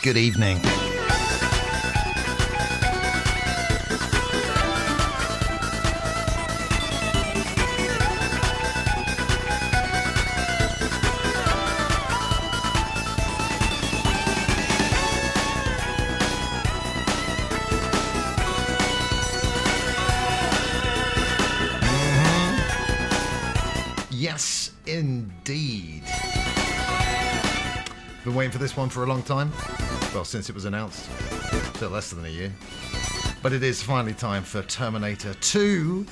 good evening. Yes, indeed. Been waiting for this one for a long time. Well, since it was announced. A bit less than a year. But it is finally time for Terminator 2D.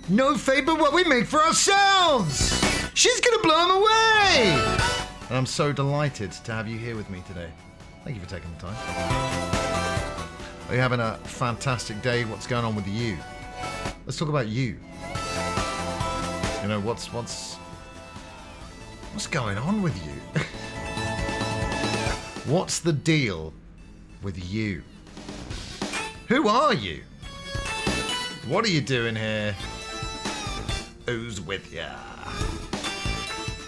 No fate but what we make for ourselves! She's gonna blow him away! And I'm so delighted to have you here with me today. Thank you for taking the time. Are you having a fantastic day? What's going on with you? Let's talk about you. You know, what's going on with you? What's the deal with you? Who are you? What are you doing here? Who's with ya?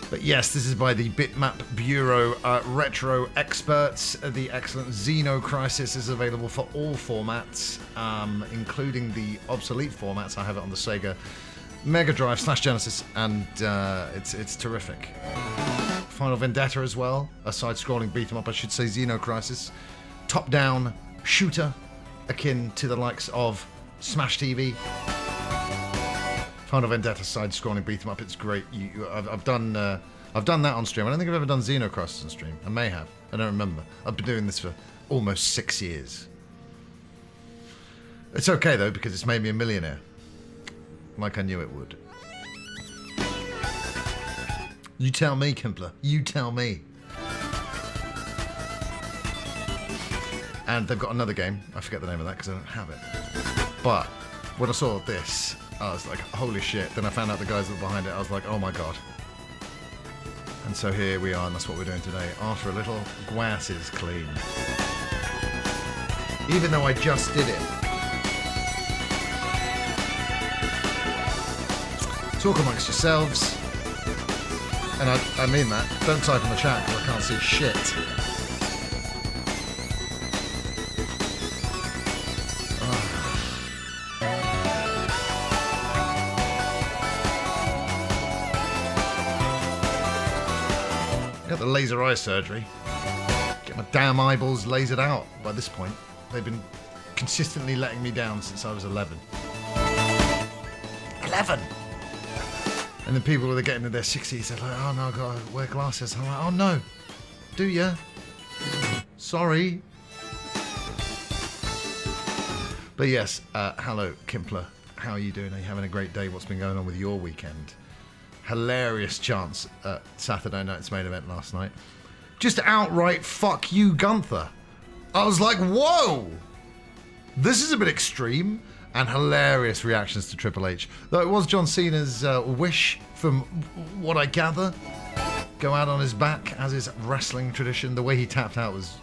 But yes, this is by the Bitmap Bureau retro experts. The excellent Xeno Crisis is available for all formats, including the obsolete formats. I have it on the Sega Mega Drive / Genesis, and it's terrific. Final Vendetta as well, a side-scrolling beat-em-up, I should say. Xeno Crisis, top-down shooter, akin to the likes of Smash TV. Final Vendetta side-scrolling beat-em-up, it's great. I've done that on stream. I don't think I've ever done Xeno Crisis on stream. I may have. I don't remember. I've been doing this for almost 6 years. It's okay though, because it's made me a millionaire. Like I knew it would. You tell me, Kimpler. You tell me. And they've got another game. I forget the name of that because I don't have it. But when I saw this, I was like, holy shit. Then I found out the guys that were behind it. I was like, oh my god. And so here we are, and that's what we're doing today. After a little glasses clean. Even though I just did it. Talk amongst yourselves. And I mean that. Don't type in the chat because I can't see shit. Got the laser eye surgery. Get my damn eyeballs lasered out by this point. They've been consistently letting me down since I was 11. 11! And then people that are getting in their 60s, they're like, oh no, I've got to wear glasses. I'm like, oh no. Do ya? Sorry. But yes, hello, Kimpler. How are you doing? Are you having a great day? What's been going on with your weekend? Hilarious chance at Saturday night's main event last night. Just outright fuck you, Gunther. I was like, whoa! This is a bit extreme. And hilarious reactions to Triple H. Though it was John Cena's wish, from what I gather, go out on his back, as is wrestling tradition. The way he tapped out was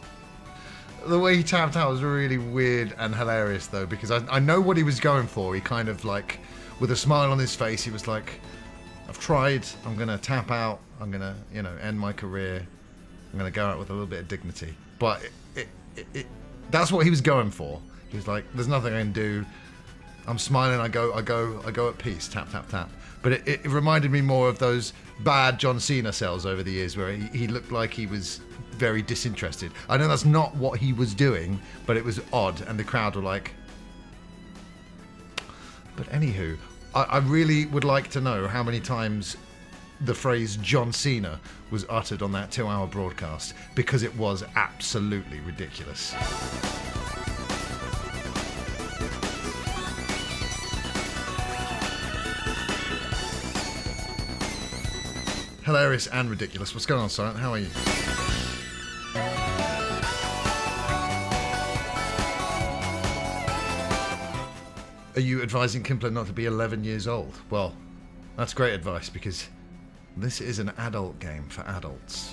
really weird and hilarious, though, because I know what he was going for. He kind of like, with a smile on his face, he was like, I've tried, I'm going to tap out, I'm going to, end my career, I'm going to go out with a little bit of dignity. But that's what he was going for. He was like, there's nothing I can do. I'm smiling, I go at peace, tap, tap, tap. But it reminded me more of those bad John Cena sells over the years where he looked like he was very disinterested. I know that's not what he was doing, but it was odd, and the crowd were like... But anywho, I really would like to know how many times the phrase John Cena was uttered on that 2-hour broadcast, because it was absolutely ridiculous. Hilarious and ridiculous. What's going on, Silent? How are you? Are you advising Kimpler not to be 11 years old? Well, that's great advice, because this is an adult game for adults.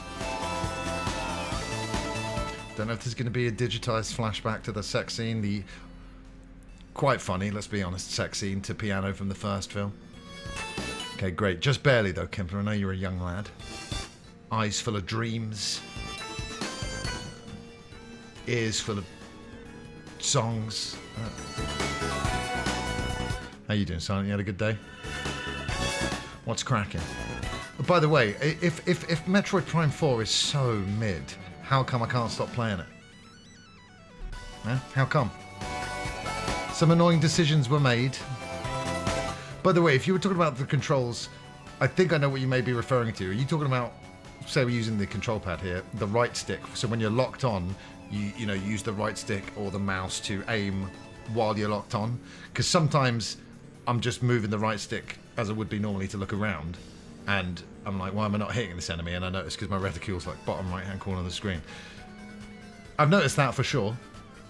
Don't know if there's going to be a digitized flashback to the sex scene, the quite funny, let's be honest, sex scene to piano from the first film. Okay, great. Just barely, though, Kimpler. I know you're a young lad. Eyes full of dreams. ears full of songs. How you doing, Silent? You had a good day? What's cracking? By the way, if Metroid Prime 4 is so mid, how come I can't stop playing it? Huh? How come? Some annoying decisions were made. By the way, if you were talking about the controls, I think I know what you may be referring to. Are you talking about, say we're using the control pad here, the right stick, so when you're locked on, you know, use the right stick or the mouse to aim while you're locked on? Because sometimes I'm just moving the right stick as I would be normally to look around, and I'm like, why am I not hitting this enemy? And I notice because my reticule's like bottom right hand corner of the screen. I've noticed that for sure.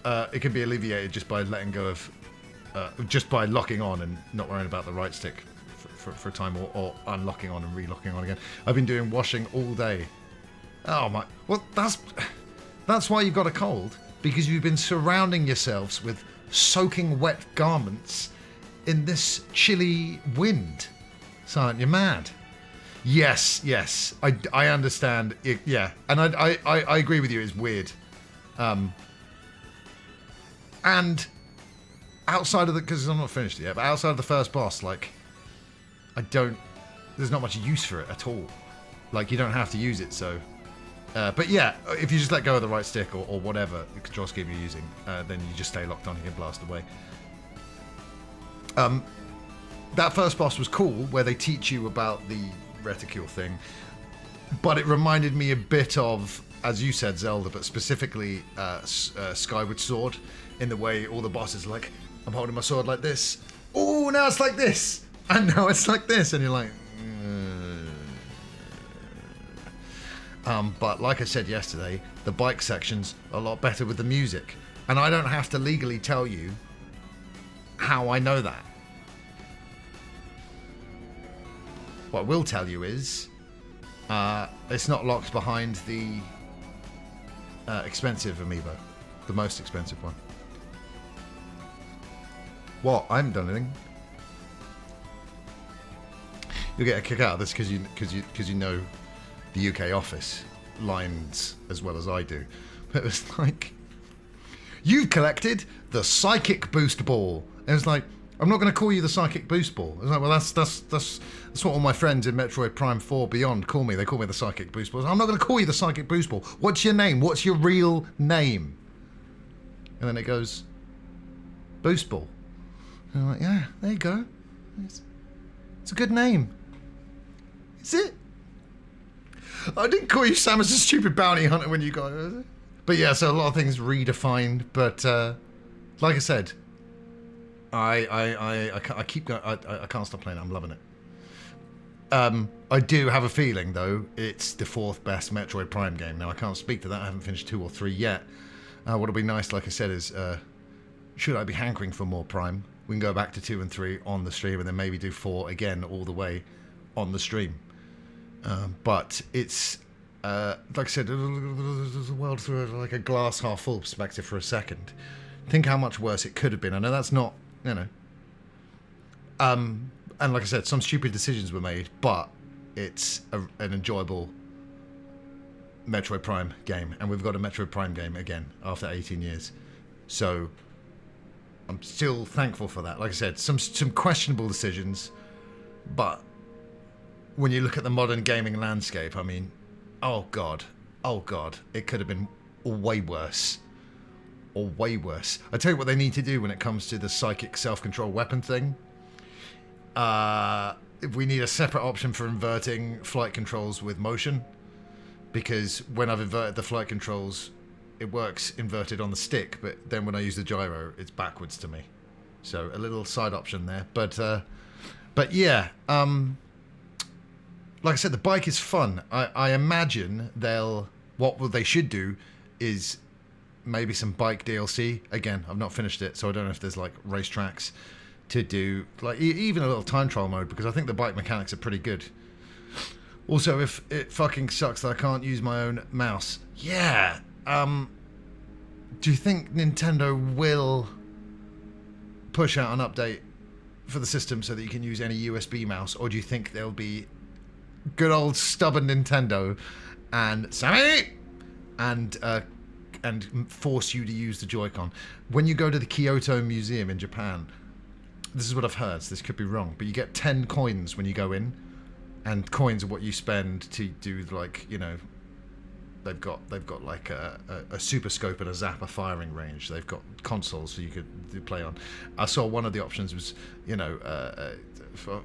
It can be alleviated just by letting go of, just by locking on and not worrying about the right stick for a time, or unlocking on and relocking on again. I've been doing washing all day. Oh my, well that's why you've got a cold, because you've been surrounding yourselves with soaking wet garments in this chilly wind. Silent, you're mad. Yes, I understand. Yeah, and I agree with you. It's weird. And outside of the, because I'm not finished yet, but outside of the first boss, like, there's not much use for it at all. Like, you don't have to use it, so. But yeah, if you just let go of the right stick or whatever the control scheme you're using, then you just stay locked on and you can blast away. That first boss was cool, where they teach you about the reticule thing, but it reminded me a bit of, as you said, Zelda, but specifically Skyward Sword, in the way all the bosses are like, I'm holding my sword like this, oh, now it's like this, and now it's like this, and you're like, but like I said yesterday, the bike section's a lot better with the music, and I don't have to legally tell you how I know that. What I will tell you is, it's not locked behind the expensive amiibo, the most expensive one. What? I haven't done anything. You'll get a kick out of this because you know the UK office lines as well as I do. But it was like, you've collected the Psychic Boost Ball. And it was like, I'm not going to call you the Psychic Boost Ball. I was like, well, that's what all my friends in Metroid Prime 4 Beyond call me. They call me the Psychic Boost Ball. I'm not going to call you the Psychic Boost Ball. What's your name? What's your real name? And then it goes, Boost Ball. And I'm like, yeah, there you go. It's a good name. Is it? I didn't call you Samus a stupid bounty hunter when you got it. But yeah, so a lot of things redefined. But like I said, I keep going. I can't stop playing it. I'm loving it. I do have a feeling, though, it's the 4th best Metroid Prime game. Now, I can't speak to that. I haven't finished 2 or 3 yet. What'll be nice, like I said, is should I be hankering for more Prime, we can go back to 2 and 3 on the stream, and then maybe do 4 again all the way on the stream. But it's, like I said, the world through like a glass half full perspective for a second. Think how much worse it could have been. I know that's not, you know. And like I said, some stupid decisions were made, but it's an enjoyable Metroid Prime game. And we've got a Metroid Prime game again after 18 years. So I'm still thankful for that. Like I said, some questionable decisions, but when you look at the modern gaming landscape, I mean, oh god, it could have been way worse. Or way worse. I tell you what they need to do when it comes to the psychic self-control weapon thing. We need a separate option for inverting flight controls with motion, because when I've inverted the flight controls, it works inverted on the stick, but then when I use the gyro, it's backwards to me. So a little side option there. But yeah, like I said, the bike is fun. I imagine what they should do is maybe some bike DLC. Again, I've not finished it, so I don't know if there's like racetracks to do, like even a little time trial mode, because I think the bike mechanics are pretty good. Also, if it fucking sucks that I can't use my own mouse, yeah. Do you think Nintendo will push out an update for the system so that you can use any USB mouse, or do you think there'll be good old stubborn Nintendo and Sammy and and force you to use the Joy-Con. When you go to the Kyoto Museum in Japan, this is what I've heard, so this could be wrong, but you get 10 coins when you go in, and coins are what you spend to do, like, you know, they've got like a super scope and a zapper firing range. They've got consoles so you could play on. I saw one of the options was, you know,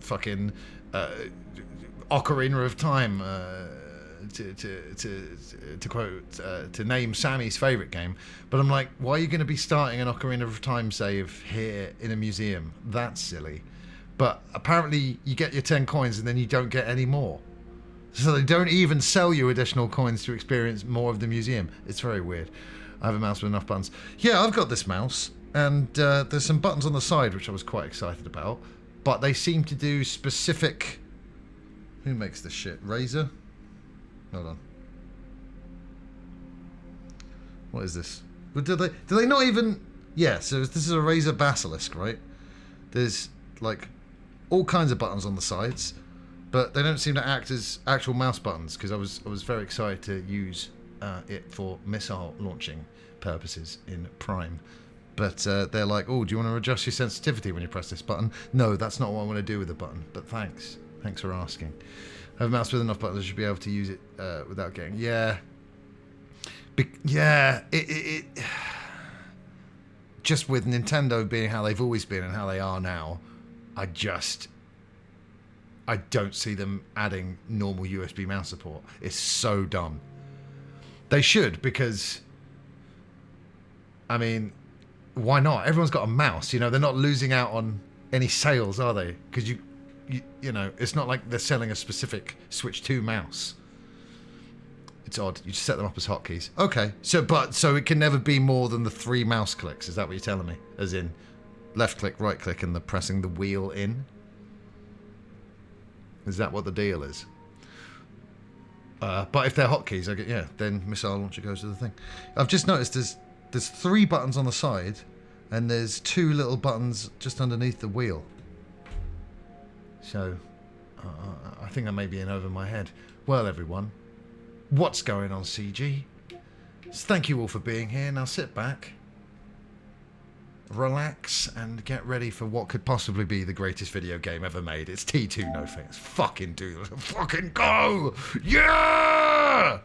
fucking Ocarina of Time, to quote, to name Sammy's favourite game. But I'm like, why are you going to be starting an Ocarina of Time save here in a museum? That's silly. But apparently you get your 10 coins and then you don't get any more. So they don't even sell you additional coins to experience more of the museum. It's very weird. I have a mouse with enough buttons. Yeah, I've got this mouse, and there's some buttons on the side which I was quite excited about, but they seem to do specific... Who makes this shit? Razer? Hold on. What is this? Do they not even... Yeah, so this is a Razer Basilisk, right? There's, like, all kinds of buttons on the sides, but they don't seem to act as actual mouse buttons, because I was very excited to use it for missile launching purposes in Prime. But they're like, oh, do you want to adjust your sensitivity when you press this button? No, that's not what I want to do with the button, but thanks. Thanks for asking. I have a mouse with enough buttons, I should be able to use it without getting... Yeah. It just with Nintendo being how they've always been and how they are now, I don't see them adding normal USB mouse support. It's so dumb. They should, because, I mean, why not? Everyone's got a mouse, you know. They're not losing out on any sales, are they? Because you know, it's not like they're selling a specific Switch 2 mouse. It's odd. You just set them up as hotkeys. Okay, so it can never be more than the 3 mouse clicks. Is that what you're telling me? As in, left click, right click, and pressing the wheel in. Is that what the deal is? But if they're hotkeys, then missile launcher goes to the thing. I've just noticed there's 3 buttons on the side, and there's 2 little buttons just underneath the wheel. So, I think I may be in over my head. Well, everyone, what's going on, CG? So thank you all for being here. Now sit back, relax, and get ready for what could possibly be the greatest video game ever made. It's T2, no thanks. Fucking do. Fucking go! Yeah!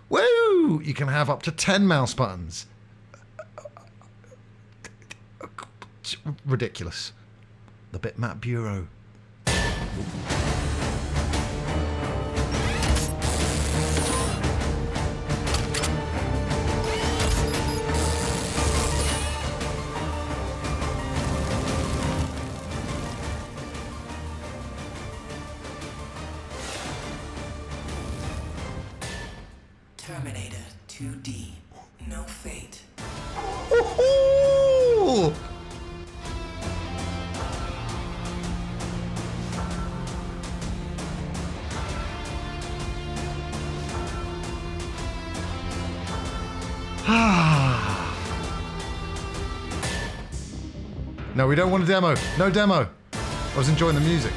Woo! You can have up to 10 mouse buttons. Ridiculous. The Bitmap Bureau. Terminator 2D. No fate. Woohoo! No, we don't want a demo. No demo. I was enjoying the music.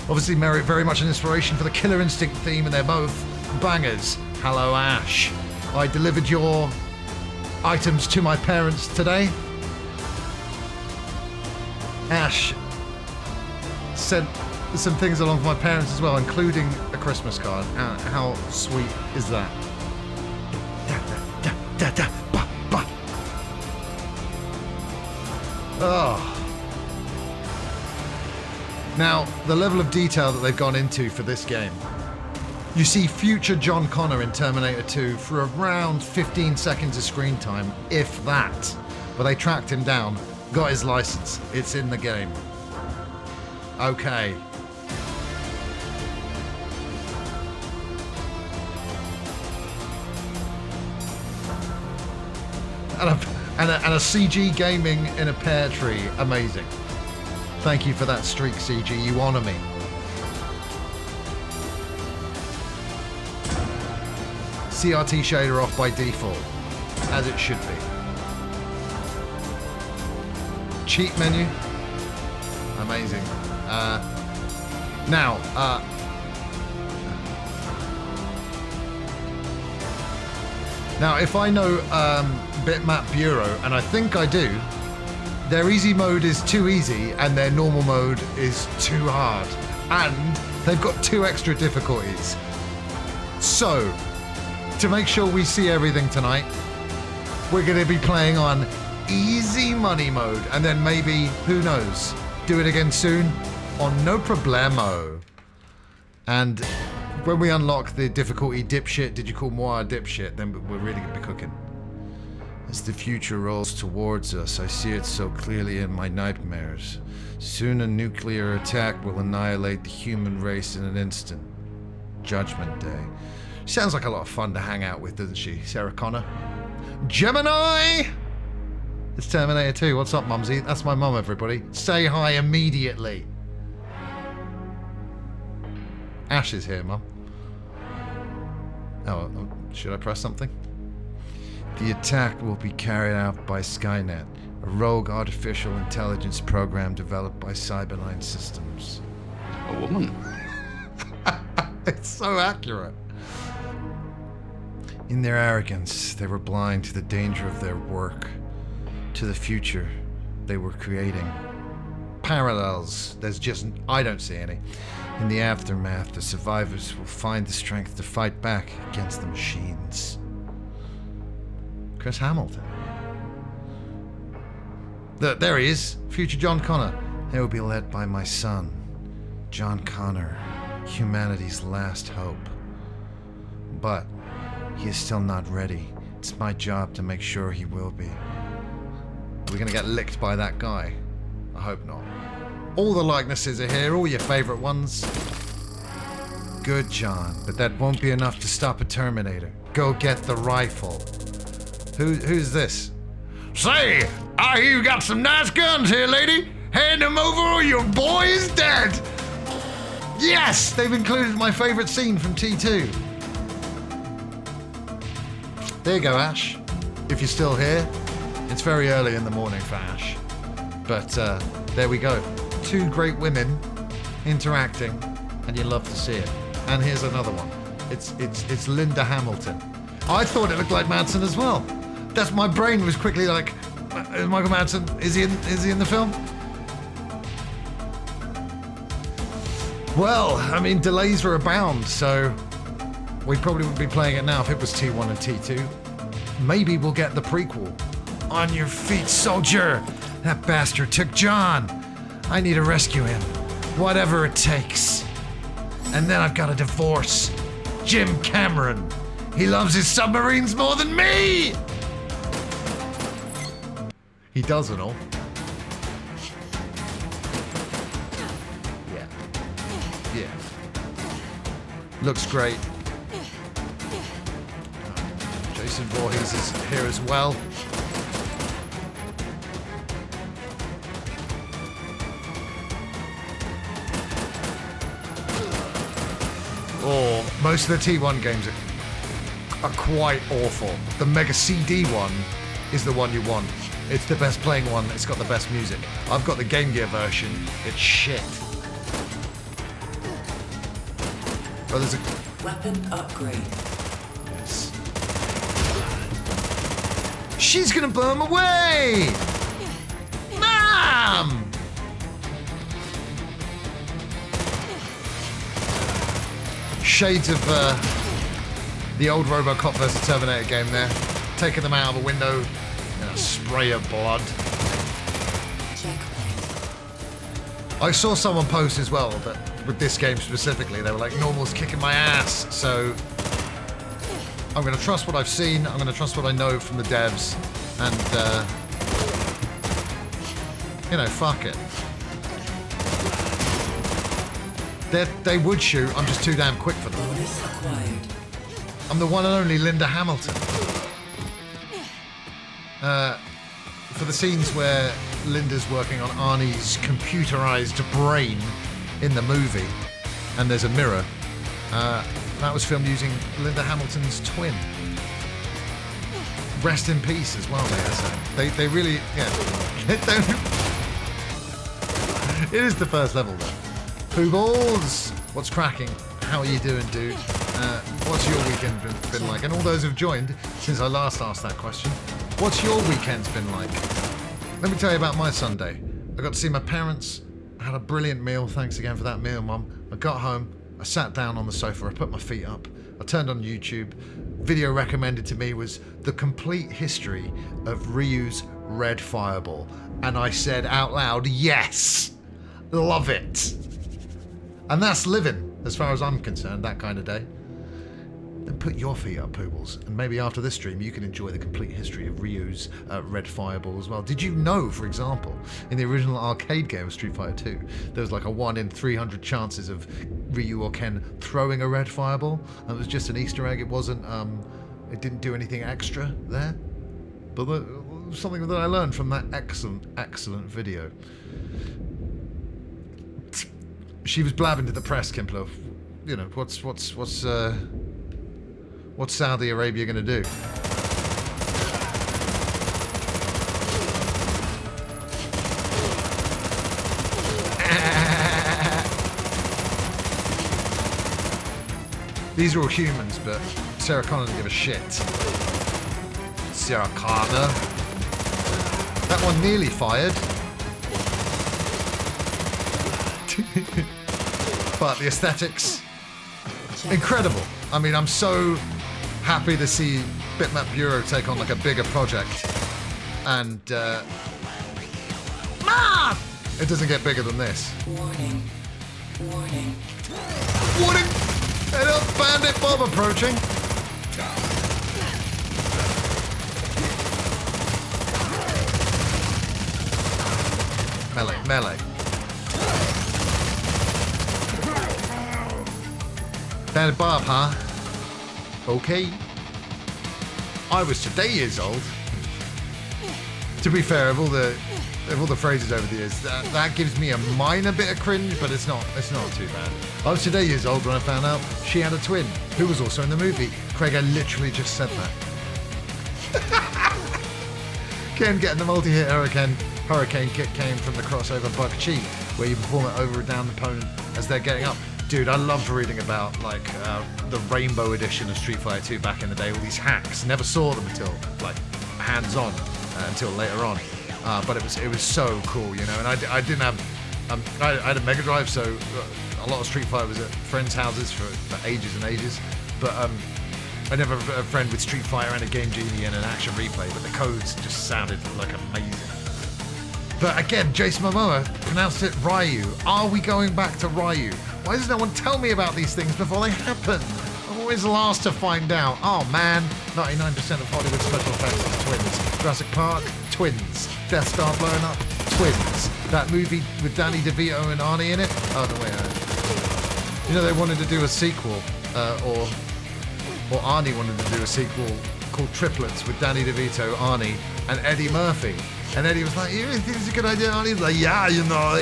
Obviously, very much an inspiration for the Killer Instinct theme, and they're both bangers. Hello, Ash. I delivered your items to my parents today. Ash sent some things along for my parents as well, including a Christmas card. How sweet is that? Oh. Now, the level of detail that they've gone into for this game. You see future John Connor in Terminator 2 for around 15 seconds of screen time, if that. But they tracked him down, got his license, it's in the game. Okay. And a CG gaming in a pear tree, amazing. Thank you for that streak, CG, you honour me. CRT shader off by default, as it should be. Cheat menu, amazing. Now, Now, if I know Bitmap Bureau, and I think I do, their easy mode is too easy and their normal mode is too hard. And they've got 2 extra difficulties. So, to make sure we see everything tonight, we're going to be playing on easy money mode. And then maybe, who knows, do it again soon on no problemo. And when we unlock the difficulty dipshit, did you call moi a dipshit, then we're really going to be cooking. As the future rolls towards us, I see it so clearly in my nightmares. Soon a nuclear attack will annihilate the human race in an instant. Judgment Day. Sounds like a lot of fun to hang out with, doesn't she, Sarah Connor? Gemini! It's Terminator 2. What's up, Mumsy? That's my mum, everybody. Say hi immediately. Ash is here, Mum. Oh, should I press something? The attack will be carried out by Skynet, a rogue artificial intelligence program developed by Cyberline Systems. A woman? It's so accurate. In their arrogance, they were blind to the danger of their work, to the future they were creating. Parallels, there's just, I don't see any. In the aftermath, the survivors will find the strength to fight back against the machines. Chris Hamilton. There he is, future John Connor. They will be led by my son, John Connor, humanity's last hope. But he is still not ready. It's my job to make sure he will be. Are we gonna get licked by that guy? I hope not. All the likenesses are here, all your favorite ones. Good, John, but that won't be enough to stop a Terminator. Go get the rifle. Who's this? Say, I hear you got some nice guns here, lady. Hand them over or your boy is dead. Yes, they've included my favorite scene from T2. There you go, Ash. If you're still here, it's very early in the morning for Ash. But there we go. 2 great women interacting, and you love to see it. And here's another one. It's Linda Hamilton. I thought it looked like Madsen as well. That's my brain was quickly like, Michael Madsen, is he in the film? Well, I mean, delays are abound, so we probably wouldn't be playing it now if it was T1 and T2. Maybe we'll get the prequel. On your feet, soldier! That bastard took John! I need to rescue him. Whatever it takes. And then I've got to divorce Jim Cameron. He loves his submarines more than me! He does and all. Yeah. Yeah. Looks great. Jason Voorhees is here as well. Oh, most of the T1 games are quite awful. The Mega CD one is the one you want. It's the best playing one. It's got the best music. I've got the Game Gear version. It's shit. Oh, there's a weapon upgrade. Yes. She's gonna blow him away! Mom! Shades of the old RoboCop vs Terminator game there. Taking them out of a window in a spray of blood. I saw someone post as well that with this game specifically, they were like, normal's kicking my ass, so I'm going to trust what I've seen, I'm going to trust what I know from the devs, and, you know, fuck it. They would shoot, I'm just too damn quick for them. I'm the one and only Linda Hamilton. For the scenes where Linda's working on Arnie's computerized brain in the movie, and there's a mirror, that was filmed using Linda Hamilton's twin. Rest in peace as well, they really, yeah. It is the first level though. Pooh Balls! What's cracking? How are you doing, dude? What's your weekend been like? And all those who've joined since I last asked that question, what's your weekend's been like? Let me tell you about my Sunday. I got to see my parents. I had a brilliant meal. Thanks again for that meal, Mum. I got home. I sat down on the sofa. I put my feet up. I turned on YouTube. Video recommended to me was the complete history of Ryu's Red Fireball. And I said out loud, yes! Love it! And that's living, as far as I'm concerned, that kind of day. Then put your feet up, Poobles, and maybe after this stream you can enjoy the complete history of Ryu's Red Fireball as well. Did you know, for example, in the original arcade game of Street Fighter 2, there was like a 1 in 300 chances of Ryu or Ken throwing a red fireball? And it was just an Easter egg. It wasn't, it didn't do anything extra there. But something that I learned from that excellent video. She was blabbing to the press, Kimpler. You know, what's Saudi Arabia going to do? These are all humans, but Sarah Connor didn't give a shit. Sarah Connor. That one nearly fired. But the aesthetics, incredible. I mean, I'm so happy to see Bitmap Bureau take on like a bigger project. And, it doesn't get bigger than this. Warning. Warning. Warning! Head up, Bandit Bob approaching. Melee. Bandit Bob, huh? Okay. I was today years old. To be fair, of all the phrases over the years, that gives me a minor bit of cringe, but it's not too bad. I was today years old when I found out she had a twin who was also in the movie. Craig, I literally just said that. Ken getting the multi-hit hurricane kick came from the crossover Buck Chi, where you perform it over a downed opponent as they're getting up. Dude, I loved reading about like the Rainbow edition of Street Fighter 2 back in the day. All these hacks. Never saw them until like hands-on until later on. But it was so cool, you know. And I didn't have I had a Mega Drive, so a lot of Street Fighter was at friends' houses for ages and ages. But I never had a friend with Street Fighter and a Game Genie and an action replay. But the codes just sounded like amazing. But again, Jason Momoa pronounced it Ryu. Are we going back to Ryu? Why does no one tell me about these things before they happen? I'm always last to find out. Oh man, 99% of Hollywood special effects are twins. Jurassic Park, twins. Death Star blowing up, twins. That movie with Danny DeVito and Arnie in it? Oh, no, wait. You know, they wanted to do a sequel, or Arnie wanted to do a sequel called Triplets with Danny DeVito, Arnie, and Eddie Murphy. And Eddie was like, you really think it's a good idea, Arnie? He's like, yeah, you know,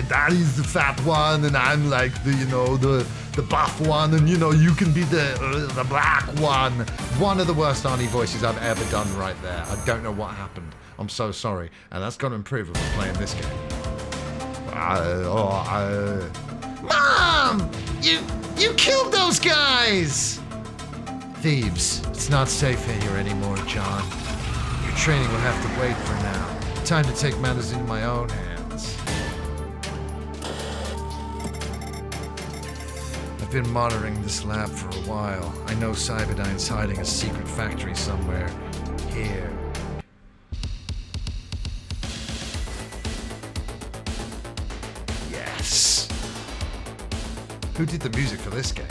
Danny's the fat one, and I'm like the buff one, and you know, you can be the black one. One of the worst Arnie voices I've ever done right there. I don't know what happened. I'm so sorry. And that's going to improve if we're playing this game. Mom! You killed those guys! Thieves. It's not safe here anymore, John. Your training will have to wait for now. Time to take matters into my own hands. I've been monitoring this lab for a while. I know Cyberdyne's hiding a secret factory somewhere here. Yes. Who did the music for this game?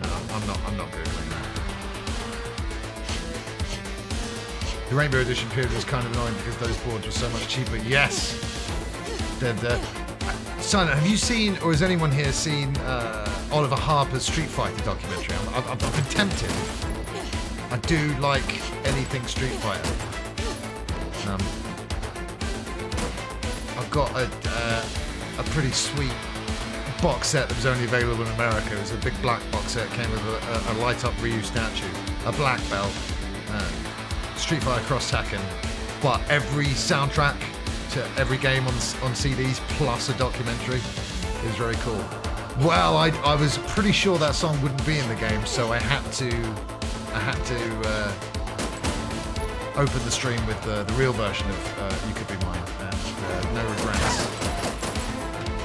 No, I'm not Googling that. The Rainbow Edition period was kind of annoying because those boards were so much cheaper. Yes! Son, have you seen, or has anyone here seen Oliver Harper's Street Fighter documentary? I've been tempted. I do like anything Street Fighter. I've got a pretty sweet box set that was only available in America. It was a big black box set. It came with a light-up Ryu statue, a black belt, Street Fighter Cross Tekken, but every soundtrack to every game on CDs plus a documentary is very cool. Well, I was pretty sure that song wouldn't be in the game, so I had to open the stream with the real version of You Could Be Mine, and no regrets.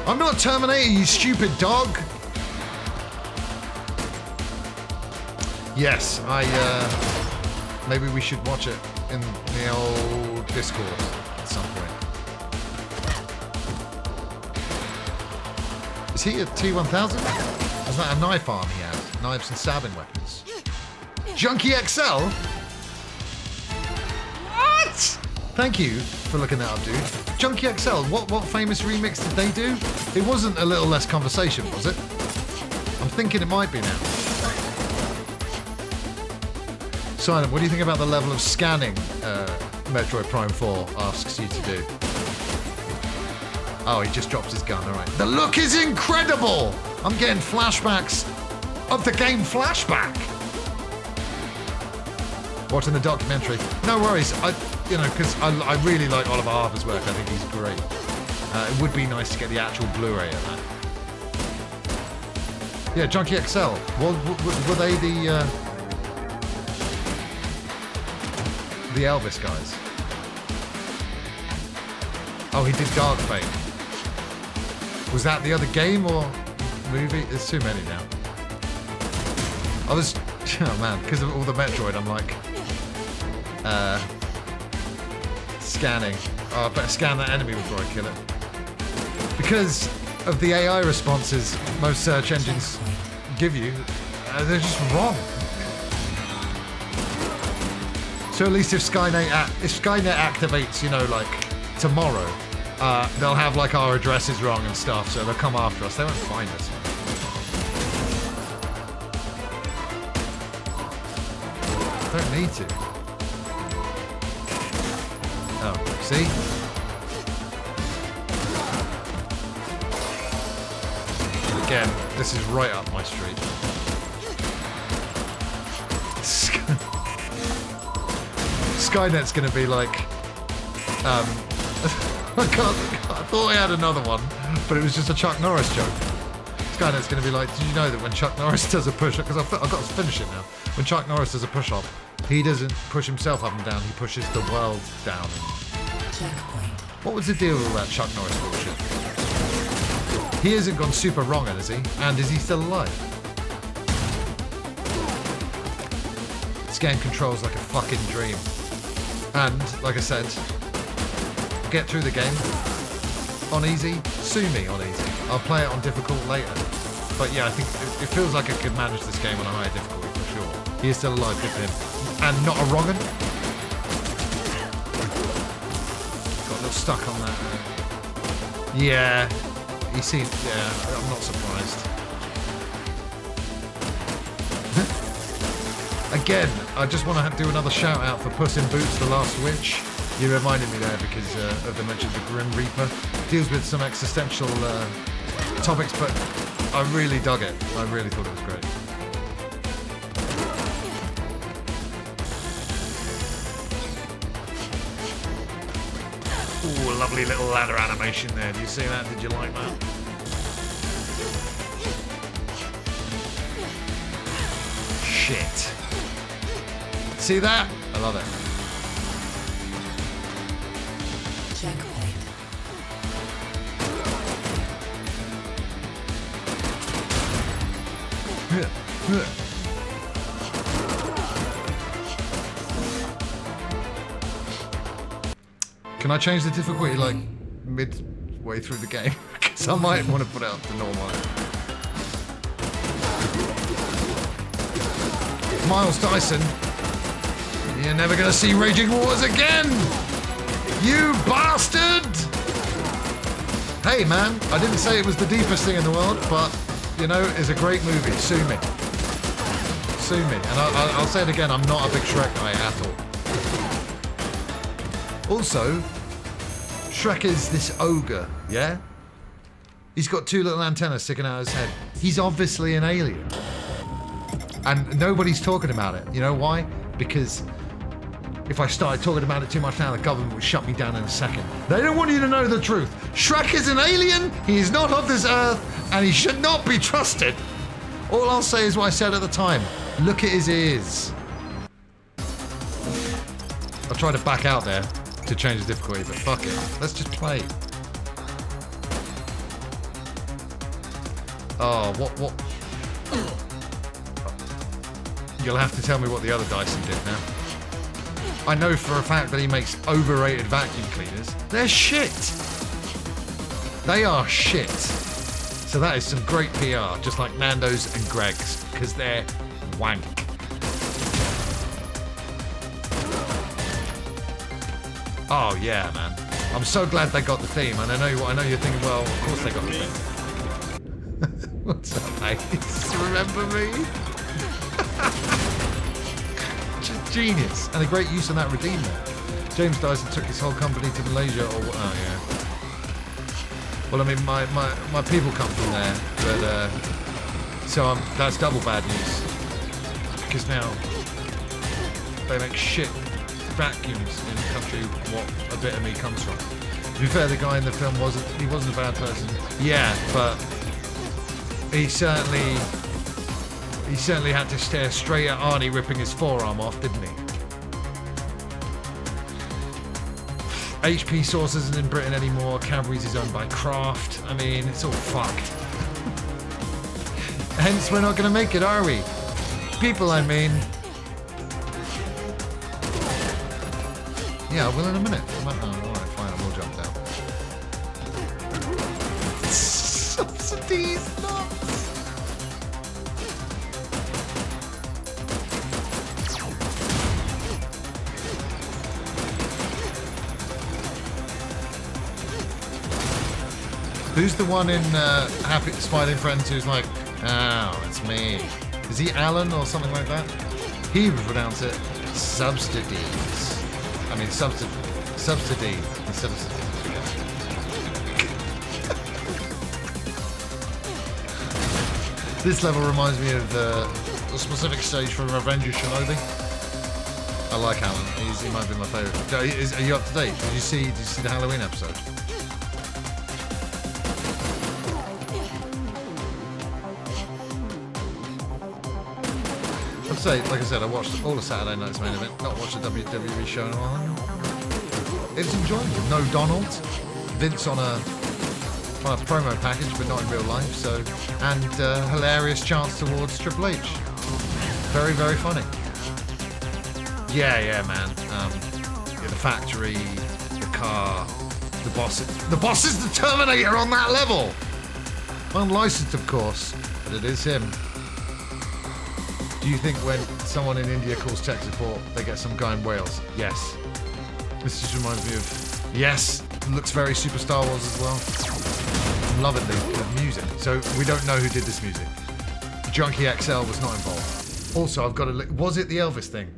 I'm not Terminator, you stupid dog! Yes, maybe we should watch it in the old Discord at some point. Is he a T-1000? Is that a knife arm he has? Knives and stabbing weapons. Junkie XL? What? Thank you for looking that up, dude. Junkie XL, what famous remix did they do? It wasn't A Little Less Conversation, was it? I'm thinking it might be now. Silent, what do you think about the level of scanning Metroid Prime 4 asks you to do? Oh, he just drops his gun, alright. The look is incredible! I'm getting flashbacks of the game Flashback. Watching the documentary. No worries, because I really like Oliver Harper's work. I think he's great. It would be nice to get the actual Blu-ray of that. Yeah, Junkie XL. Were they the Elvis guys? Oh, he did Dark Fate. Was that the other game or movie? There's too many now. Oh man, because of all the Metroid, I'm like, scanning. Oh, I better scan that enemy before I kill it. Because of the AI responses most search engines give you, they're just wrong. So at least if Skynet activates, like tomorrow, they'll have like our addresses wrong and stuff, so they'll come after us. They won't find us. Don't need to. Oh, see? Again, this is right up my street. Skynet's gonna be like, I thought I had another one, but it was just a Chuck Norris joke. Skynet's gonna be like, did you know that when Chuck Norris does a push-up, because I've got to finish it now, when Chuck Norris does a push-up, he doesn't push himself up and down, he pushes the world down. What was the deal with all that Chuck Norris bullshit? He hasn't gone super wrong, has he? And is he still alive? This game controls like a fucking dream. And, like I said, get through the game on easy, sue me on easy. I'll play it on difficult later. But yeah, I think it feels like I could manage this game on a higher difficulty for sure. He is still alive, good for him. And not a wrong'un. Got a little stuck on that. Yeah, he seems, yeah, I'm not surprised. Again, I just want to do another shout out for Puss in Boots: The Last Witch. You reminded me there because of the mention of the Grim Reaper. Deals with some existential topics, but I really dug it. I really thought it was great. Ooh, lovely little ladder animation there. Do you see that? Did you like that? Shit. See that? I love it. Checkpoint. Can I change the difficulty like midway through the game? Because I might want to put it up to normal. Miles Dyson, you're never gonna see Raging Waters again! You bastard! Hey man, I didn't say it was the deepest thing in the world, but, it's a great movie. Sue me. Sue me. And I'll say it again, I'm not a big Shrek guy at all. Also, Shrek is this ogre, yeah? He's got two little antennas sticking out of his head. He's obviously an alien. And nobody's talking about it. You know why? Because if I started talking about it too much now, the government would shut me down in a second. They don't want you to know the truth. Shrek is an alien. He is not of this earth. And he should not be trusted. All I'll say is what I said at the time. Look at his ears. I tried to back out there to change the difficulty, but fuck it. Let's just play. Oh, what? You'll have to tell me what the other Dyson did now. I know for a fact that he makes overrated vacuum cleaners. They're shit. They are shit. So that is some great PR, just like Nando's and Greg's, because they're wank. Oh yeah, man. I'm so glad they got the theme, and I know you're thinking, well, of course they got the theme. What's up, mate? Remember me? Genius, and a great use of that redeemer. James Dyson took his whole company to Malaysia, or oh yeah. Well, I mean, my people come from there, but so that's double bad news because now they make shit vacuums in the country what a bit of me comes from. To be fair, the guy in the film wasn't a bad person. Yeah, but he certainly had to stare straight at Arnie ripping his forearm off, didn't he? HP sauce isn't in Britain anymore. Cadbury's is owned by Kraft. I mean, it's all fucked. Hence, we're not going to make it, are we? People, I mean. Yeah, well, in a minute. Oh, alright, fine, I will jump down. Subsidies, nuts! Who's the one in Happy Smiling Friends who's like, oh, it's me? Is he Alan or something like that? He would pronounce it subsidies. I mean, subsidy. This level reminds me of the specific stage from Revenge of Shinobi. I like Alan. He might be my favourite. Are you up to date? Did you see the Halloween episode? Like I said, I watched all the Saturday Night's Main Event, not watched the WWE show in a while. It's enjoyable. No Donald, Vince on a promo package, but not in real life. So, and hilarious chance towards Triple H. Very, very funny. Yeah, man. The factory, the car, the boss. The boss is the Terminator on that level. Unlicensed, of course, but it is him. Do you think when someone in India calls tech support, they get some guy in Wales? Yes. This just reminds me of... Yes, looks very Super Star Wars as well. I'm loving the music. So we don't know who did this music. Junkie XL was not involved. Also, I've got to... Was it the Elvis thing?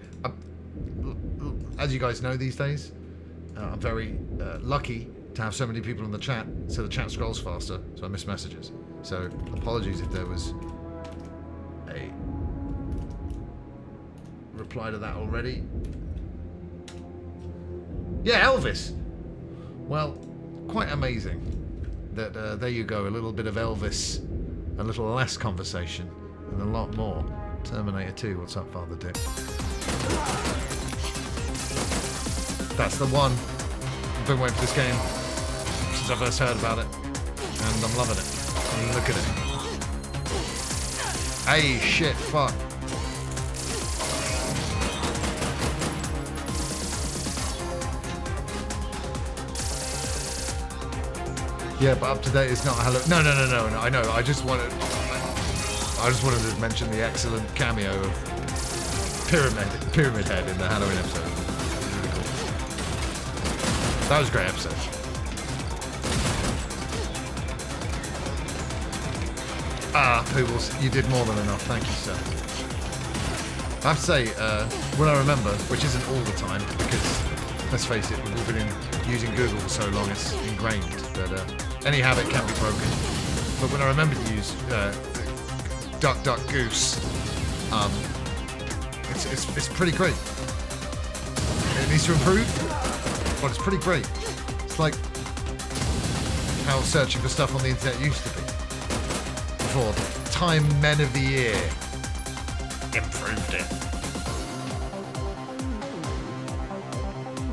As you guys know these days, I'm very lucky to have so many people in the chat, so the chat scrolls faster, so I miss messages. So apologies if there was a... reply to that already. Yeah, Elvis. Well, quite amazing that there you go, a little bit of Elvis, a little less conversation, and a lot more Terminator 2. What's up, Father Dick? That's the one. I've been waiting for this game since I first heard about it, and I'm loving it. And look at it. Hey, shit, fuck. Yeah, but up to date is not hello. No. I know. I just wanted to mention the excellent cameo of Pyramid Head in the Halloween episode. Really cool. That was a great episode. Poobles, you did more than enough. Thank you, sir. I have to say, when I remember, which isn't all the time, because let's face it, we've been using Google for so long, it's ingrained that any habit can be broken. But when I remember to use Duck Duck Goose, it's pretty great. It needs to improve, but it's pretty great. It's like how searching for stuff on the internet used to be. 4, Time Men of the Year. Improved it.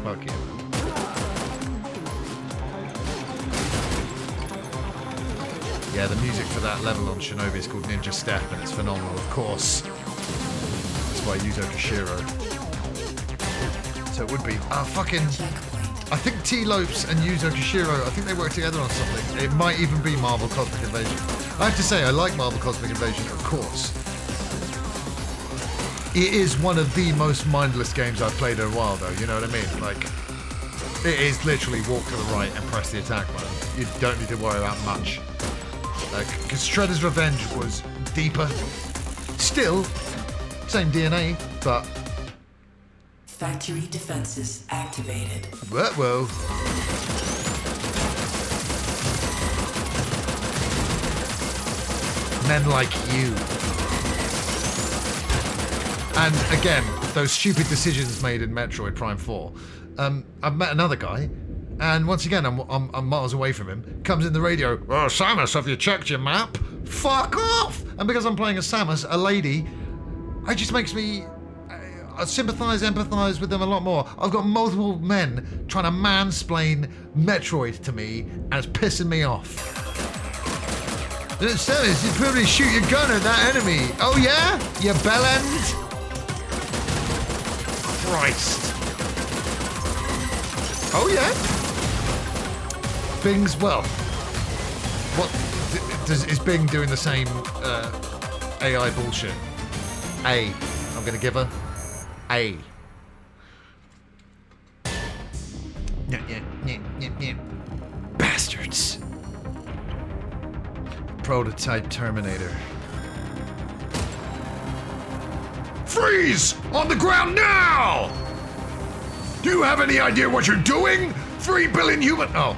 Fuck you. Yeah, the music for that level on Shinobi is called Ninja Step, and it's phenomenal, of course. It's by Yuzo Koshiro. So it would be. Fucking. I think T. Lopes and Yuzo Koshiro, I think they work together on something. It might even be Marvel Cosmic Invasion. I have to say, I like Marvel Cosmic Invasion, of course. It is one of the most mindless games I've played in a while, though, you know what I mean? Like, it is literally walk to the right and press the attack button. You don't need to worry about much. Like, because Shredder's Revenge was deeper. Still, same DNA, but... Factory defenses activated. Whoa. Men like you. And again, those stupid decisions made in Metroid Prime 4. I've met another guy, and once again, I'm miles away from him. Comes in the radio, "Oh, Samus, have you checked your map?" Fuck off! And because I'm playing as Samus, a lady, it just makes me sympathise, empathise with them a lot more. I've got multiple men trying to mansplain Metroid to me, and it's pissing me off. Samus, you probably shoot your gun at that enemy. Oh yeah? You bellend? Christ. Oh yeah? Bing's, well, what is Bing doing the same AI bullshit? I'm gonna give her A. Bastards. Prototype Terminator. Freeze! On the ground now! Do you have any idea what you're doing? 3 billion human... Oh.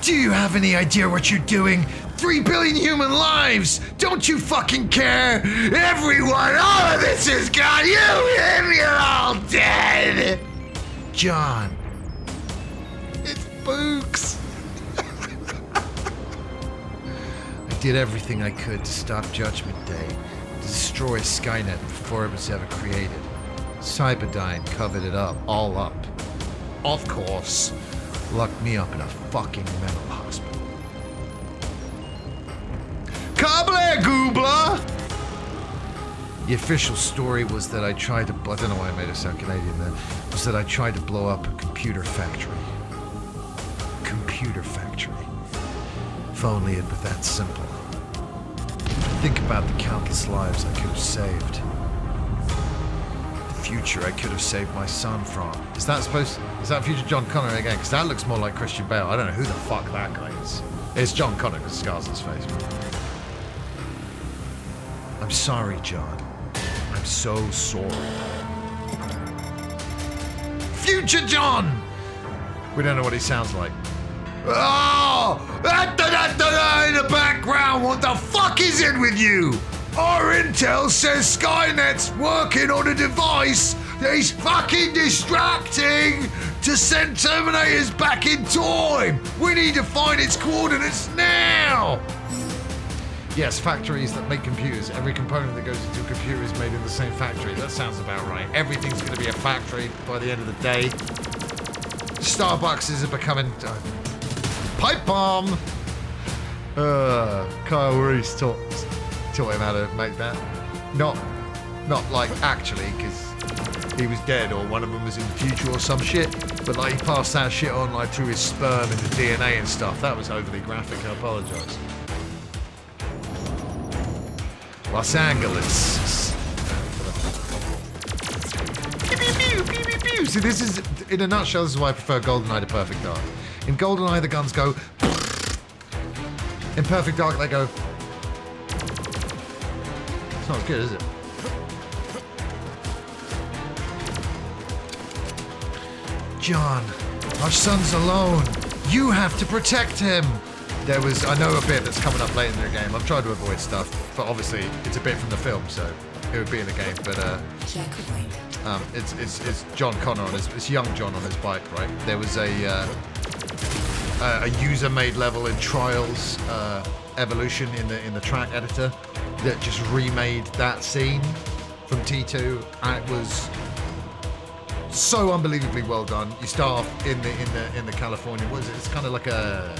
Do you have any idea what you're doing? 3 billion human lives! Don't you fucking care? Everyone, all of this is gone! You're all dead! John. It's Books. I did everything I could to stop Judgment Day, to destroy Skynet before it was ever created. Cyberdyne covered it up, all up. Of course. Locked me up in a fucking mental hospital. Kable Goobla! The official story was that I tried to... I don't know why I made it sound Canadian there. Was that I tried to blow up a computer factory. Computer factory. If only it was that simple. Think about the countless lives I could have saved. The future I could have saved my son from. Is that future John Connor again? Because that looks more like Christian Bale. I don't know who the fuck that guy is. It's John Connor because scars on his face. I'm sorry, John. I'm so sorry. Future John! We don't know what he sounds like. Oh! In the background, what the fuck is it with you? Our intel says Skynet's working on a device that is fucking distracting to send Terminators back in time. We need to find its coordinates now. Yes, factories that make computers. Every component that goes into a computer is made in the same factory. That sounds about right. Everything's going to be a factory by the end of the day. Starbucks is becoming... pipe bomb! Kyle Reese taught him how to make that. Not like actually, because he was dead or one of them was in the future or some shit, but like he passed that shit on like through his sperm and the DNA and stuff. That was overly graphic, I apologise. Los Angeles. See, this is, in a nutshell, this is why I prefer GoldenEye to Perfect Dark. In GoldenEye, the guns go... In Perfect Dark, they go... It's not as good, is it? John, our son's alone. You have to protect him. There was... I know a bit that's coming up late in the game. I've tried to avoid stuff, but obviously it's a bit from the film, so it would be in the game, but... it's John Connor on his... It's young John on his bike, right? There was a... a user-made level in Trials Evolution in the track editor that just remade that scene from T2, and it was so unbelievably well done. You start off in the California, what is it? It's kind of like a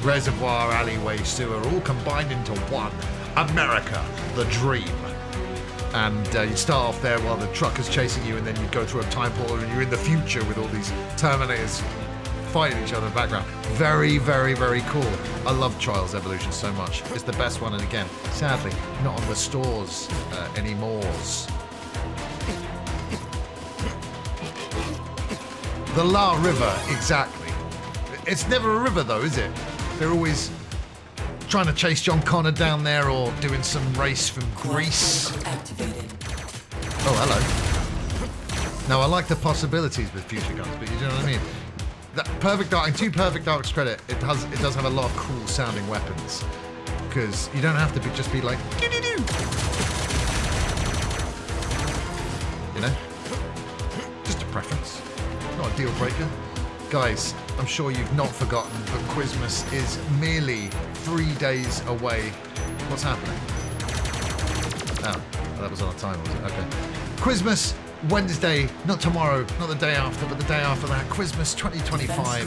reservoir, alleyway, sewer, all combined into one. America, the dream. And you start off there while the truck is chasing you, and then you go through a time portal, and you're in the future with all these Terminators fighting each other in the background. Very, very, very cool. I love Trials Evolution so much. It's the best one, and again, sadly, not on the stores anymore. The La River, exactly. It's never a river though, is it? They're always trying to chase John Connor down there or doing some race from Greece. Oh, hello. Now, I like the possibilities with future guns, but you know what I mean? That Perfect Dark, and to Perfect Dark's credit, it does have a lot of cool sounding weapons. Because you don't have to just be like, doo-doo-doo. You know? Just a preference. Not a deal breaker. Guys, I'm sure you've not forgotten, but Quizmas is merely 3 days away. What's happening? Oh, that was on a time, was it? Okay. Quizmas, Wednesday, not tomorrow, not the day after, but the day after that. Quizmas 2025.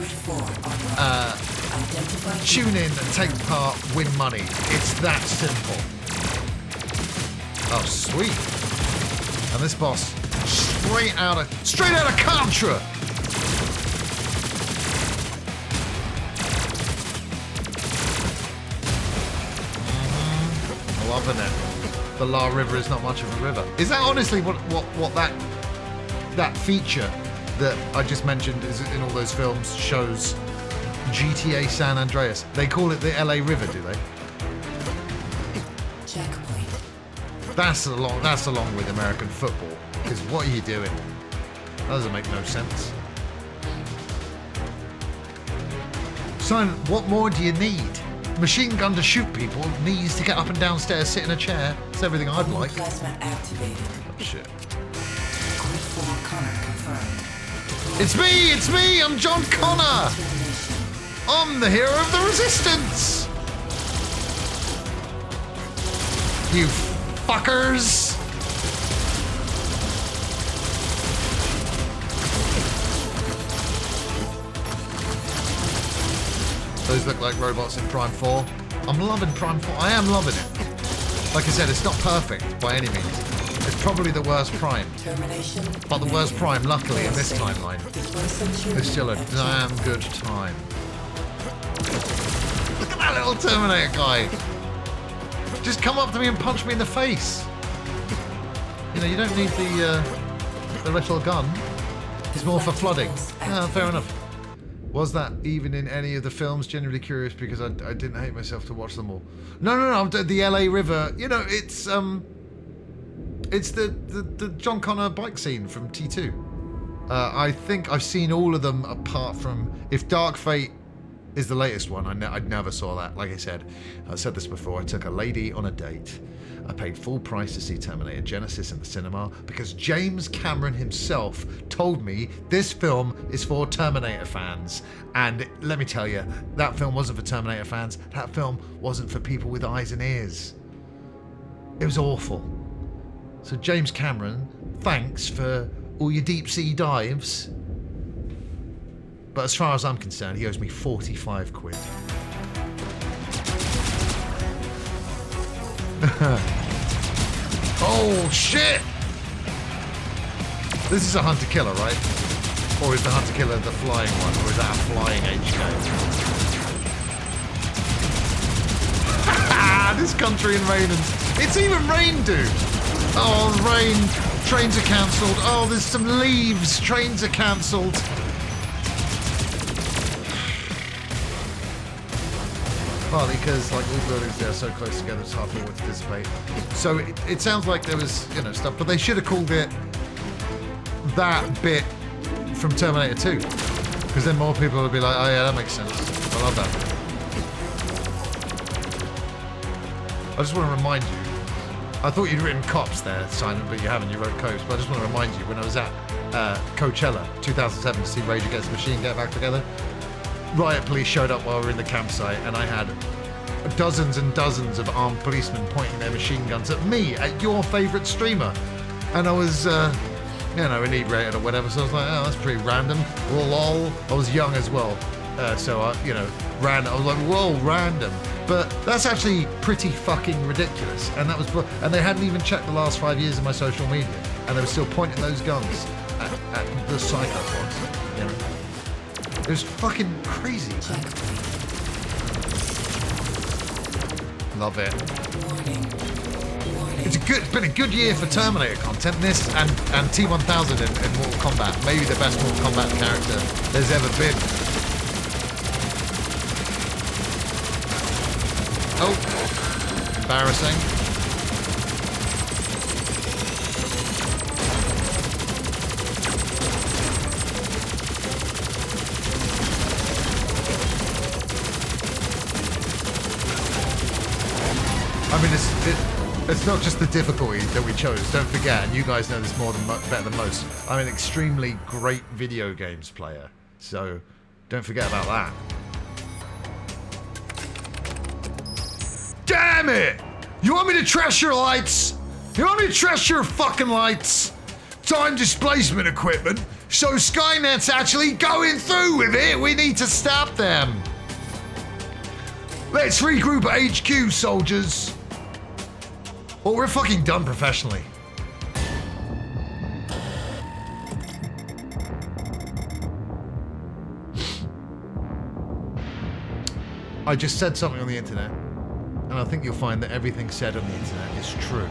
Tune in and take part, win money. It's that simple. Oh, sweet. And this boss, straight out of Contra. Loving it. The La River is not much of a river. Is that honestly what that feature that I just mentioned is in all those films shows GTA San Andreas? They call it the LA River, do they? Checkpoint. That's along with American football. Because what are you doing? That doesn't make no sense. Son, what more do you need? Machine gun to shoot people, knees to get up and downstairs, sit in a chair. It's everything I'd like. Plasma activated. Oh, shit. Code 4 Connor confirmed. It's me, I'm John Connor. I'm the hero of the Resistance. You fuckers. Those look like robots in Prime 4. I'm loving Prime 4. I am loving it. Like I said, it's not perfect by any means. It's probably the worst Prime. But the worst Prime, luckily, in this timeline, is still a damn good time. Look at that little Terminator guy. Just come up to me and punch me in the face. You know, you don't need the little gun. It's more for flooding. Yeah, fair enough. Was that even in any of the films? Genuinely curious because I didn't hate myself to watch them all. No. The LA River. You know, it's the John Connor bike scene from T2. I think I've seen all of them apart from if Dark Fate is the latest one. I never saw that. Like I said this before. I took a lady on a date. I paid full price to see Terminator Genesis in the cinema because James Cameron himself told me this film is for Terminator fans. And let me tell you, that film wasn't for Terminator fans. That film wasn't for people with eyes and ears. It was awful. So James Cameron, thanks for all your deep sea dives. But as far as I'm concerned, he owes me 45 quid. Oh shit! This is a hunter-killer, right? Or is the hunter-killer the flying one? Or is that a flying HK? This country in rain and... It's even rain, dude! Oh, rain. Trains are cancelled. Oh, there's some leaves. Trains are cancelled. Partly because, like, all buildings there are so close together, it's hard for water to dissipate. So it sounds like there was, you know, stuff, but they should have called it that bit from Terminator 2. Because then more people would be like, oh yeah, that makes sense. I love that. I just want to remind you, I thought you'd written Cops there, Simon, but you haven't, you wrote Cops. But I just want to remind you, when I was at Coachella 2007 to see Rage Against the Machine get back together, riot police showed up while we were in the campsite, and I had dozens and dozens of armed policemen pointing their machine guns at me, at your favourite streamer. And I was, inebriated or whatever, so I was like, oh, that's pretty random. Lol. I was young as well, so I, random. I was like, whoa, random. But that's actually pretty fucking ridiculous. And and they hadn't even checked the last 5 years of my social media, and they were still pointing those guns at the psychopaths. You know? It was fucking crazy. Love it. It's been a good year for Terminator content. This and T-1000 in Mortal Kombat, maybe the best Mortal Kombat character there's ever been. Oh, embarrassing. I mean, it's not just the difficulty that we chose. Don't forget, and you guys know this better than most, I'm an extremely great video games player. So, don't forget about that. Damn it! You want me to trash your lights? You want me to trash your fucking lights? Time displacement equipment. So Skynet's actually going through with it. We need to stop them. Let's regroup at HQ, soldiers. Well, we're fucking done professionally. I just said something on the internet, and I think you'll find that everything said on the internet is true.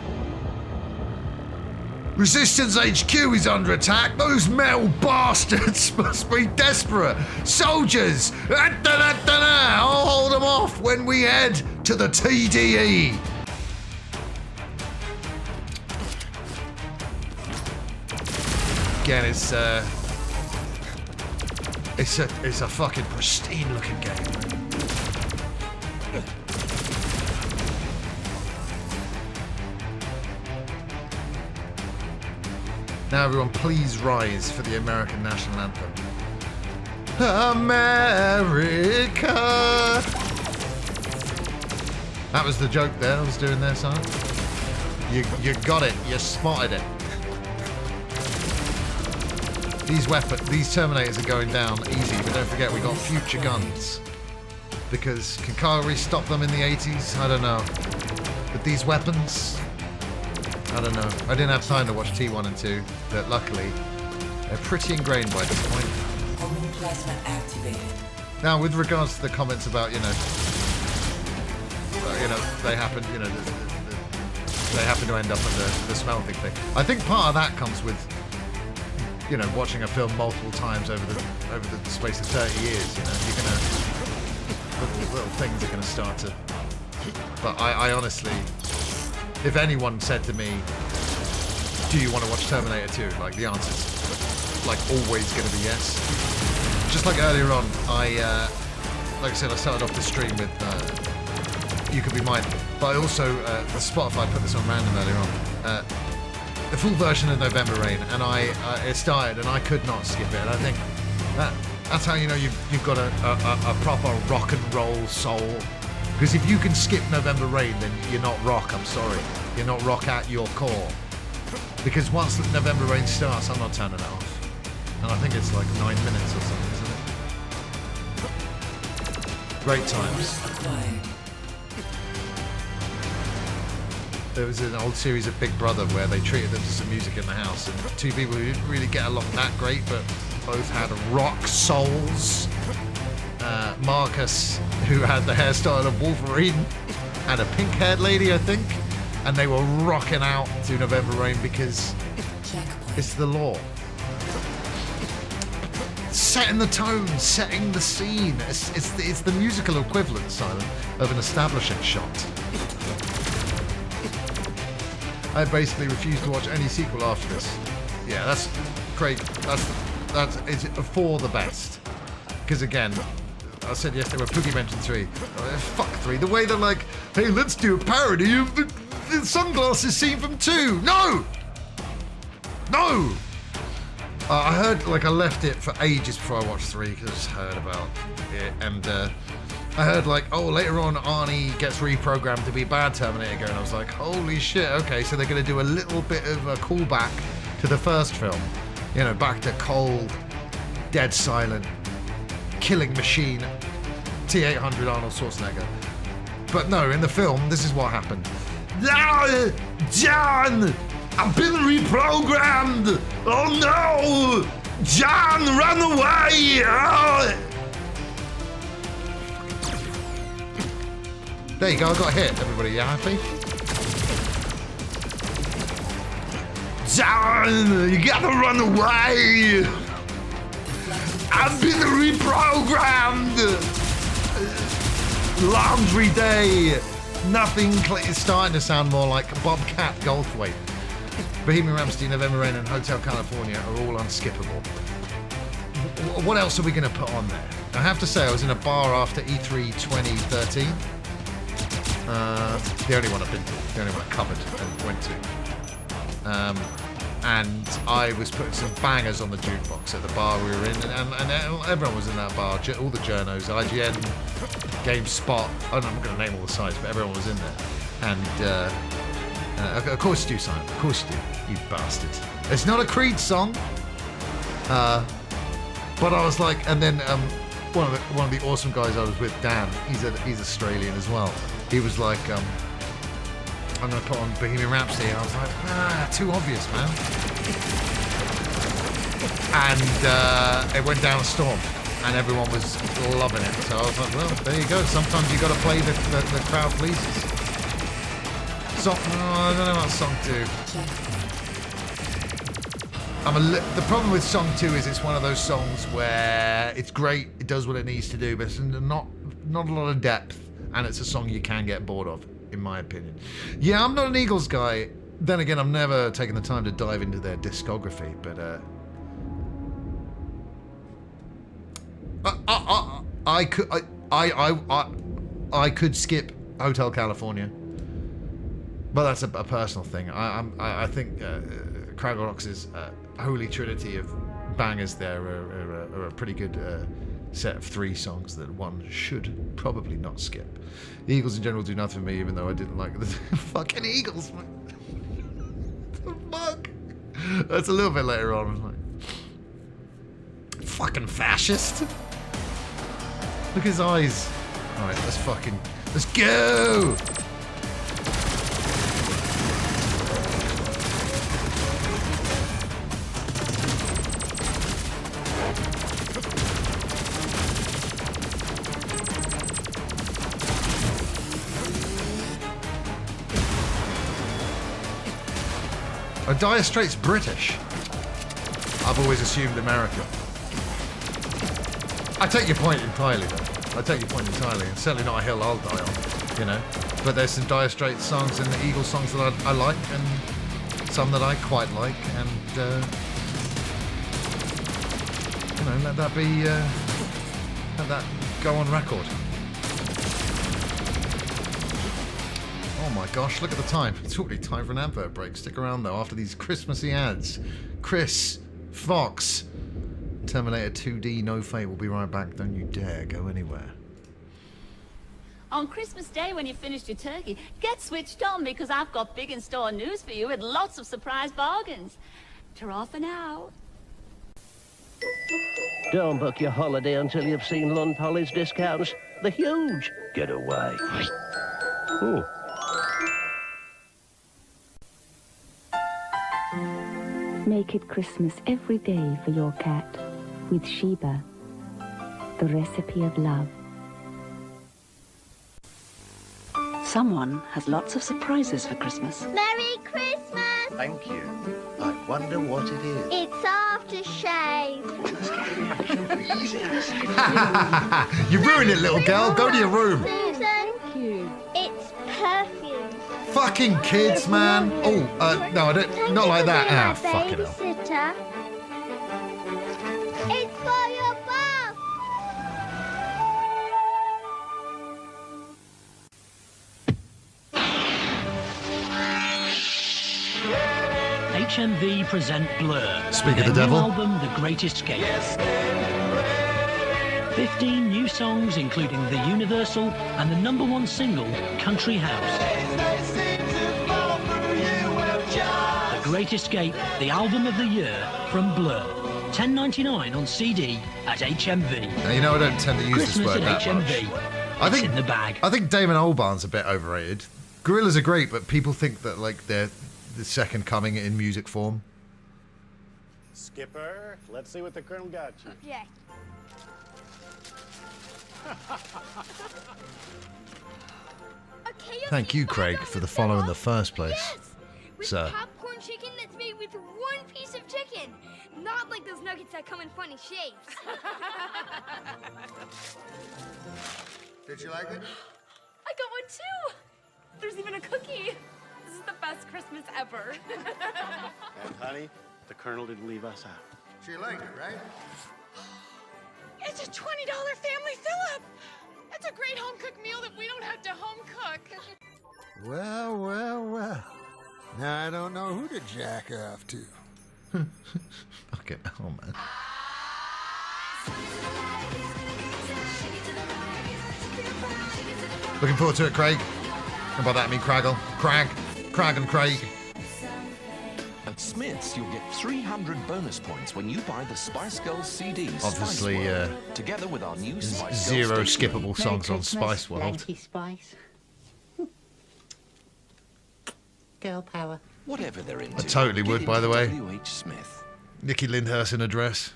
Resistance HQ is under attack. Those metal bastards must be desperate. Soldiers, I'll hold them off when we head to the TDE. Again, it's a fucking pristine looking game. Now everyone, please rise for the American national anthem. America! That was the joke there I was doing there, son. You got it. You spotted it. These Terminators are going down easy, but don't forget we got future guns. Because can Kyle stop them in the 80s? I don't know. But these weapons, I don't know. I didn't have time to watch T1 and 2, but luckily they're pretty ingrained by this point. Plasma activated. Now, with regards to the comments about, they happen, they happen to end up at the smelting thing. I think part of that comes with, watching a film multiple times over the space of 30 years. You're gonna little things are gonna start to. But I honestly, if anyone said to me, "Do you want to watch Terminator 2?" Like the answer's like always gonna be yes. Just like earlier on, like I said, I started off the stream with "You Could Be Mine," but I also the Spotify put this on random earlier on. The full version of November Rain, and it started, and I could not skip it. And I think that's how you've got a proper rock and roll soul. Because if you can skip November Rain, then you're not rock. I'm sorry, you're not rock at your core. Because once the November Rain starts, I'm not turning it off. And I think it's like 9 minutes or something, isn't it? Great times. There was an old series of Big Brother where they treated them to some music in the house, and two people who didn't really get along that great, but both had rock souls. Marcus, who had the hairstyle of Wolverine, and a pink-haired lady, I think, and they were rocking out to November Rain because it's the law. Setting the tone, setting the scene. It's the musical equivalent, Simon, of an establishing shot. I basically refuse to watch any sequel after this. Yeah, that's great. It's for the best. Because again, I said yesterday when Pookie mentioned 3. Fuck 3. The way they're like, hey, let's do a parody of the sunglasses scene from 2. No! No! I heard, like, I left it for ages before I watched 3 because I just heard about it, and I heard, like, oh, later on Arnie gets reprogrammed to be a bad Terminator again, and I was like, holy shit, okay, so they're going to do a little bit of a callback to the first film, you know, back to cold, dead silent, killing machine, T-800 Arnold Schwarzenegger. But no, in the film, this is what happened. John! I've been reprogrammed! Oh no! John, run away! Oh. There you go, I got hit. Everybody, you happy? John, you gotta run away! I've been reprogrammed! Laundry day! Nothing is starting to sound more like Bobcat Goldthwait. Bohemian Rhapsody, November Rain, and Hotel California are all unskippable. What else are we going to put on there? I have to say, I was in a bar after E3 2013. The only one I've been to, the only one I covered and went to. And I was putting some bangers on the jukebox at the bar we were in, and everyone was in that bar, all the journos, IGN, GameSpot, I'm not going to name all the sites, but everyone was in there. And of course you do, Simon, of course you do, you bastard. It's not a Creed song, but I was like, and then one of the awesome guys I was with, Dan, he's Australian as well. He was like, I'm going to put on Bohemian Rhapsody. And I was like, too obvious, man. And it went down a storm, and everyone was loving it. So I was like, well, there you go. Sometimes you got to play the crowd pleases. Song, I don't know about song 2. The problem with song 2 is it's one of those songs where it's great, it does what it needs to do, but it's not a lot of depth, and it's a song you can get bored of, in my opinion. Yeah, I'm not an Eagles guy. Then again, I've never taken the time to dive into their discography, but I could skip Hotel California, but that's a personal thing. I think Craggle Rock's holy trinity of bangers there are a pretty good set of 3 songs that one should probably not skip. The Eagles in general do nothing for me, even though I didn't like the fucking Eagles. The fuck? That's a little bit later on. I'm like, fucking fascist. Look at his eyes. Alright, let's go! Dire Straits British. I've always assumed America. I take your point entirely, though. I take your point entirely. It's certainly not a hill I'll die on, you know. But there's some Dire Straits songs and the Eagles songs that I like, and some that I quite like, and you know, let that go on record. Oh my gosh, look at the time. It's already time for an advert break. Stick around though after these Christmassy ads. Chris, Fox, Terminator 2D, No Fate. We'll be right back. Don't you dare go anywhere. On Christmas Day when you finished your turkey, get switched on because I've got big in-store news for you with lots of surprise bargains. Ta-ra for now. Don't book your holiday until you've seen Lund Polly's discounts. They're huge. Get away. Oh. Make it Christmas every day for your cat with Sheba, the recipe of love. Someone has lots of surprises for Christmas. Merry Christmas! Thank you. I wonder what it is. It's aftershave. You ruined it, little girl. Go to your room. Susan, Thank you. it's perfume. Fucking kids, man. Oh, no, I don't. Not like that. Ah, fucking hell. Babysitter. It's for your bath. HMV present Blur. Speak with of the their new devil. album, The Great Escape. 15 new songs, including the Universal and the #1 single, Country House. The Great Escape, the album of the year from Blur. $10.99 on CD at HMV. Now, you know, I don't tend to use Christmas this word at that much. HMV. It's in the bag. I think Damon Albarn's a bit overrated. Gorillaz are great, but people think that like they're the second coming in music form. Skipper, let's see what the Colonel got you. Okay. Thank you, Craig, for the follow in the first place. Yes! With Sir. popcorn chicken that's made with one piece of chicken. Not like those nuggets that come in funny shapes. Did you like it? I got one too. There's even a cookie. This is the best Christmas ever. And honey, the Colonel didn't leave us out. She liked it, right? It's a $20 family fill-up. That's a great home-cooked meal that we don't have to home-cook. Well, well, well. Now I don't know who to jack off to. Fucking hell, man. Looking forward to it, Craig. And by that I mean Craggle. Crag and Craig. At Smith's, you'll get 300 bonus points when you buy the Spice Girls CD. Obviously, Spice World, together with our new Spice zero Girls skippable songs on Spice World. Spice. Girl power. Whatever they're into. I totally would, by the way. W.H. Smith. Nikki Lyndhurst in a dress.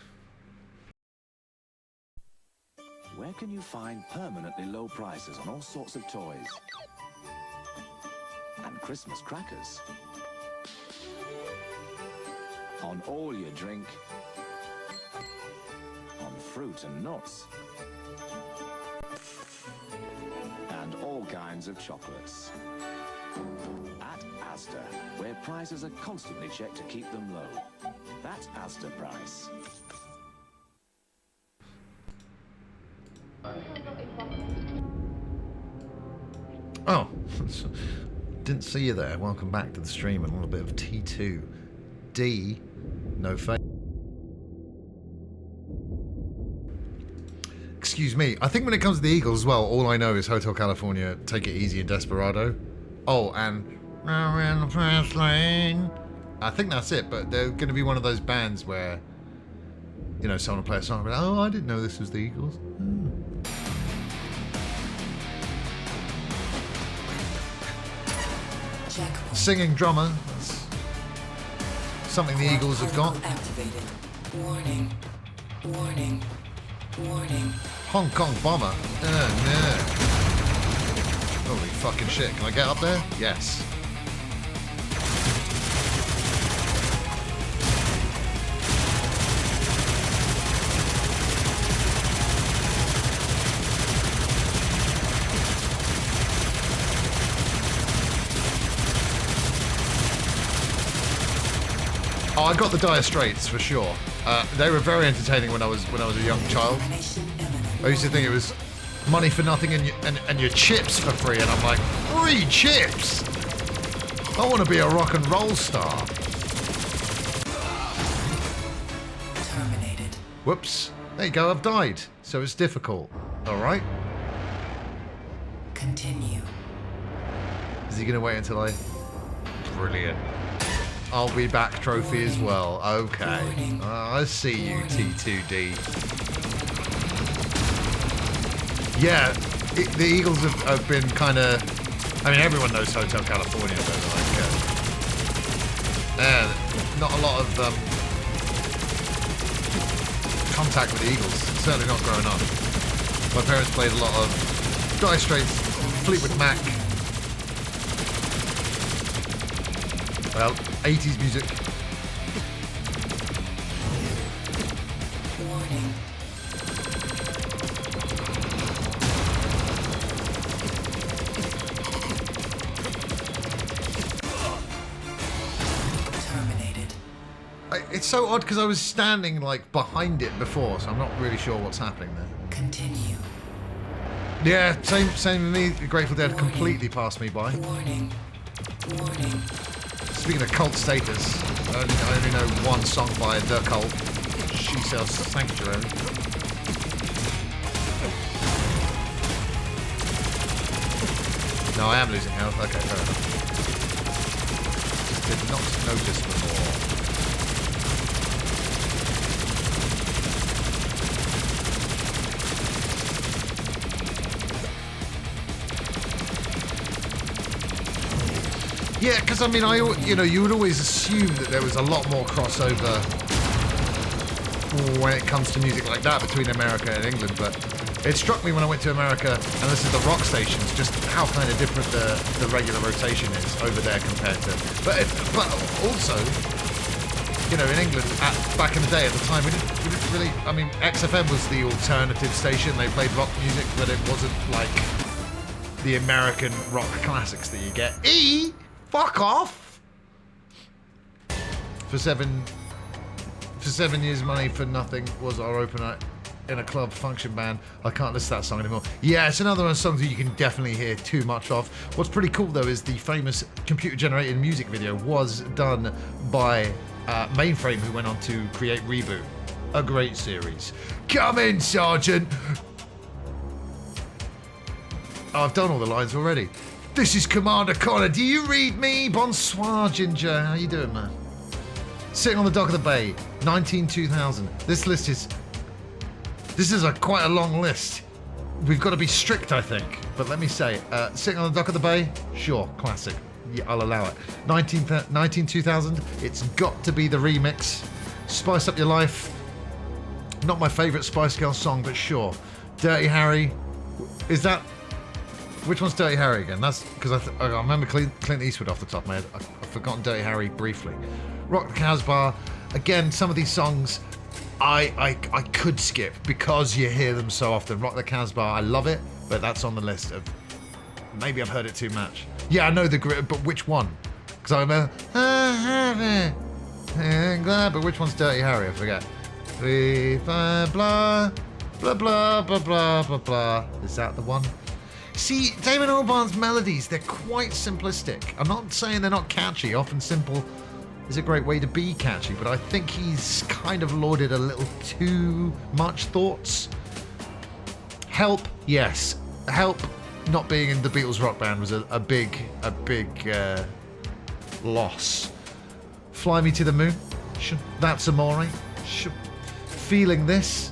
Where can you find permanently low prices on all sorts of toys? And Christmas crackers. On all your drink. On fruit and nuts. And all kinds of chocolates. At Asda, where prices are constantly checked to keep them low. That's Asda price. Oh, didn't see you there. Welcome back to the stream. And a little bit of T2. D, no fake. Excuse me. I think when it comes to the Eagles as well, all I know is Hotel California, Take It Easy, and Desperado. Oh, and We're in the fast lane. I think that's it, but they're going to be one of those bands where, you know, someone will play a song and be like, oh, I didn't know this was the Eagles. Singing drummer. That's something the Eagles have got. Activated. Warning. Warning. Warning. Hong Kong bomber. No. Holy fucking shit. Can I get up there? Yes. Oh, I got the Dire Straits for sure. They were very entertaining when I was a young child. I used to think it was money for nothing and your chips for free, and I'm like, free chips? I want to be a rock and roll star. Terminated. Whoops. There you go. I've died, so it's difficult. All right. Continue. Is he gonna wait until I? Brilliant. I'll be back trophy as well. Okay. I see you, T2D. Yeah, the Eagles have been kind of... I mean, everyone knows Hotel California, but like... not a lot of contact with the Eagles. Certainly not growing up. My parents played a lot of Dire Straits, Fleetwood Mac. Well, 80s music. Warning. Terminated. It's so odd because I was standing like behind it before, so I'm not really sure what's happening there. Continue. Yeah, same with me. The Grateful Dead completely passed me by. Warning. Warning. Speaking of cult status, I only know one song by The Cult. She Sells Sanctuary. No, I am losing health. Okay, fair enough. Just did not notice before. Yeah, because I mean, you would always assume that there was a lot more crossover when it comes to music like that between America and England, but it struck me when I went to America and listened to the rock stations, just how kind of different the regular rotation is over there compared to. But also, in England back in the day at the time, we didn't really. I mean, XFM was the alternative station. They played rock music, but it wasn't like the American rock classics that you get. Fuck off! For 7 years, Money for Nothing was our opener in a club function band. I can't listen to that song anymore. Yeah, it's another one of the songs that you can definitely hear too much of. What's pretty cool though is the famous computer-generated music video was done by Mainframe, who went on to create Reboot, a great series. Come in, Sergeant! Oh, I've done all the lines already. This is Commander Connor. Do you read me? Bonsoir, Ginger. How you doing, man? Sitting on the Dock of the Bay, 19-2000. This is quite a long list. We've got to be strict, I think. But let me say, Sitting on the Dock of the Bay, sure, classic. Yeah, I'll allow it. 19-2000, it's got to be the remix. Spice Up Your Life. Not my favourite Spice Girls song, but sure. Dirty Harry. Is that... Which one's Dirty Harry again? That's because I remember Clint Eastwood off the top of my head. I've forgotten Dirty Harry briefly. Rock the Casbah. Again, some of these songs I could skip because you hear them so often. Rock the Casbah, I love it, but that's on the list of maybe I've heard it too much. Yeah, I know the grit, but which one? Because I remember but which one's Dirty Harry? I forget. Blah blah blah blah blah blah blah blah. Is that the one? See, Damon Albarn's melodies, they're quite simplistic. I'm not saying they're not catchy. Often simple is a great way to be catchy, but I think he's kind of lauded a little too much thoughts. Help, yes. Help not being in the Beatles rock band was a big loss. Fly Me to the Moon, That's Amore, Feeling This.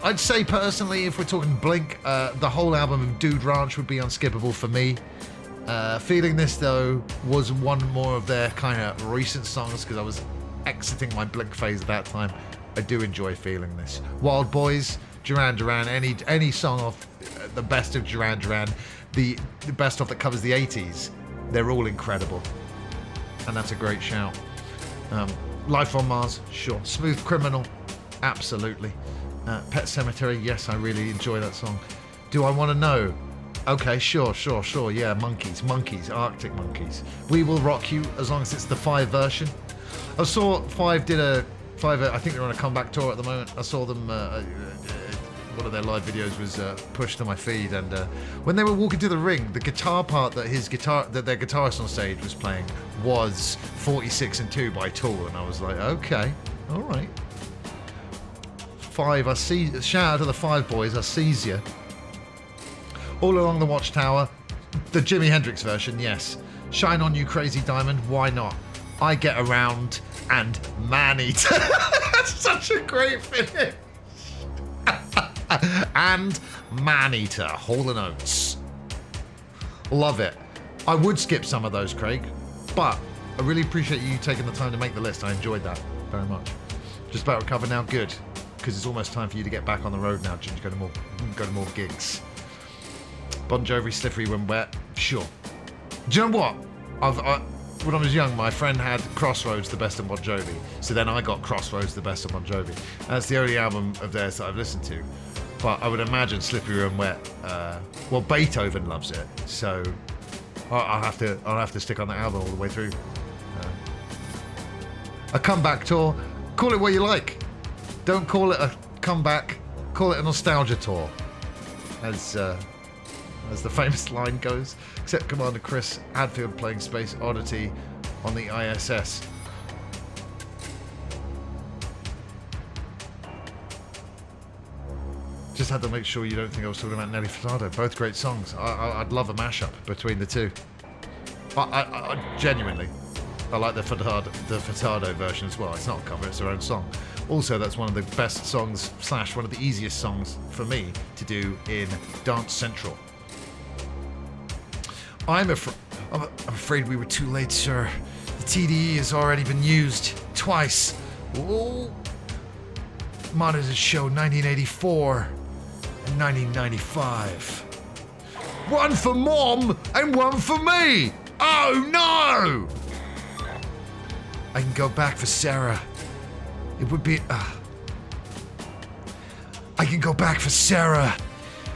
I'd say personally, if we're talking Blink, the whole album of Dude Ranch would be unskippable for me. Feeling This, though, was one more of their kind of recent songs because I was exiting my Blink phase at that time. I do enjoy Feeling This. Wild Boys, Duran Duran, any song of the best of Duran Duran, the best of that covers the 80s, they're all incredible. And that's a great shout. Life on Mars, sure. Smooth Criminal, absolutely. Pet Sematary, yes, I really enjoy that song. Do I want to know? Okay, sure, yeah, Monkeys, Arctic Monkeys. We Will Rock You, as long as it's the 5 version. I saw 5 did a 5, I think they're on a comeback tour at the moment. I saw them, one of their live videos was pushed to my feed, and when they were walking to the ring, the guitar part that their guitarist on stage was playing was 46 and 2 by Tool, and I was like, okay, all right. 5, I see. Shout out to the 5 boys. I sees you. All Along the Watchtower, the Jimi Hendrix version, yes. Shine On You Crazy Diamond, why not? I Get Around and Man-Eater. That's such a great finish. And Man-Eater, Hall & Oates. Love it. I would skip some of those, Craig, but I really appreciate you taking the time to make the list. I enjoyed that very much. Just about recovered now, good. Because it's almost time for you to get back on the road now, Ginger. Go to more gigs. Bon Jovi, Slippery When Wet, sure. Do you know what? When I was young, my friend had Crossroads, the best of Bon Jovi. So then I got Crossroads, the best of Bon Jovi. That's the only album of theirs that I've listened to. But I would imagine Slippery When Wet. Well, Beethoven loves it, so I'll have to stick on that album all the way through. A comeback tour. Call it what you like. Don't call it a comeback, call it a nostalgia tour. As as the famous line goes. Except Commander Chris Hadfield playing Space Oddity on the ISS. Just had to make sure you don't think I was talking about Nelly Furtado. Both great songs. I'd love a mashup between the two. I genuinely, I like the Furtado version as well. It's not a cover, it's their own song. Also, that's one of the best songs, / one of the easiest songs for me to do in Dance Central. I'm afraid we were too late, sir. The TDE has already been used twice. Oh. Monitors show 1984 and 1995. One for Mom and one for me! Oh no! I can go back for Sarah. It would be... I can go back for Sarah.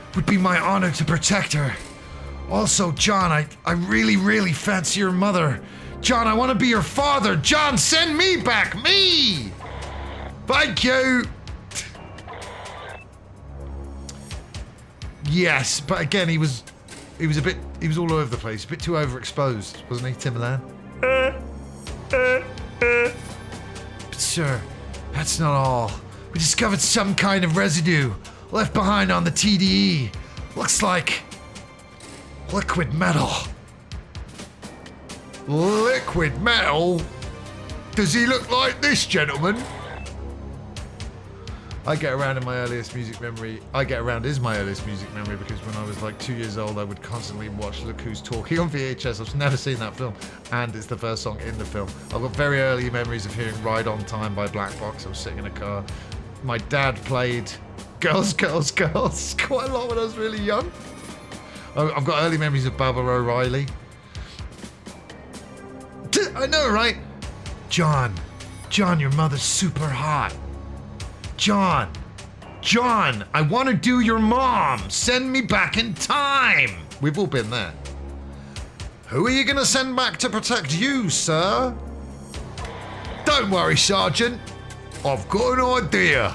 It would be my honor to protect her. Also, John, I really, really fancy your mother. John, I want to be your father. John, send me back. Me! Thank you! Yes, but again, he was all over the place. A bit too overexposed, wasn't he, Timberland? But sir, that's not all. We discovered some kind of residue left behind on the TDE. Looks like liquid metal. Liquid metal? Does he look like this, gentleman? I get around is my earliest music memory because when I was like 2 years old, I would constantly watch Look Who's Talking on VHS. I've never seen that film, and it's the first song in the film. I've got very early memories of hearing Ride On Time by Black Box. I was sitting in a car. My dad played Girls, Girls, Girls quite a lot when I was really young. I've got early memories of Baba O'Reilly. I know, right? John, your mother's super hot. John, I want to do your mom. Send me back in time. We've all been there. Who are you going to send back to protect you, sir? Don't worry, Sergeant. I've got an idea.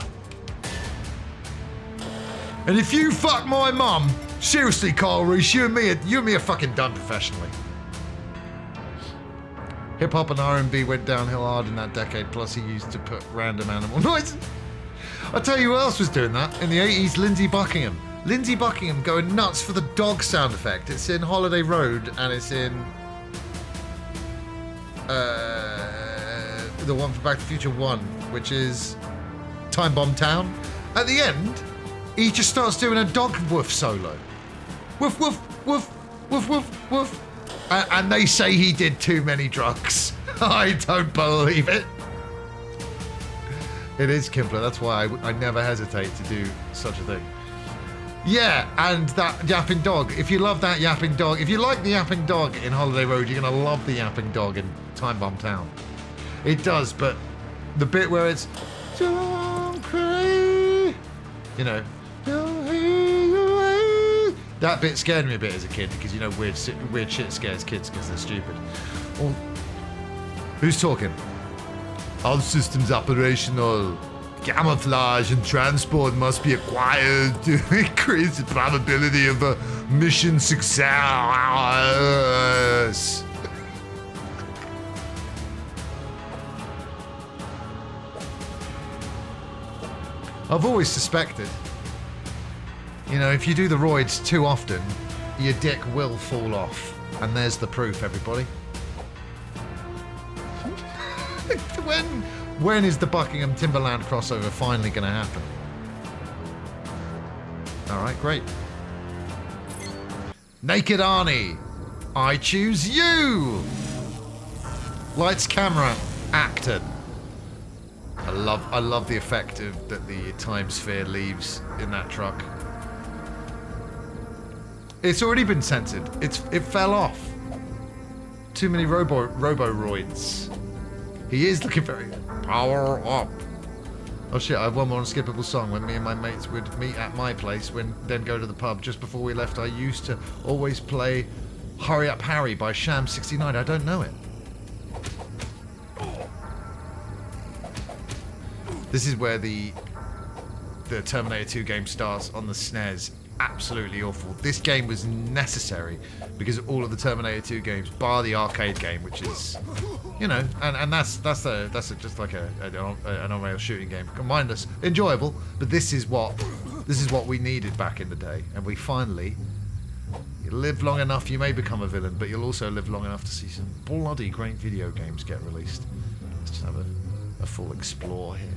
And if you fuck my mum, seriously, Carl Reese, you and me are fucking done professionally. Hip hop and R&B went downhill hard in that decade. Plus, he used to put random animal noises. I'll tell you who else was doing that. In the 80s, Lindsey Buckingham. Lindsey Buckingham going nuts for the dog sound effect. It's in Holiday Road, and it's in the one from Back to the Future 1, which is Time Bomb Town. At the end, he just starts doing a dog woof solo. Woof, woof, woof, woof, woof, woof. And they say he did too many drugs. I don't believe it. It is Kimpler, that's why I never hesitate to do such a thing. Yeah, and that yapping dog. If you love that yapping dog, if you like the yapping dog in Holiday Road, you're going to love the yapping dog in Time Bomb Town. It does, but the bit where it's... Don't cry, you know... That bit scared me a bit as a kid, because, you know, weird shit scares kids because they're stupid. Or, who's talking? All systems operational. Camouflage and transport must be acquired to increase the probability of a mission success. I've always suspected, you know, if you do the roids too often, your dick will fall off. And there's the proof, everybody. When is the Buckingham Timberland crossover finally going to happen? Alright, great. Naked Arnie, I choose you! Lights, camera, acted. I love the effect that the time sphere leaves in that truck. It's already been censored. It fell off. Too many robo-roids. He is looking very power up. Oh shit, I have one more unskippable song. When me and my mates would meet at my place, then go to the pub. Just before we left, I used to always play Hurry Up Harry by Sham 69. I don't know it. This is where the Terminator 2 game starts on the SNES. absolutely awful. This game was necessary because all of the Terminator 2 games, bar the arcade game, which is, you know, and that's just like an on-rail shooting game, mindless, enjoyable. But this is what we needed back in the day, and we finally. You live long enough, you may become a villain, but you'll also live long enough to see some bloody great video games get released. Let's just have a full explore here.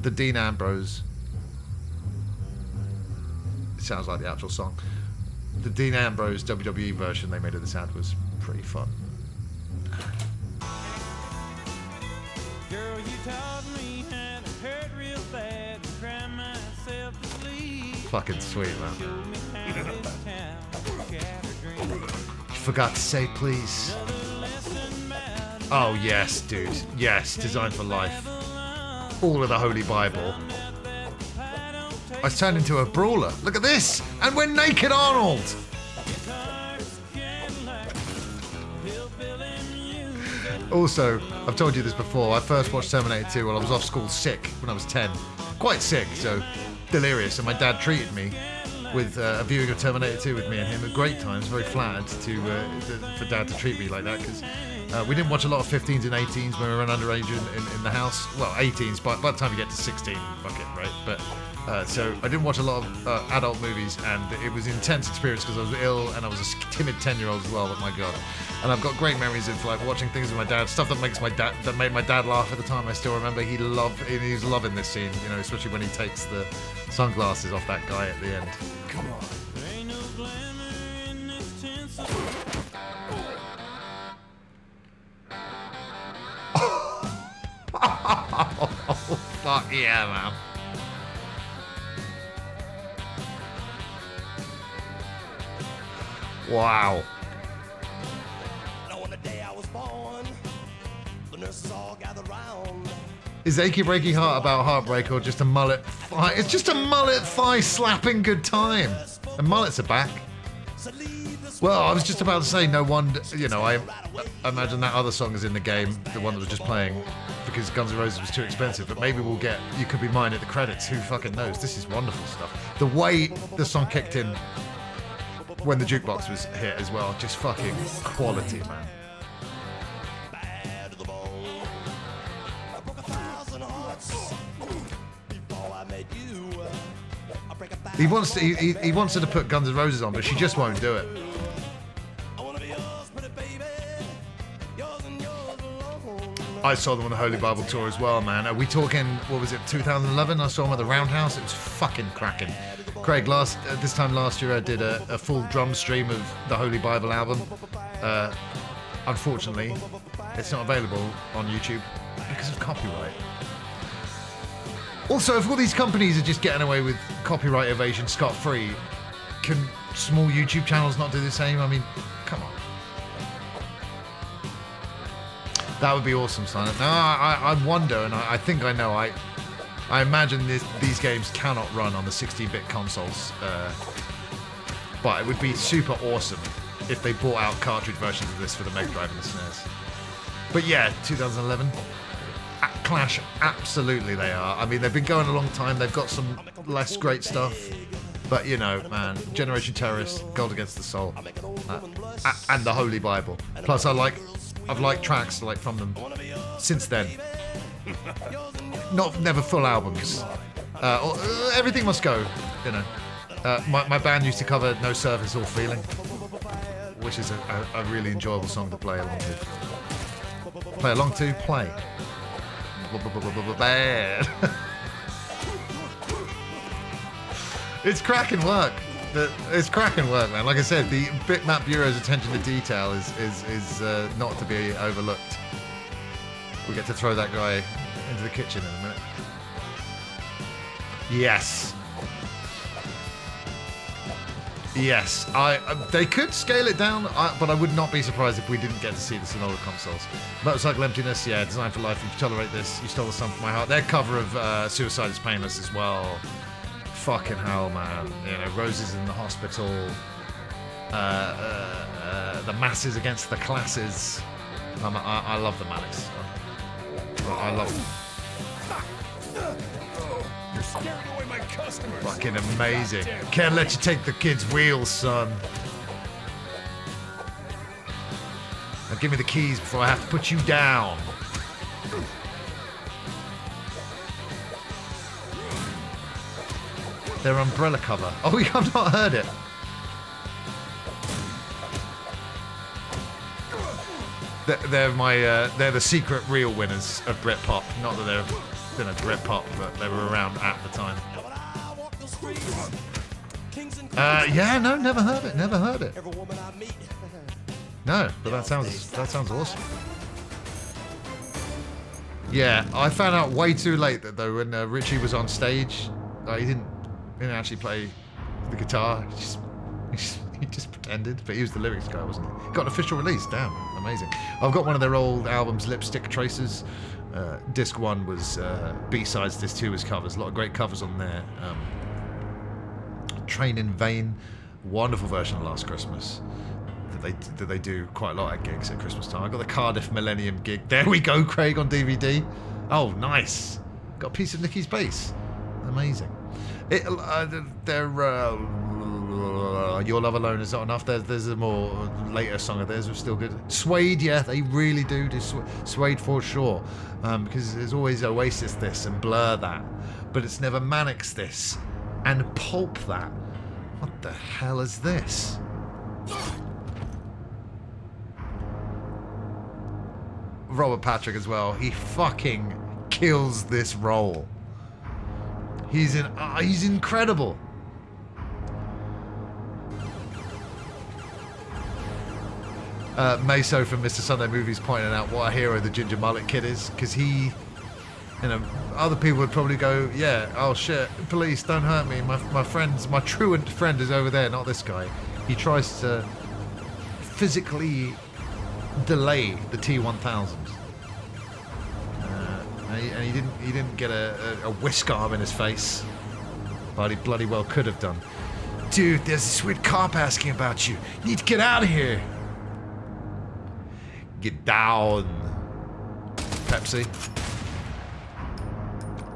The Dean Ambrose. It sounds like the actual song. The Dean Ambrose WWE version they made of this ad was pretty fun. Girl, you taught me how to hurt real bad and cry myself to sleep. Fucking sweet, man. You forgot to say please. Oh yes, dude. Yes, Designed for Life. All of the Holy Bible. I was turned into a brawler. Look at this! And we're Naked Arnold! Also, I've told you this before, I first watched Terminator 2 while I was off school sick when I was 10. Quite sick, so delirious, and my dad treated me with a viewing of Terminator 2 with me and him at great times. Very flattered for Dad to treat me like that, because we didn't watch a lot of 15s and 18s when we were underage in the house. Well, 18s, by the time you get to 16, fuck it, right? But so I didn't watch a lot of adult movies, and it was an intense experience because I was ill and I was a timid 10-year-old as well. But my God, and I've got great memories of like watching things with my dad, stuff that made my dad laugh at the time. I still remember he was loving this scene, you know, especially when he takes the sunglasses off that guy at the end. Come on. Oh, fuck yeah, man. Wow. Is Achy Breaky Heart about heartbreak or just a mullet thigh? It's just a mullet thigh slapping good time. And mullets are back. Well, I was just about to say, no wonder, you know, I imagine that other song is in the game, the one that was just playing, because Guns N' Roses was too expensive, but maybe we'll get You Could Be Mine at the credits, who fucking knows? This is wonderful stuff. The way the song kicked in when the jukebox was hit as well, just fucking quality, man. He wants her to put Guns N' Roses on, but she just won't do it. I saw them on the Holy Bible tour as well, man. Are we talking, what was it, 2011? I saw them at the Roundhouse. It was fucking cracking. Craig, this time last year I did a full drum stream of the Holy Bible album. Unfortunately, it's not available on YouTube because of copyright. Also, if all these companies are just getting away with copyright evasion scot-free, can small YouTube channels not do the same? I mean, come on. That would be awesome, Silent. Now, I wonder, and I think I know, I imagine these games cannot run on the 16-bit consoles, but it would be super awesome if they brought out cartridge versions of this for the Mega Drive and the SNES. But yeah, 2011. Clash, absolutely they are. I mean, they've been going a long time. They've got some less great stuff. But, you know, man, Generation Terrorist, Gold Against the Soul, and the Holy Bible. Plus, I've liked tracks like from them since then. Never full albums. Everything Must Go, you know. My band used to cover No Surface or Feeling, which is a really enjoyable song to play along to. Play. Bad. It's cracking work. It's cracking work, man. Like I said, the Bitmap Bureau's attention to detail is not to be overlooked. We get to throw that guy into the kitchen in a minute. Yes. Yes, they could scale it down, but I would not be surprised if we didn't get to see this in older consoles. Motorcycle Emptiness, yeah, Designed for Life, If You Tolerate This, You Stole the Sun from My Heart. Their cover of Suicide is Painless as well. Fucking hell, man. You know, Roses in the Hospital. The Masses Against the Classes. I love the Manics. I love them. scaring away my customers. Fucking amazing. Can't let you take the kid's wheels, son. Now give me the keys before I have to put you down. Their umbrella cover. Oh, I've not heard it. They're the secret real winners of Britpop. Not that they've been a Britpop, but they were around at the time. Yeah, no, never heard it. Never heard it. No, but that sounds awesome. Yeah, I found out way too late that though when Richie was on stage, he didn't actually play the guitar. He just pretended, but he was the lyrics guy, wasn't he? Got an official release. Damn, amazing. I've got one of their old albums, Lipstick Tracers. Disc 1 was B-sides, Disc 2 was covers. A lot of great covers on there. Train in Vain, wonderful version of Last Christmas that they do quite a lot at gigs at Christmas time. I got the Cardiff Millennium gig. There we go, Craig, on DVD. Oh, nice. Got a piece of Nicky's bass. Amazing. Your Love Alone is not enough. There's a more later song of theirs was still good. Suede, yeah, they really do Suede for sure, because there's always Oasis this and Blur that, but it's never Mannix this and Pulp that. What the hell is this? Robert Patrick as well. He fucking kills this role. He's incredible. Meso from Mr. Sunday Movies pointing out what a hero the Ginger Mullet Kid is, because he, other people would probably go, yeah, oh shit, police, don't hurt me. My truant friend is over there, not this guy. He tries to physically delay the T-1000. And he didn't get a whisk arm in his face, but he bloody well could have done. Dude, there's a sweet cop asking about you. You need to get out of here. Get down. Pepsi.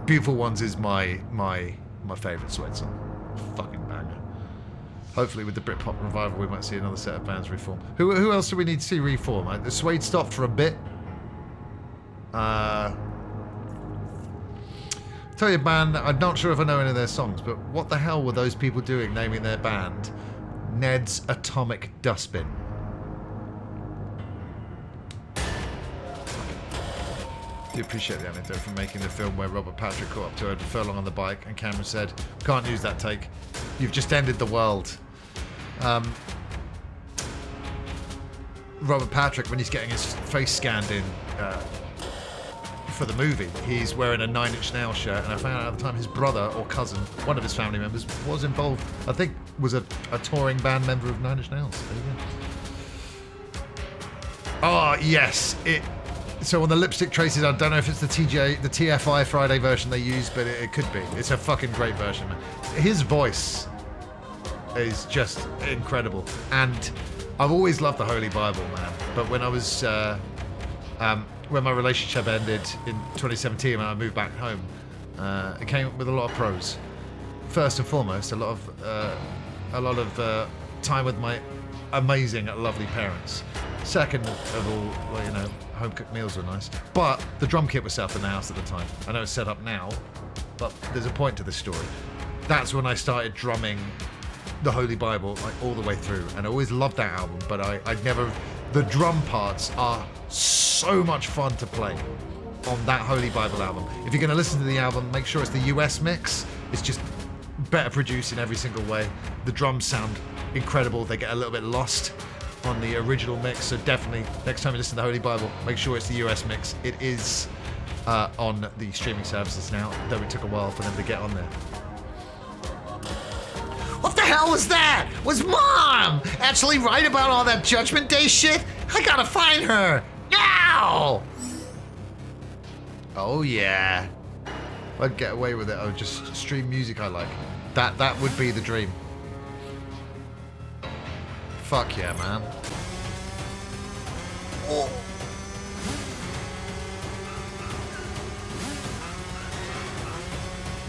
Beautiful Ones is my favourite Suede song. Fucking banger. Hopefully with the Britpop revival we might see another set of bands reform. Who else do we need to see reform? The Suede stopped for a bit. Tell you a band, I'm not sure if I know any of their songs, but what the hell were those people doing naming their band Ned's Atomic Dustbin? I do appreciate the anecdote from making the film where Robert Patrick caught up to her furlong on the bike and Cameron said, can't use that take. You've just ended the world. Robert Patrick, when he's getting his face scanned in for the movie, he's wearing a Nine Inch Nails shirt, and I found out at the time his brother or cousin, one of his family members, was involved, I think was a touring band member of Nine Inch Nails. There you go. Oh, yes. So on the Lipstick Traces, I don't know if it's the TFI Friday version they use, but it could be. It's a fucking great version, man. His voice is just incredible. And I've always loved the Holy Bible, man. But when I was... when my relationship ended in 2017 when I moved back home, it came with a lot of pros. First and foremost, a lot of time with my amazing, lovely parents. Second of all, well, home cooked meals were nice. But the drum kit was set up in the house at the time. I know it's set up now, but there's a point to this story. That's when I started drumming the Holy Bible like all the way through, and I always loved that album. But I'd never. The drum parts are so much fun to play on that Holy Bible album. If you're going to listen to the album, make sure it's the US mix. It's just better produced in every single way. The drums sound incredible. They get a little bit lost on the original mix, so definitely next time you listen to the Holy Bible, make sure it's the US mix. It is on the streaming services now, though it took a while for them to get on there. What the hell was that? Was Mom actually right about all that Judgment Day shit? I gotta find her now! Oh yeah. If I'd get away with it, I would just stream music I like. That would be the dream. Fuck yeah, man. Oh.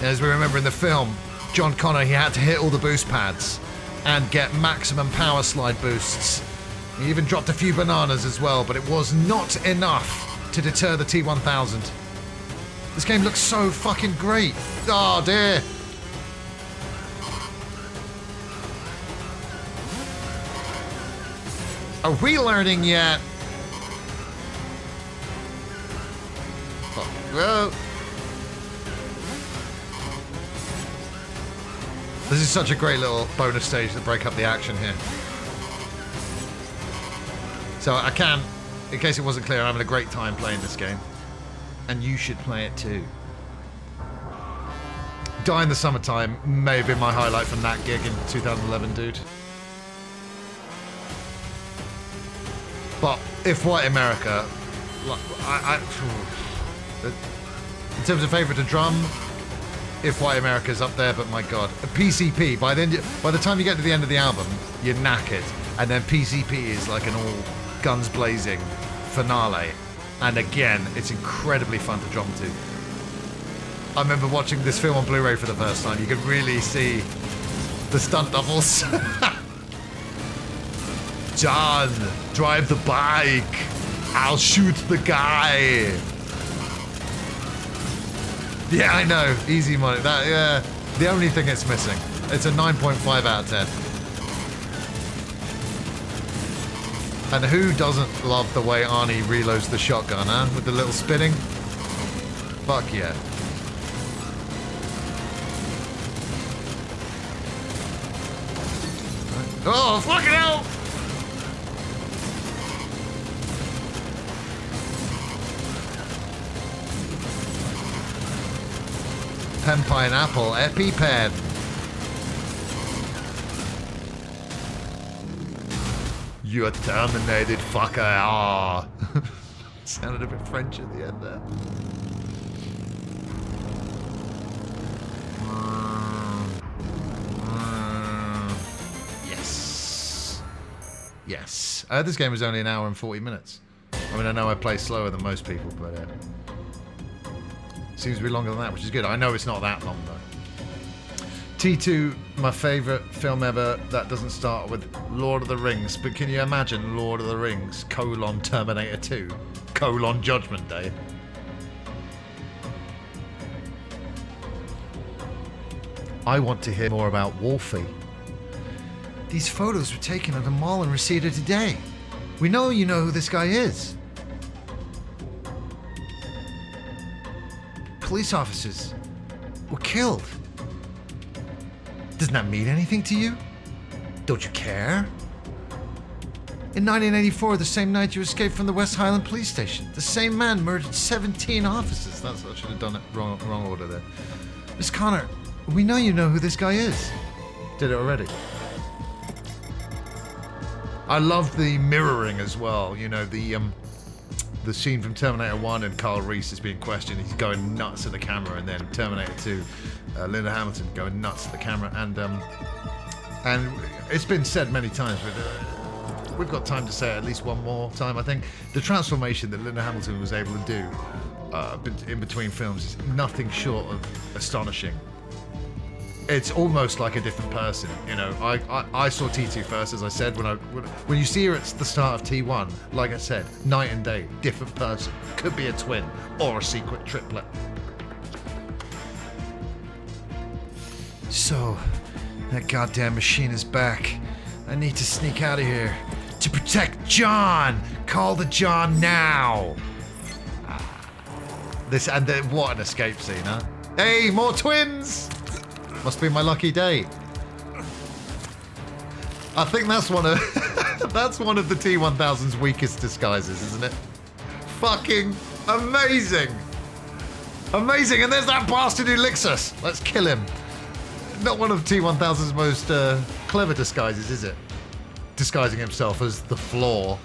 As we remember in the film, John Connor, he had to hit all the boost pads and get maximum power slide boosts. He even dropped a few bananas as well, but it was not enough to deter the T-1000. This game looks so fucking great. Oh dear. Are we learning yet? Oh, well. This is such a great little bonus stage to break up the action here. So I can, in case it wasn't clear, I'm having a great time playing this game. And you should play it too. Die in the Summertime may have been my highlight from that gig in 2011, dude. But if White America, in terms of favourite to drum, If White America's up there, but my god. PCP, by the time you get to the end of the album, you're knackered. And then PCP is like an all guns blazing finale. And again, it's incredibly fun to drum to. I remember watching this film on Blu-ray for the first time. You could really see the stunt doubles. John, drive the bike. I'll shoot the guy. Yeah, I know. Easy money. That, yeah. The only thing it's missing. It's a 9.5 out of 10. And who doesn't love the way Arnie reloads the shotgun, huh? With the little spinning? Fuck yeah. Oh, fucking hell! Pen pineapple, EpiPen. You're terminated, fucker. Ah. Sounded a bit French at the end there. Yes. Yes. This game is only an hour and 40 minutes. I mean, I know I play slower than most people, but seems to be longer than that, which is good. I know it's not that long, though. T2, my favourite film ever. That doesn't start with Lord of the Rings, but can you imagine Lord of the Rings, Terminator 2, Judgment Day? I want to hear more about Wolfie. These photos were taken at a mall in Reseda today. We know you know who this guy is. Police officers were killed. Doesn't that mean anything to you? Don't you care? In 1984, the same night you escaped from the West Highland police station, the same man murdered 17 officers. I should have done it wrong order there. Miss Connor, we know you know who this guy is. Did it already. I love the mirroring as well. You know, the scene from Terminator 1 and Carl Reese is being questioned. He's going nuts at the camera, and then Terminator 2, Linda Hamilton going nuts at the camera, and it's been said many times, but we've got time to say it at least one more time. I think the transformation that Linda Hamilton was able to do in between films is nothing short of astonishing. It's almost like a different person, you know. I saw T2 first, as I said. When you see her at the start of T1, like I said, night and day, different person. Could be a twin or a secret triplet. So, that goddamn machine is back. I need to sneak out of here to protect John. Call the John now. What an escape scene, huh? Hey, more twins. Must be my lucky day. I think that's one of that's one of the T-1000's weakest disguises, isn't it? Fucking amazing. Amazing, and there's that bastard who licks us. Let's kill him. Not one of T-1000's most clever disguises, is it? Disguising himself as the Flaw.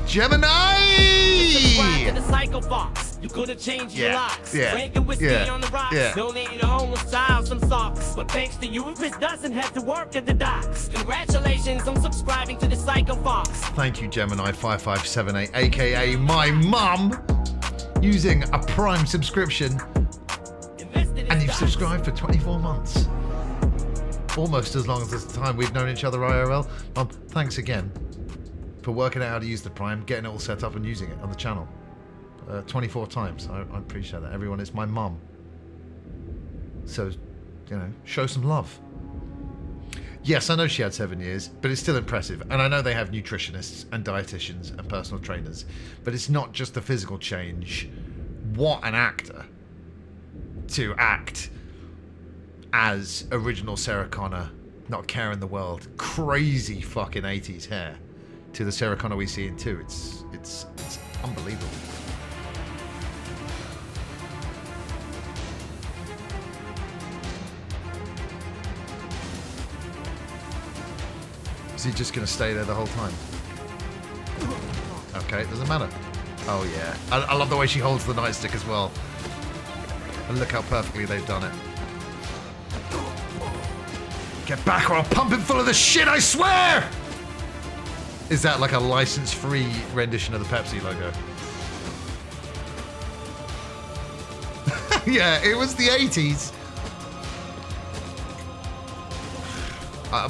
Gemini! You could have changed your locks. Yeah. Drinking whiskey on the rocks. Yeah. Donating to homeless child some socks. But thanks to you, Chris doesn't have to work at the docks. Congratulations on subscribing to the Psycho Fox. Thank you, Gemini5578, aka my mum, using a Prime subscription You've subscribed for 24 months. Almost as long as the time we've known each other IRL. Mum, thanks again for working out how to use the Prime, getting it all set up and using it on the channel. 24 times. I appreciate that. Everyone, it's my mum. So, you know, show some love. Yes, I know she had 7 years, but it's still impressive. And I know they have nutritionists and dietitians and personal trainers, but it's not just the physical change. What an actor to act as original Sarah Connor, not caring the world. Crazy fucking 80s hair to the Sarah Connor we see in 2. It's unbelievable. Is he just going to stay there the whole time? Okay, it doesn't matter. Oh yeah. I love the way she holds the nightstick as well. And look how perfectly they've done it. Get back or I'll pump it full of the shit, I swear! Is that like a license-free rendition of the Pepsi logo? Yeah, it was the 80s.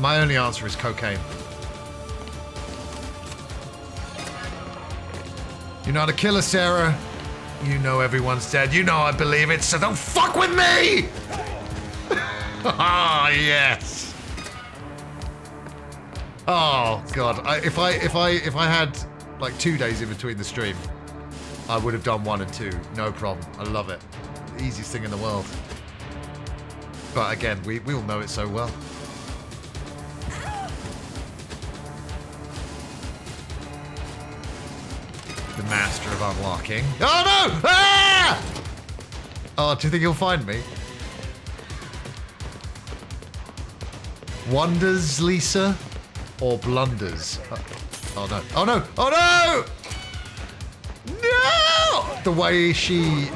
My only answer is cocaine. You're not a killer, Sarah. You know everyone's dead. You know I believe it, so don't fuck with me! Ah, yes. Oh god. If I had like 2 days in between the stream, I would have done 1 and 2. No problem. I love it. The easiest thing in the world. But again, we all know it so well. The master of unlocking. Oh no! Ah! Oh, do you think he'll find me? Wonders, Lisa? Or blunders? Oh no. Oh no! Oh no! No! The way she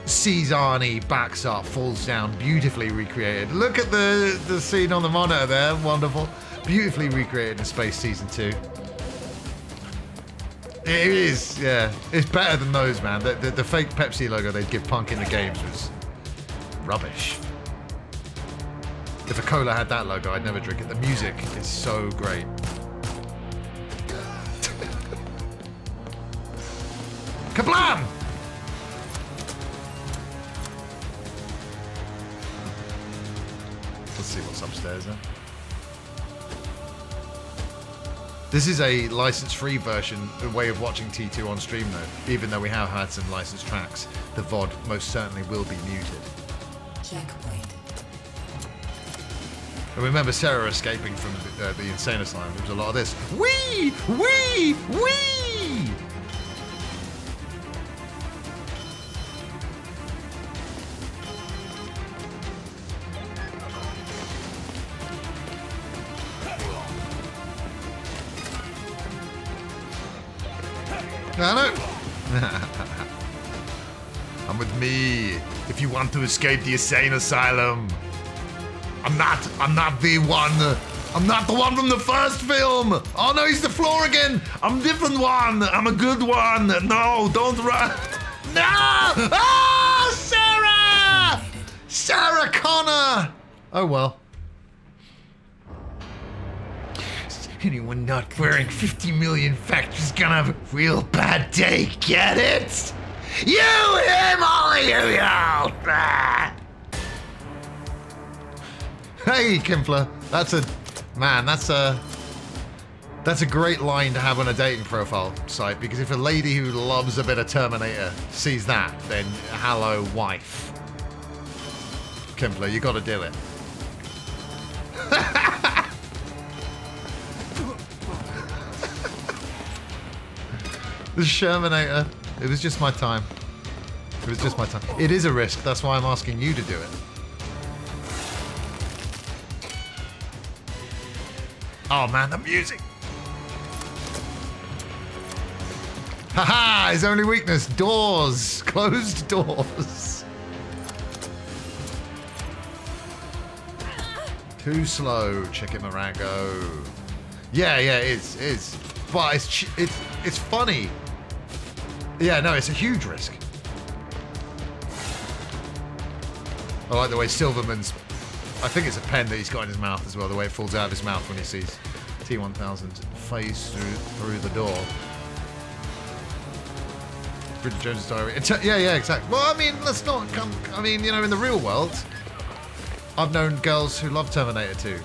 sees Arnie, backs up, falls down, beautifully recreated. Look at the scene on the monitor there. Wonderful. Beautifully recreated in Space Season 2. It is, yeah. It's better than those, man. The fake Pepsi logo they'd give Punk in the games was rubbish. If a cola had that logo, I'd never drink it. The music is so great. Kablam! Let's see what's upstairs then. This is a license-free version, a way of watching T2 on stream though. Even though we have had some licensed tracks, the VOD most certainly will be muted. Checkpoint. I remember Sarah escaping from the insane asylum. There was a lot of this. Wee! Wee! Wee! Hello. Come with me if you want to escape the insane asylum. I'm not the one. I'm not the one from the first film. Oh no, he's the floor again. I'm a different one. I'm a good one. No, don't run. No! Ah, Sarah! Sarah Connor. Oh well. Anyone not wearing 50 million facts is gonna have a real bad day, get it? You, him, all of you, ah. Hey, Kimpler, that's a great line to have on a dating profile site, because if a lady who loves a bit of Terminator sees that, then hello, wife. Kimpler, you gotta do it. The Shermanator. It was just my time. It was just my time. It is a risk. That's why I'm asking you to do it. Oh man, the music. Haha, his only weakness. Doors. Closed doors. Too slow, Chicken Morango. Yeah, it's but it's funny. Yeah, no, it's a huge risk. I like the way Silverman's, I think it's a pen that he's got in his mouth as well, the way it falls out of his mouth when he sees T-1000 phase through the door. Bridget Jones's Diary. Yeah, exactly. Well, I mean, let's not come, I mean, you know, in the real world, I've known girls who love Terminator 2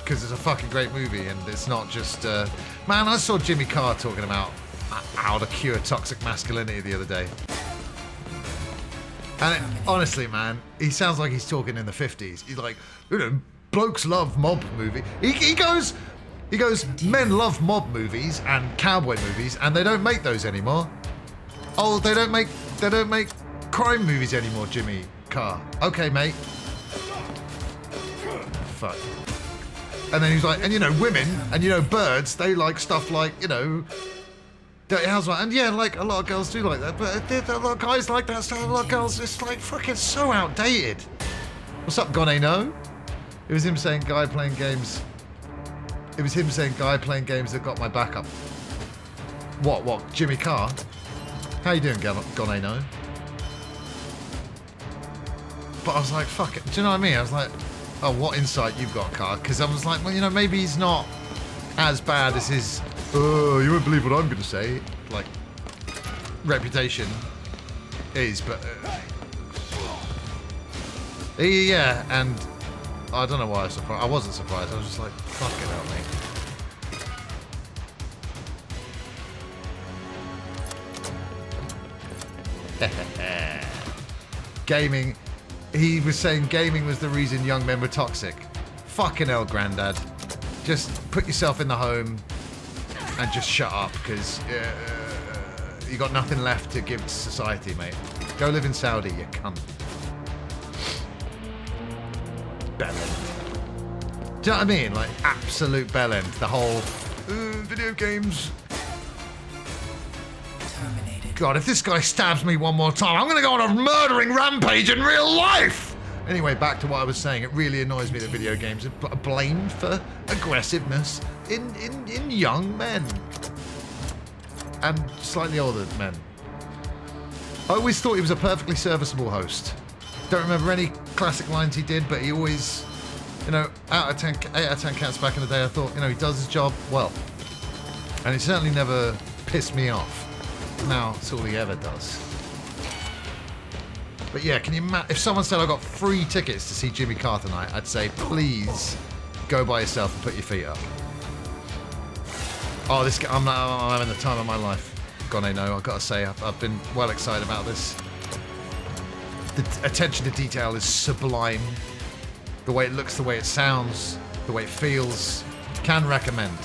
because it's a fucking great movie and it's not just, man, I saw Jimmy Carr talking about how to cure toxic masculinity the other day. And honestly, man, he sounds like he's talking in the 50s. He's like, you know, blokes love mob movie. He goes, men love mob movies and cowboy movies, and they don't make those anymore. Oh, they don't make crime movies anymore, Jimmy Carr. Okay, mate. Fuck. And then he's like, and you know, women and you know, birds, they like stuff like, you know, Dirty Housewives, and yeah, like a lot of girls do like that, but a lot of guys like that stuff. A lot of girls, it's like fucking so outdated. What's up, Gone No? It was him saying guy playing games. It was him saying guy playing games that got my back up. What? Jimmy Carr? How you doing, Gone No? But I was like, fuck it. Do you know what I mean? I was like, oh, what insight you've got, Carr? Because I was like, well, you know, maybe he's not as bad as his. Oh, you won't believe what I'm going to say. Like, reputation is, but yeah, and I don't know why I was surprised. I wasn't surprised. I was just like, fuck it, help me. Gaming. He was saying gaming was the reason young men were toxic. Fucking hell, Grandad. Just put yourself in the home and just shut up, because you got nothing left to give to society, mate. Go live in Saudi, you cunt. Bellend. Do you know what I mean? Like, absolute bellend. The whole video games. Terminated. God, if this guy stabs me one more time, I'm going to go on a murdering rampage in real life! Anyway, back to what I was saying. It really annoys me that video games are blamed for aggressiveness in young men. And slightly older men. I always thought he was a perfectly serviceable host. Don't remember any classic lines he did, but he always, you know, 8 out of 10 cats back in the day, I thought, you know, he does his job well. And it certainly never pissed me off. Now, it's all he ever does. But yeah, can you imagine, if someone said I got free tickets to see Jimmy Carr tonight, I'd say, please go by yourself and put your feet up. Oh, this guy, I'm having the time of my life. God, I know, I've got to say, I've been well excited about this. The attention to detail is sublime. The way it looks, the way it sounds, the way it feels. Can recommend.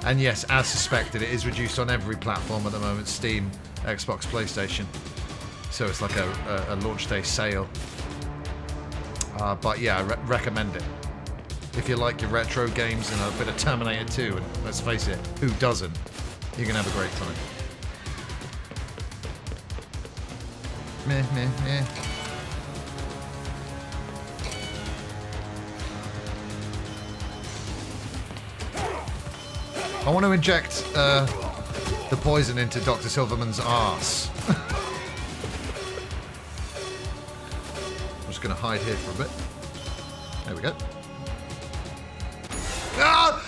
And yes, as suspected, it is reduced on every platform at the moment. Steam, Xbox, PlayStation. So it's like a launch day sale. But yeah, I recommend it. If you like your retro games and a bit of Terminator 2, and let's face it, who doesn't? You can have a great time. Meh, meh, meh. I want to inject the poison into Dr. Silverman's arse. I'm just going to hide here for a bit. There we go. Ah!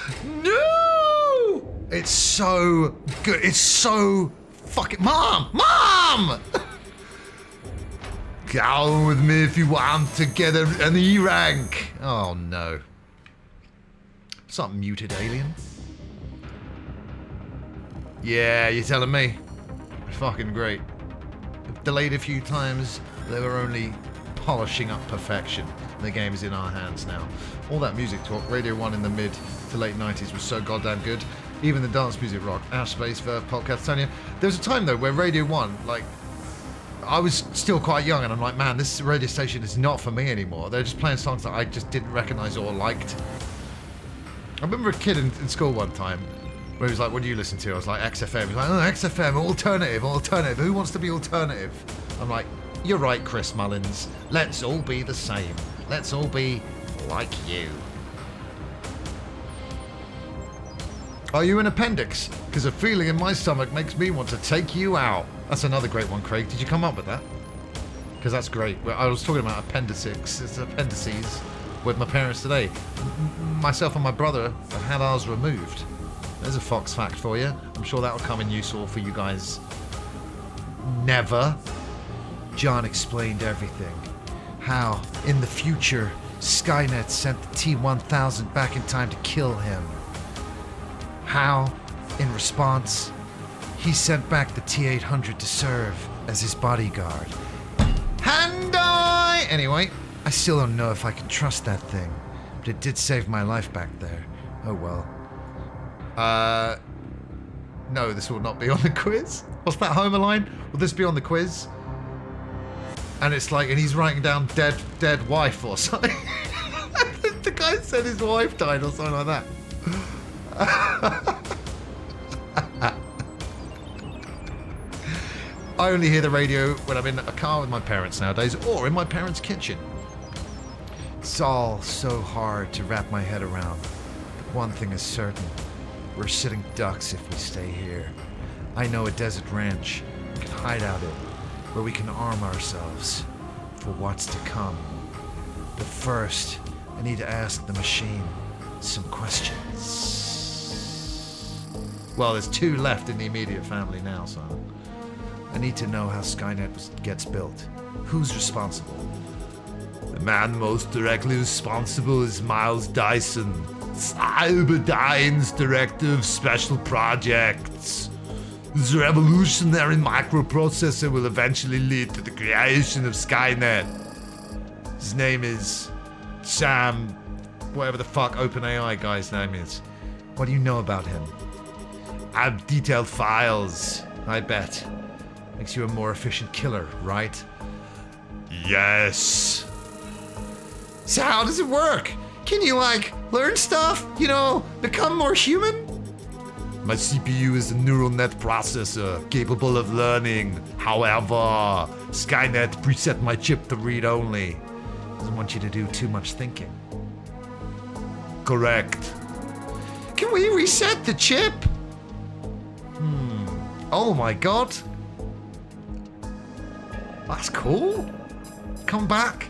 No! It's so good. It's so fucking... Mom! Mom! Go with me if you want to get an E rank. Oh, no. Some muted alien. Yeah, you're telling me. Fucking great. Delayed a few times. They were only polishing up perfection. The game is in our hands now. All that music talk, Radio 1 in the mid to late 90s was so goddamn good. Even the dance music rock, Ash Space, Verve, Pop, Catatonia. There was a time though where Radio 1, like, I was still quite young and I'm like, man, this radio station is not for me anymore. They're just playing songs that I just didn't recognise or liked. I remember a kid in school one time where he was like, what do you listen to? I was like, XFM. He was like, oh, XFM, alternative. Who wants to be alternative? I'm like, you're right, Chris Mullins. Let's all be the same. Let's all be like you. Are you an appendix? Because a feeling in my stomach makes me want to take you out. That's another great one, Craig. Did you come up with that? because that's great. Well, I was talking about appendices with my parents today. Myself and my brother have had ours removed. There's a Fox fact for you. I'm sure that'll come in useful for you guys. Never. John explained everything. How, in the future, Skynet sent the T-1000 back in time to kill him. How, in response, he sent back the T-800 to serve as his bodyguard. Hand-eye! Anyway, I still don't know if I can trust that thing, but it did save my life back there. Oh well. No, this will not be on the quiz. What's that Homer line? Will this be on the quiz? And it's like, and he's writing down dead wife or something. The guy said his wife died or something like that. I only hear the radio when I'm in a car with my parents nowadays, or in my parents' kitchen. It's all so hard to wrap my head around. But one thing is certain. We're sitting ducks if we stay here. I know a desert ranch we can hide out in, where we can arm ourselves for what's to come. But first, I need to ask the machine some questions. Well, there's 2 left in the immediate family now, so I need to know how Skynet gets built. Who's responsible? The man most directly responsible is Miles Dyson, Cyberdyne's Director of Special Projects. This revolutionary microprocessor will eventually lead to the creation of Skynet. His name is Sam, whatever the fuck OpenAI guy's name is. What do you know about him? I have detailed files, I bet. Makes you a more efficient killer, right? Yes. So how does it work? Can you, learn stuff? You know, become more human? My CPU is a neural net processor, capable of learning. However, Skynet preset my chip to read only. Doesn't want you to do too much thinking. Correct. Can we reset the chip? Oh my god. That's cool. Come back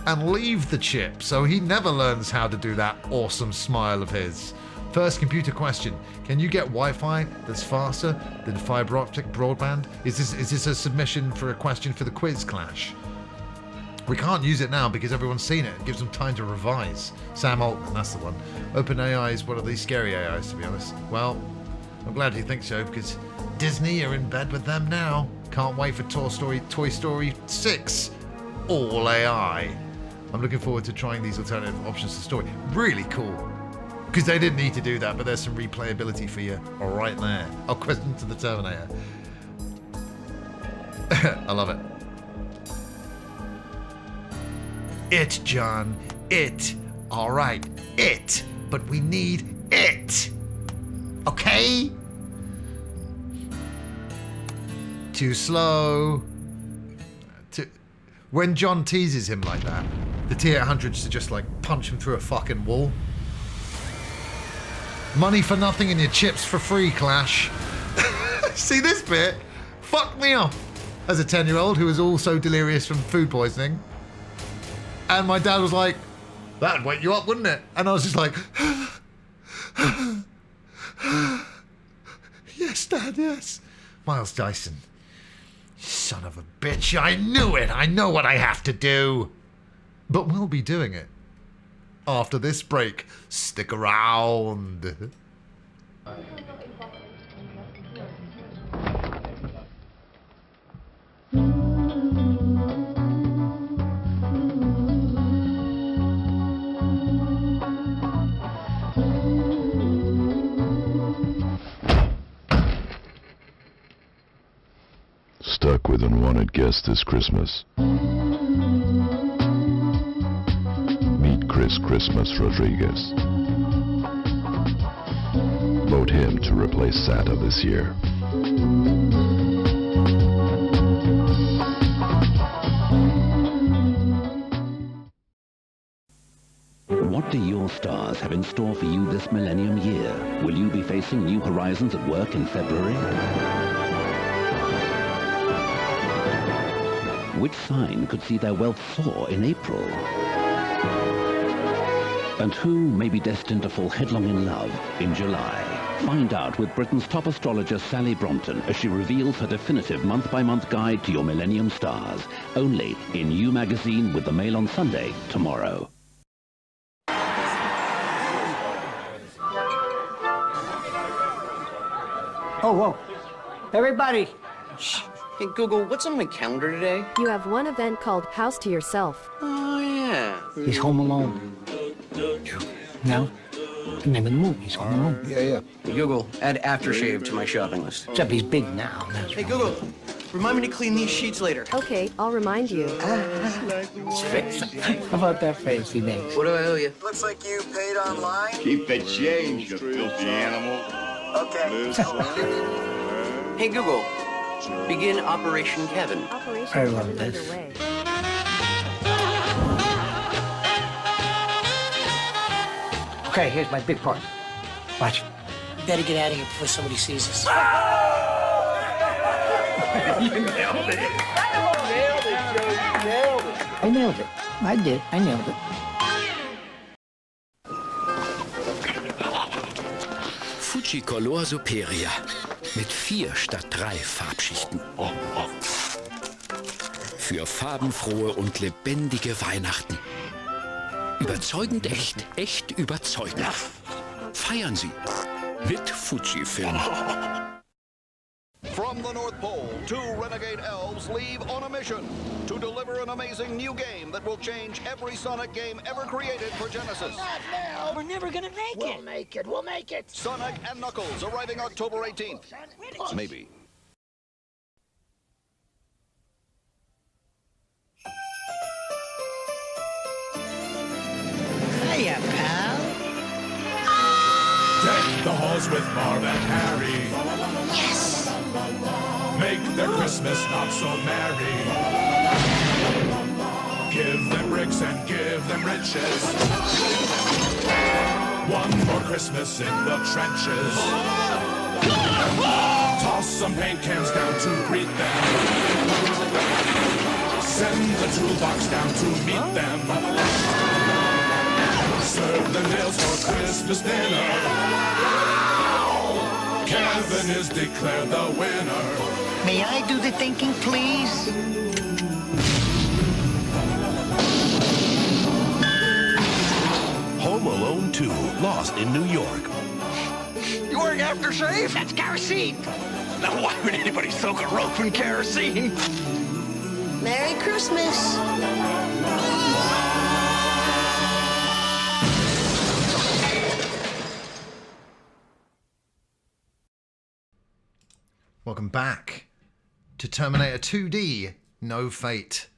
and leave the chip so he never learns how to do that awesome smile of his. First computer question. Can you get Wi-Fi that's faster than fiber optic broadband? Is this a submission for a question for the quiz clash? We can't use it now because everyone's seen it. It gives them time to revise. Sam Altman, that's the one. OpenAI is one of these scary AIs, to be honest. Well, I'm glad you think so, because Disney are in bed with them now. Can't wait for Toy Story 6. All AI. I'm looking forward to trying these alternative options to story. Really cool. Because they didn't need to do that, but there's some replayability for you right there. Oh, question to the Terminator. I love it. It, John. It. All right. It. But we need it. Okay? Too slow. When John teases him like that, the T-800s to just punch him through a fucking wall. Money for nothing and your chips for free, Clash. See this bit? Fuck me up. As a 10-year-old who was also delirious from food poisoning. And my dad was like, that'd wake you up, wouldn't it? And I was just like, yes, Dad, yes. Miles Dyson. Son of a bitch, I knew it. I know what I have to do. But we'll be doing it. After this break, stick around. Stuck with an unwanted guest this Christmas. Meet Chris Christmas Rodriguez. Vote him to replace Santa this year. What do your stars have in store for you this millennium year? Will you be facing new horizons at work in February? which sign could see their wealth soar in April? And who may be destined to fall headlong in love in July? Find out with Britain's top astrologer Sally Brompton as she reveals her definitive month-by-month guide to your Millennium Stars. Only in You Magazine with the Mail on Sunday tomorrow. Oh, whoa. Everybody. Shh. Hey, Google, what's on my calendar today? You have one event called House to Yourself. Oh, yeah. He's home alone. No? The name of the movie is Home Alone. Yeah. Hey, Google, add aftershave to my shopping list. Except he's big now. That's Hey, Google, remind me to clean these sheets later. Okay, I'll remind you. his face. How about that face he makes? What do I owe you? Looks like you paid online. Keep the change, you filthy animal. Okay. Hey, Google, begin Operation Kevin. Operation I love Kevin this. underway. Okay, here's my big part. Watch. We better get out of here before somebody sees us. You nailed it. Nailed it, Joe. You nailed it. I nailed it. I did. I nailed it. Fujicolor Superia. Mit 4 statt 3 Farbschichten. Für farbenfrohe und lebendige Weihnachten. Überzeugend echt, echt überzeugend. Feiern Sie mit Fujifilm. From the North Pole, 2 renegade elves leave on a mission to deliver an amazing new game that will change every Sonic game ever created for Genesis. Not now. We're never gonna make it. We'll make it. We'll make it. Sonic and Knuckles arriving October 18th. Maybe. Hiya, pal. Deck the halls with Marv and Harry. Yes! Make their Christmas not so merry. Give them bricks and give them riches. One more Christmas in the trenches. Toss some paint cans down to greet them. Send the toolbox down to meet them. Serve the nails for Christmas dinner. Kevin is declared the winner. May I do the thinking, please? Home Alone 2, Lost in New York. You wearing aftershave? That's kerosene. Now, why would anybody soak a rope in kerosene? Merry Christmas! Welcome back to Terminator 2D, No Fate.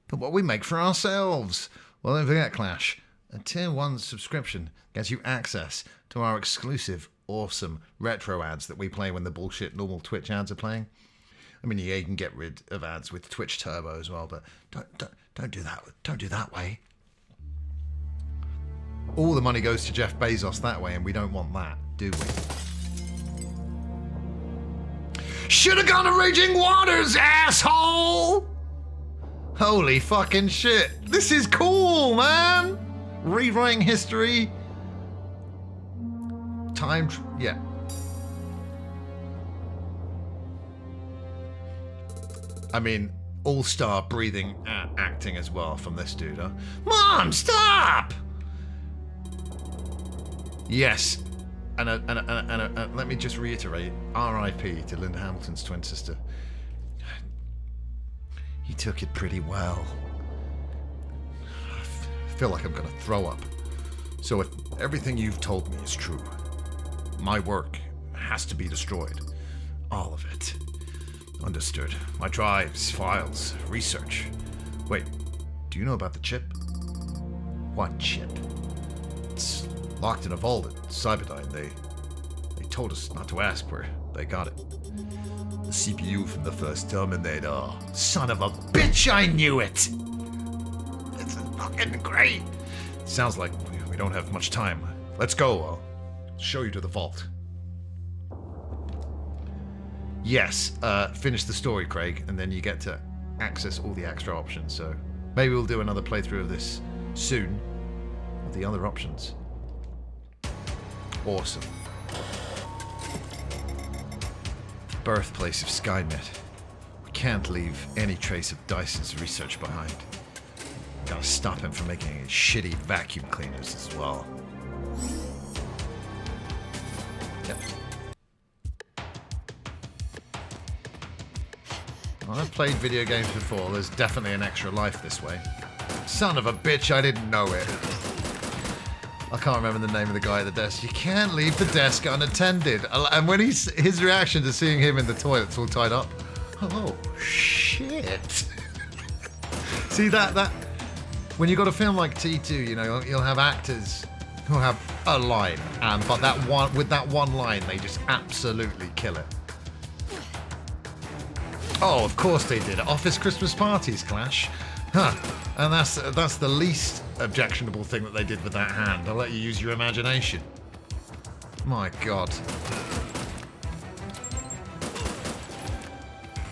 But what we make for ourselves. Well, don't forget, Clash, a Tier 1 subscription gets you access to our exclusive, awesome retro ads that we play when the bullshit normal Twitch ads are playing. I mean, yeah, you can get rid of ads with Twitch Turbo as well, but don't do that. Don't do that way. All the money goes to Jeff Bezos that way, and we don't want that, do we? Should have gone to Raging Waters, asshole! Holy fucking shit. This is cool, man! Rewriting history. Yeah. I mean, all-star breathing acting as well from this dude, huh? Mom, stop! Yes. And let me just reiterate, R.I.P. to Linda Hamilton's twin sister. He took it pretty well. I feel like I'm gonna throw up. So if everything you've told me is true, my work has to be destroyed. All of it. Understood. My drives, files, research. Wait, do you know about the chip? What chip? It's locked in a vault at Cyberdyne. They told us not to ask where they got it. The CPU from the first Terminator. Son of a bitch, I knew it! It's fucking great! Sounds like we don't have much time. Let's go, I'll show you to the vault. Yes, finish the story, Craig, and then you get to access all the extra options. So maybe we'll do another playthrough of this soon. With the other options. Awesome. Birthplace of Skynet. We can't leave any trace of Dyson's research behind. Gotta stop him from making shitty vacuum cleaners as well. Yep. Well, I've played video games before. There's definitely an extra life this way. Son of a bitch, I didn't know it. I can't remember the name of the guy at the desk. You can't leave the desk unattended. And when his reaction to seeing him in the toilets all tied up. Oh, shit. See that when you got a film like T2, you know, you'll have actors who have a line, but with that one line, they just absolutely kill it. Oh, of course they did. Office Christmas parties clash. Huh. And that's the least objectionable thing that they did with that hand. I'll let you use your imagination. My God.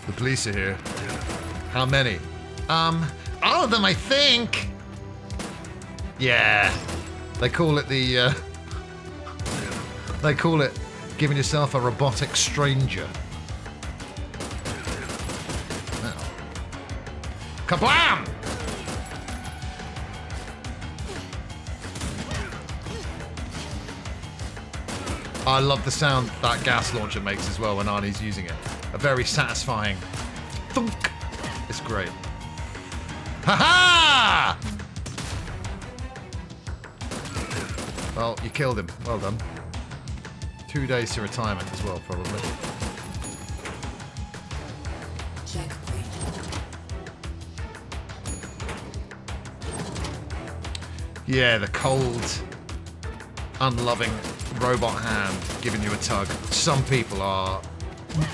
The police are here. How many? All of them, I think. Yeah. They call it the, they call it giving yourself a robotic stranger. Oh. Kablam! I love the sound that gas launcher makes as well when Arnie's using it. A very satisfying thunk. It's great. Ha-ha! Well, you killed him. Well done. 2 days to retirement as well, probably. Yeah, the cold, unloving robot hand giving you a tug. Some people are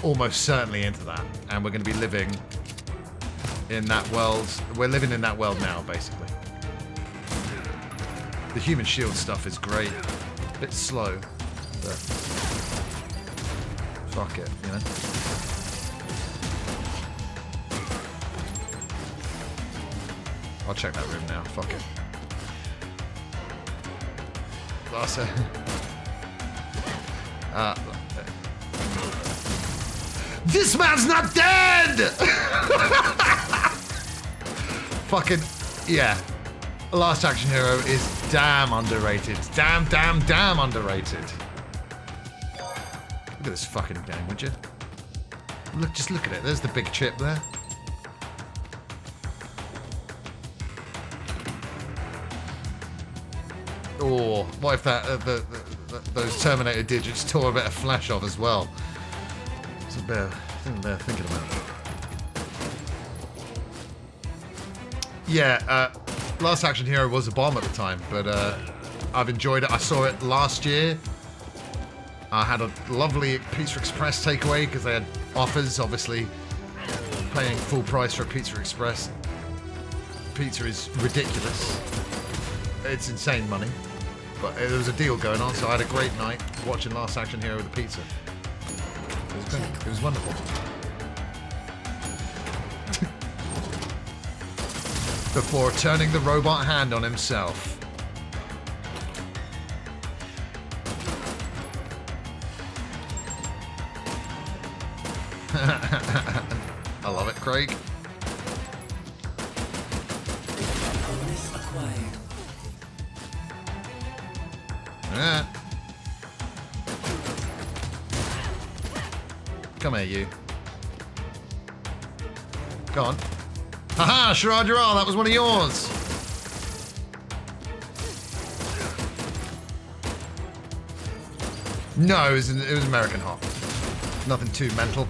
almost certainly into that, and we're going to be living in that world. We're living in that world now, basically. The human shield stuff is great. A bit slow, but fuck it, you know? I'll check that room now, fuck it. That's it. This man's not dead! Fucking, yeah. Last Action Hero is damn underrated. Damn underrated. Look at this fucking game, would you? Just look at it. There's the big chip there. Or what if that those Terminator digits tore a bit of flesh off as well? It's a bit they're thinking about. Yeah, Last Action Hero was a bomb at the time, but I've enjoyed it. I saw it last year. I had a lovely Pizza Express takeaway because they had offers, obviously. Paying full price for a Pizza Express. Pizza is ridiculous. It's insane money. But there was a deal going on, so I had a great night watching Last Action Hero with a pizza. It was great. It was wonderful. Before turning the robot hand on himself. I love it, Craig. Yeah. Come here, you. Go on. Haha, Sharad Jaral, that was one of yours. No, it was American Hot. Nothing too mental.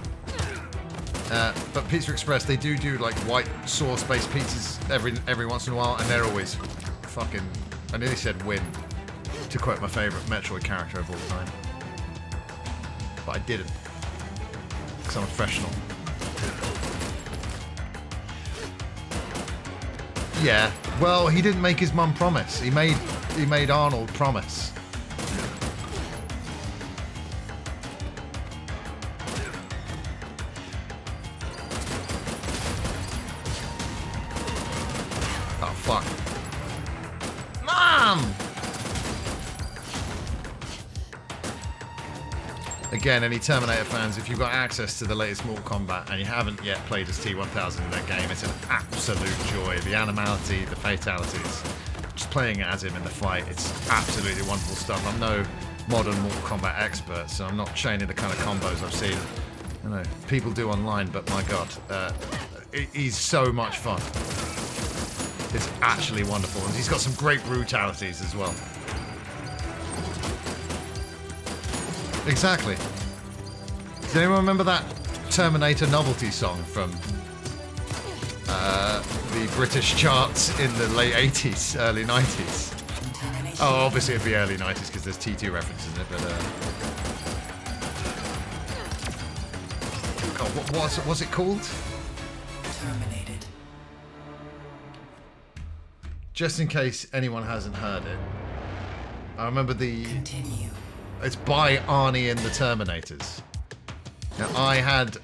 But Pizza Express, they do like white sauce-based pizzas every once in a while, and they're always fucking. I nearly said win, to quote my favourite Metroid character of all time, but I didn't, because I'm a professional. Yeah, well, he didn't make his mum promise. He made Arnold promise. fuck. Mom! Again, any Terminator fans, if you've got access to the latest Mortal Kombat and you haven't yet played as T-1000 in that game, it's an absolute joy. The animality, the fatalities, just playing as him in the fight, it's absolutely wonderful stuff. I'm no modern Mortal Kombat expert, so I'm not chaining the kind of combos I've seen, you know, people do online, but my god, he's so much fun. It's actually wonderful, and he's got some great brutalities as well. Exactly. Does anyone remember that Terminator novelty song from the British charts in the late 80s, early 90s? Oh, obviously it'd be early 90s because there's T2 references in it, but God, what's it called? Terminated. Just in case anyone hasn't heard it, I remember the... Continue. It's by Arnie and the Terminators. Now I had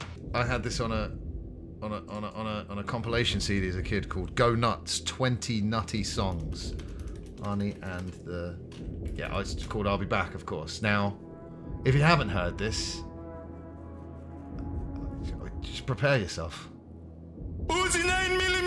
this on a compilation CD as a kid called Go Nuts 20 Nutty Songs. Arnie and the it's called I'll Be Back, of course. Now, if you haven't heard this, just prepare yourself. Uzi 9mm!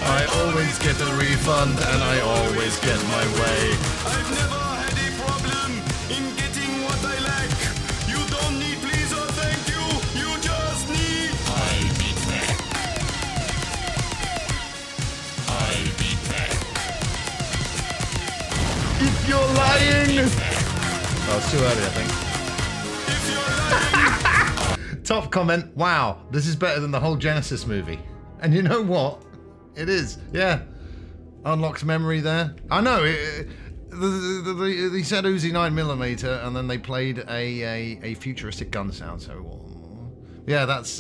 I always get a refund and I always get my way. I've never had a problem in getting what I like. You don't need please or thank you. You just need I'll be back. I'll be back. If you're lying! Oh, it's too early, I think. Top comment, wow, this is better than the whole Genesis movie. And you know what? It is, yeah. Unlocked memory there. I know, they said Uzi 9mm and then they played a futuristic gun sound, so... Yeah, that's,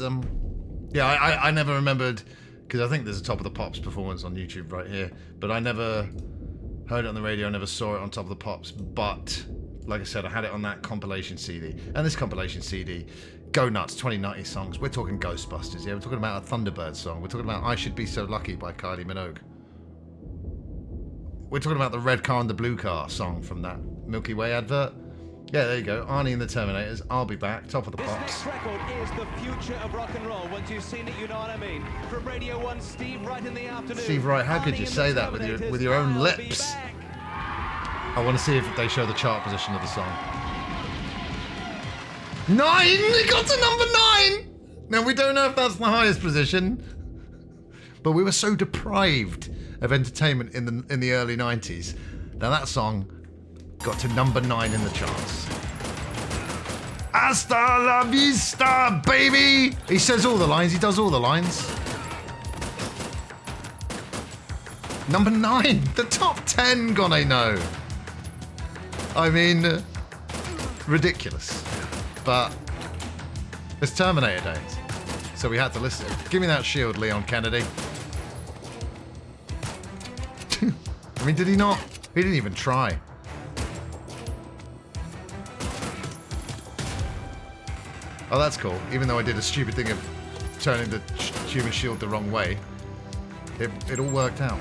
yeah, I never remembered, because I think there's a Top of the Pops performance on YouTube right here, but I never heard it on the radio, I never saw it on Top of the Pops, but, like I said, I had it on that compilation CD. And this compilation CD... Go Nuts, 20 Nutty Songs. We're talking Ghostbusters, yeah? We're talking about a Thunderbird song. We're talking about I Should Be So Lucky by Kylie Minogue. We're talking about the Red Car and the Blue Car song from that Milky Way advert. Yeah, there you go. Arnie and the Terminators. I'll Be Back. Top of the Pops. This next record is the future of rock and roll. Once you've seen it, you know what I mean. From Radio 1, Steve Wright in the afternoon. Steve Wright, how could you say that with your own lips? I want to see if they show the chart position of the song. 9! It got to number 9! Now, we don't know if that's the highest position, but we were so deprived of entertainment in the early 90s. Now, that song got to number 9 in the charts. Hasta la vista, baby! He says all the lines, he does all the lines. Number 9, the top 10, gonna know. I mean, ridiculous. But it's Terminator days, so we had to listen. Give me that shield, Leon Kennedy. I mean, did he not? He didn't even try. Oh, that's cool. Even though I did a stupid thing of turning the human shield the wrong way, it all worked out.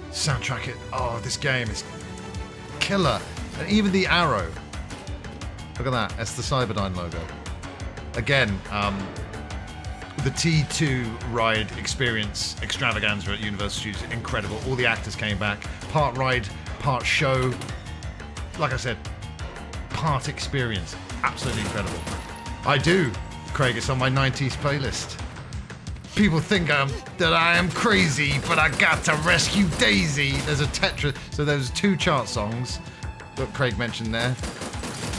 Soundtrack it. Oh, this game is killer. And even the arrow. Look at that, that's the Cyberdyne logo. Again, the T2 ride experience extravaganza at Universal Studios, incredible. All the actors came back, part ride, part show. Like I said, part experience, absolutely incredible. I do, Craig, it's on my 90s playlist. People think that I am crazy, but I got to rescue Daisy. There's a Tetris, so there's 2 chart songs that Craig mentioned there.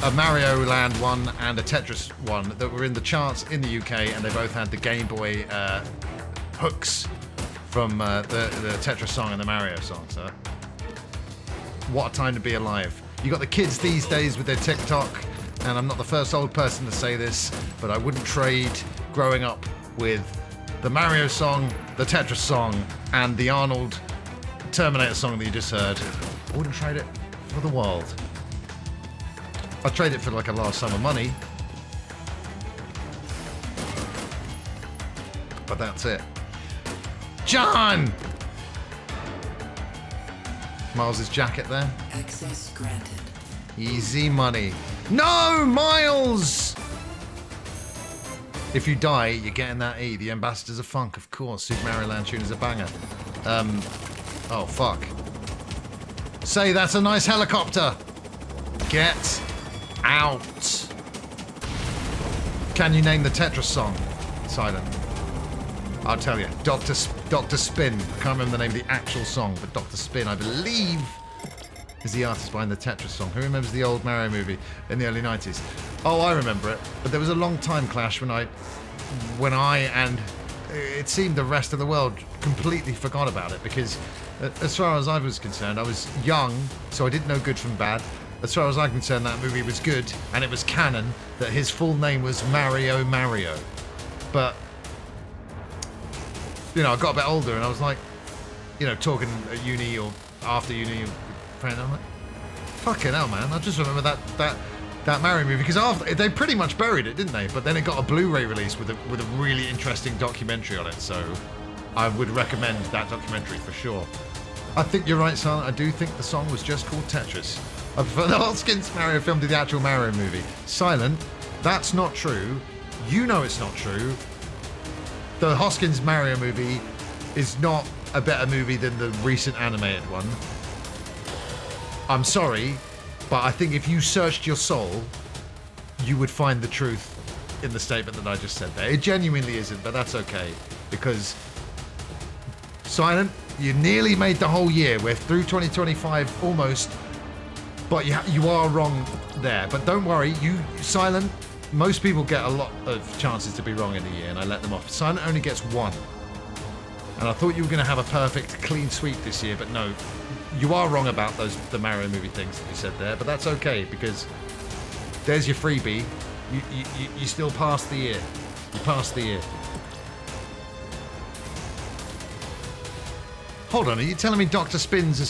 A Mario Land one and a Tetris one that were in the charts in the UK, and they both had the Game Boy hooks from the Tetris song and the Mario song, sir. What a time to be alive. You got the kids these days with their TikTok, and I'm not the first old person to say this, but I wouldn't trade growing up with the Mario song, the Tetris song, and the Arnold Terminator song that you just heard. I wouldn't trade it for the world. I'd trade it for like a large sum of money. But that's it. John! Miles' jacket there. Access granted. Easy money. No, Miles! If you die, you're getting that E. The Ambassadors of Funk, of course. Super Mario Land tune is a banger. Oh, fuck. Say, that's a nice helicopter. Get out. Can you name the Tetris song? Silent. I'll tell you. Dr. Spin. I can't remember the name of the actual song, but Dr. Spin, I believe, is the artist behind the Tetris song. Who remembers the old Mario movie in the early 90s? Oh, I remember it. But there was a long time clash when I and it seemed the rest of the world completely forgot about it, because as far as I was concerned, I was young, so I didn't know good from bad. As far as I'm concerned, that movie was good, and it was canon that his full name was Mario. But, you know, I got a bit older, and I was like, you know, talking at uni or after uni, friend, I'm like, fucking hell, man. I just remember that Mario movie, because after they pretty much buried it, didn't they? But then it got a Blu-ray release with a really interesting documentary on it, so I would recommend that documentary for sure. I think you're right, son. I do think the song was just called Tetris. I prefer the Hoskins Mario film to the actual Mario movie. Silent, that's not true. You know it's not true. The Hoskins Mario movie is not a better movie than the recent animated one. I'm sorry, but I think if you searched your soul, you would find the truth in the statement that I just said there. It genuinely isn't, but that's okay, because Silent, you nearly made the whole year. We're through 2025 almost, but you are wrong there. But don't worry, Silent, most people get a lot of chances to be wrong in a year, and I let them off. Silent only gets one. And I thought you were going to have a perfect, clean sweep this year, but no. You are wrong about the Mario movie things that you said there, but that's okay, because there's your freebie. You still passed the year. You passed the year. Hold on, are you telling me Dr. Spin's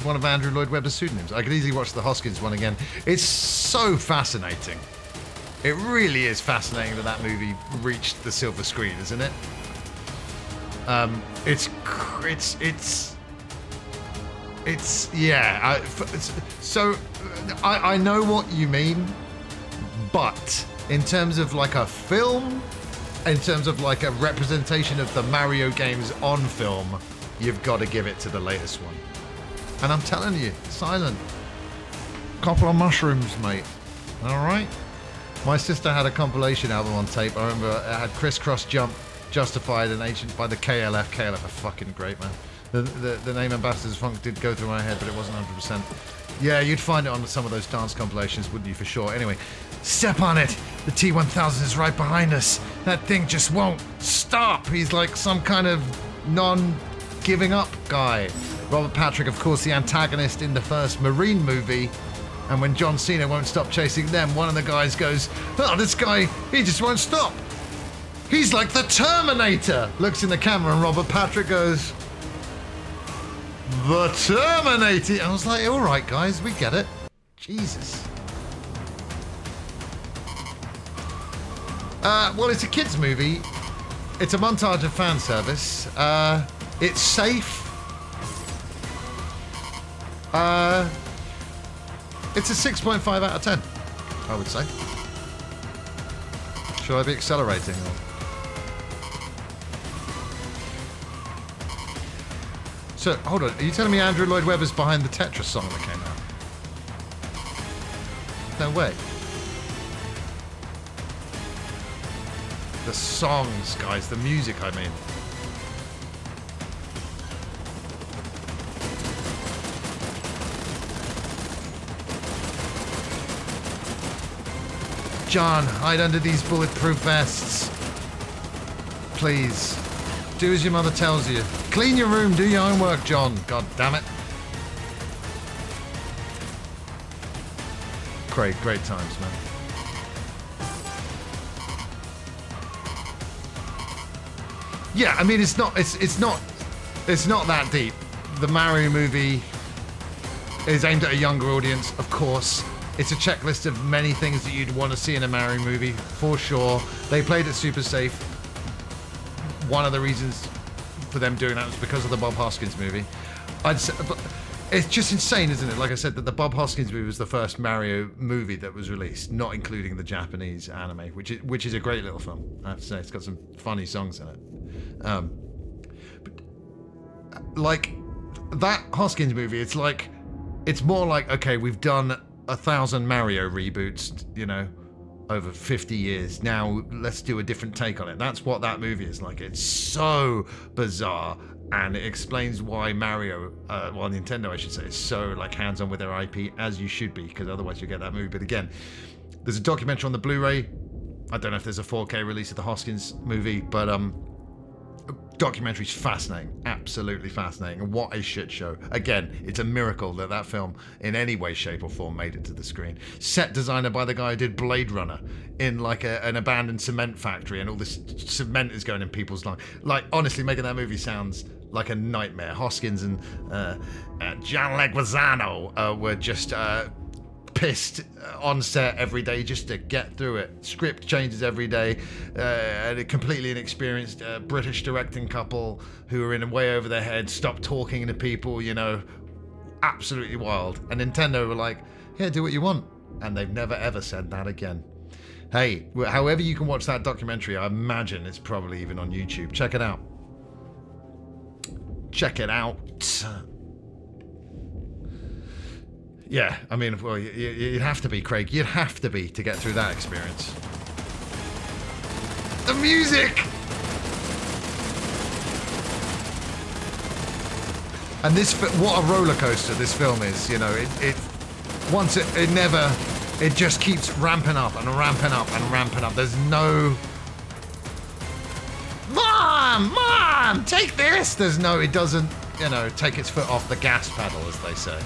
one of Andrew Lloyd Webber's pseudonyms? I could easily watch the Hoskins one again. It's so fascinating. It really is fascinating that movie reached the silver screen, isn't it? Yeah. I know what you mean, but in terms of like a film, in terms of like a representation of the Mario games on film, you've got to give it to the latest one. And I'm telling you, Silent, couple of mushrooms, mate. All right. My sister had a compilation album on tape. I remember it had Crisscross Jump, Justified, and Ancient by the KLF. KLF are fucking great, man. The name Ambassadors of Funk did go through my head, but it wasn't 100%. Yeah, you'd find it on some of those dance compilations, wouldn't you, for sure? Anyway, step on it. The T-1000 is right behind us. That thing just won't stop. He's like some kind of non-giving up guy. Robert Patrick, of course, the antagonist in the first Marine movie. And when John Cena won't stop chasing them, one of the guys goes, oh, this guy, he just won't stop. He's like the Terminator. Looks in the camera and Robert Patrick goes, the Terminator. I was like, all right, guys, we get it. Jesus. Well, it's a kids' movie. It's a montage of fan service. It's safe. It's a 6.5 out of 10, I would say. Should I be accelerating? So, hold on. Are you telling me Andrew Lloyd Webber's behind the Tetris song that came out? No way. The songs, guys. The music, I mean. John, hide under these bulletproof vests. Please. Do as your mother tells you. Clean your room, do your homework, John. God damn it. Great times, man. Yeah, I mean, it's not that deep. The Mario movie is aimed at a younger audience, of course. It's a checklist of many things that you'd want to see in a Mario movie, for sure. They played it super safe. One of the reasons for them doing that was because of the Bob Hoskins movie. I'd say, but it's just insane, isn't it? Like I said, that the Bob Hoskins movie was the first Mario movie that was released, not including the Japanese anime, which is a great little film. I have to say, it's got some funny songs in it. But like that Hoskins movie, it's more like, okay, we've done 1,000 Mario reboots, you know, over 50 years. Now let's do a different take on it. That's what that movie is like. It's so bizarre, and it explains why Mario, well, Nintendo, I should say, is so like hands-on with their IP, as you should be, because otherwise you get that movie. But again, there's a documentary on the Blu-ray. I don't know if there's a 4K release of the Hoskins movie, but documentary's fascinating, absolutely fascinating, and what a shit show. Again, it's a miracle that that film in any way, shape or form made it to the screen. Set designer by the guy who did Blade Runner, in like an abandoned cement factory, and all this cement is going in people's lungs. Like, honestly, making that movie sounds like a nightmare. Hoskins and John Leguizamo were just pissed on set every day just to get through it. Script changes every day. And a completely inexperienced British directing couple who are in way over their head, stop talking to people, you know, absolutely wild. And Nintendo were like, yeah, do what you want. And they've never ever said that again. Hey, however you can watch that documentary, I imagine it's probably even on YouTube. Check it out. Check it out. Yeah, I mean, well, you'd have to be, Craig. You'd have to be to get through that experience. The music! And this, what a roller coaster this film is, you know. It just keeps ramping up and ramping up and ramping up. There's no... Mom, take this! There's no, it doesn't, you know, take its foot off the gas pedal, as they say.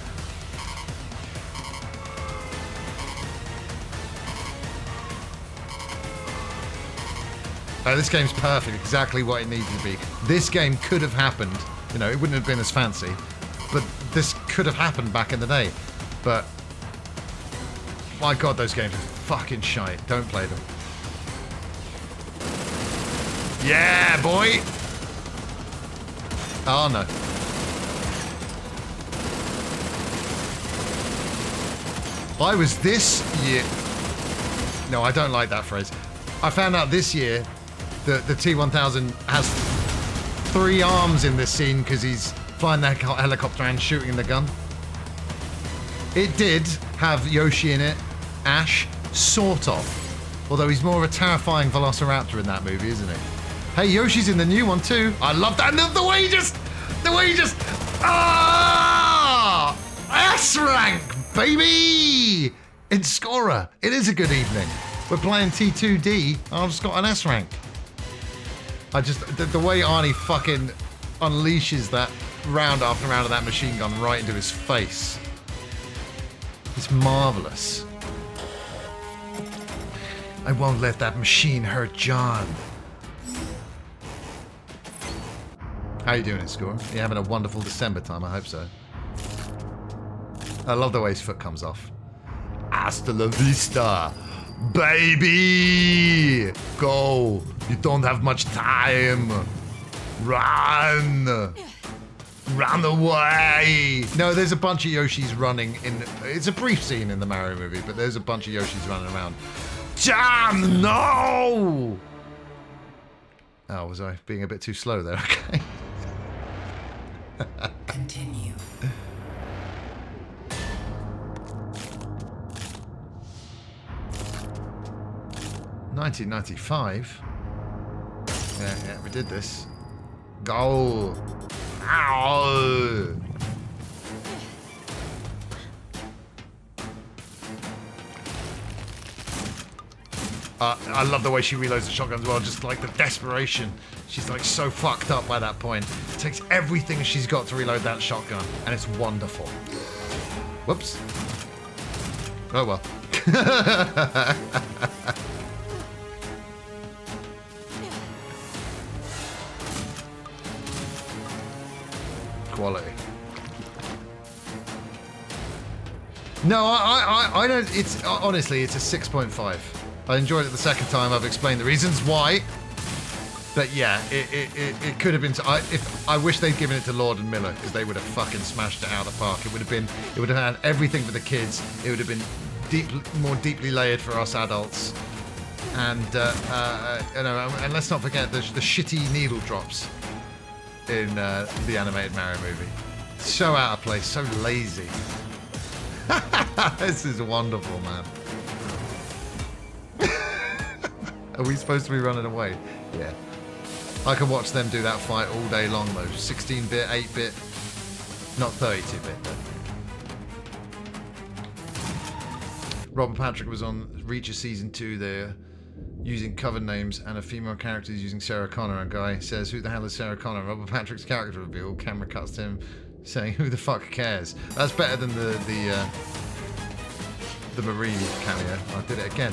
This game's perfect, exactly what it needed to be. This game could have happened, you know, it wouldn't have been as fancy, but this could have happened back in the day. But, my God, those games are fucking shite. Don't play them. Yeah, boy! Oh, no. I was this year... No, I don't like that phrase. I found out this year the T-1000 has 3 arms in this scene because he's flying the helicopter and shooting the gun. It did have Yoshi in it, Ash, sort of. Although he's more of a terrifying velociraptor in that movie, isn't he? Hey, Yoshi's in the new one too. I love that. And the way he just, S-rank, baby! In Scorer. It is a good evening. We're playing T2D. I've just got an S rank. The way Arnie fucking unleashes that round after round of that machine gun right into his face. It's marvelous. I won't let that machine hurt John. How you doing, Score? You having a wonderful December time? I hope so. I love the way his foot comes off. Hasta la vista, baby! Go! You don't have much time! Run! Run away! No, there's a bunch of Yoshis running in... It's a brief scene in the Mario movie, but there's a bunch of Yoshis running around. Damn, no! Oh, was I being a bit too slow there? Okay. Continue. $19.95. Yeah, we did this. Go! Ow! I love the way she reloads the shotgun as well, just like the desperation. She's like so fucked up by that point. It takes everything she's got to reload that shotgun, and it's wonderful. Whoops. Oh well. Quality. No, I don't. It's honestly, it's a 6.5. I enjoyed it the second time. I've explained the reasons why. But yeah, it could have been. I wish they'd given it to Lord and Miller, because they would have fucking smashed it out of the park. It would have had everything for the kids. It would have been more deeply layered for us adults. And you know, and let's not forget the shitty needle drops in the animated Mario movie. So out of place, so lazy. This is wonderful, man. Are we supposed to be running away? Yeah. I can watch them do that fight all day long, though. 16-bit, 8-bit, not 32-bit. Robert Patrick was on Reacher Season 2 there, using cover names, and a female character is using Sarah Connor. And guy says, "Who the hell is Sarah Connor?" Robert Patrick's character reveal. Camera cuts to him saying, "Who the fuck cares?" That's better than the Marie cameo. I did it again.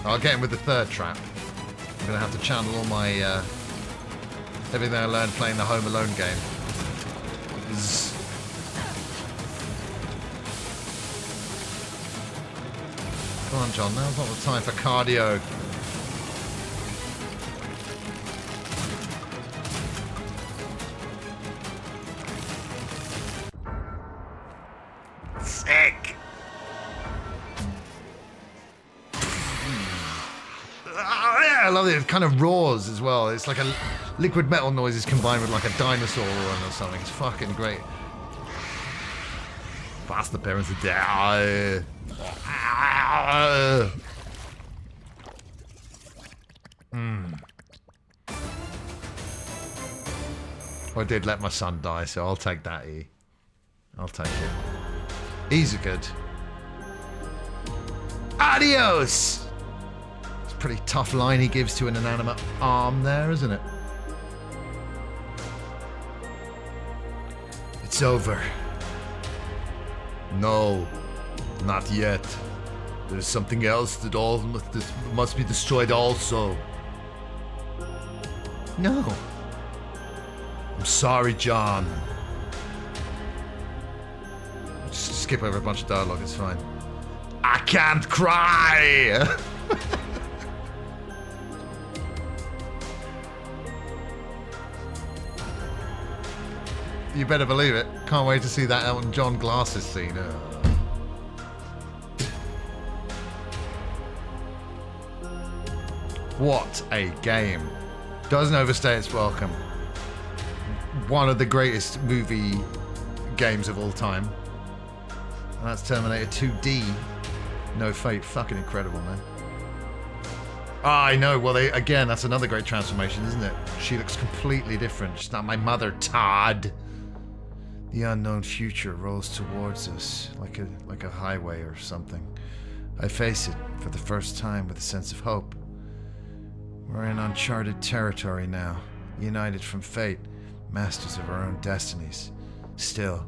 I'll get him with the third trap. I'm gonna have to channel all my everything I learned playing the Home Alone game. Zzz. Come on, John. Now's not the time for cardio. Sick. I love it. It kind of roars as well. It's like a liquid metal noises combined with like a dinosaur roaring or something. It's fucking great. Fast appearance of death. I did let my son die, so I'll take that E. I'll take it. E's are good. Adios! It's a pretty tough line he gives to an inanimate arm there, isn't it? It's over. No, not yet. There's something else that all must be destroyed also. No. I'm sorry, John. Just skip over a bunch of dialogue, it's fine. I can't cry! You better believe it. Can't wait to see that Elton John glasses scene. What a game. Doesn't overstay its welcome. One of the greatest movie games of all time. And that's Terminator 2D. No Fate. Fucking incredible, man. I know. Well, again, that's another great transformation, isn't it? She looks completely different. She's not my mother, Todd. The unknown future rolls towards us like a highway or something. I face it for the first time with a sense of hope. We're in uncharted territory now, united from fate, masters of our own destinies. Still,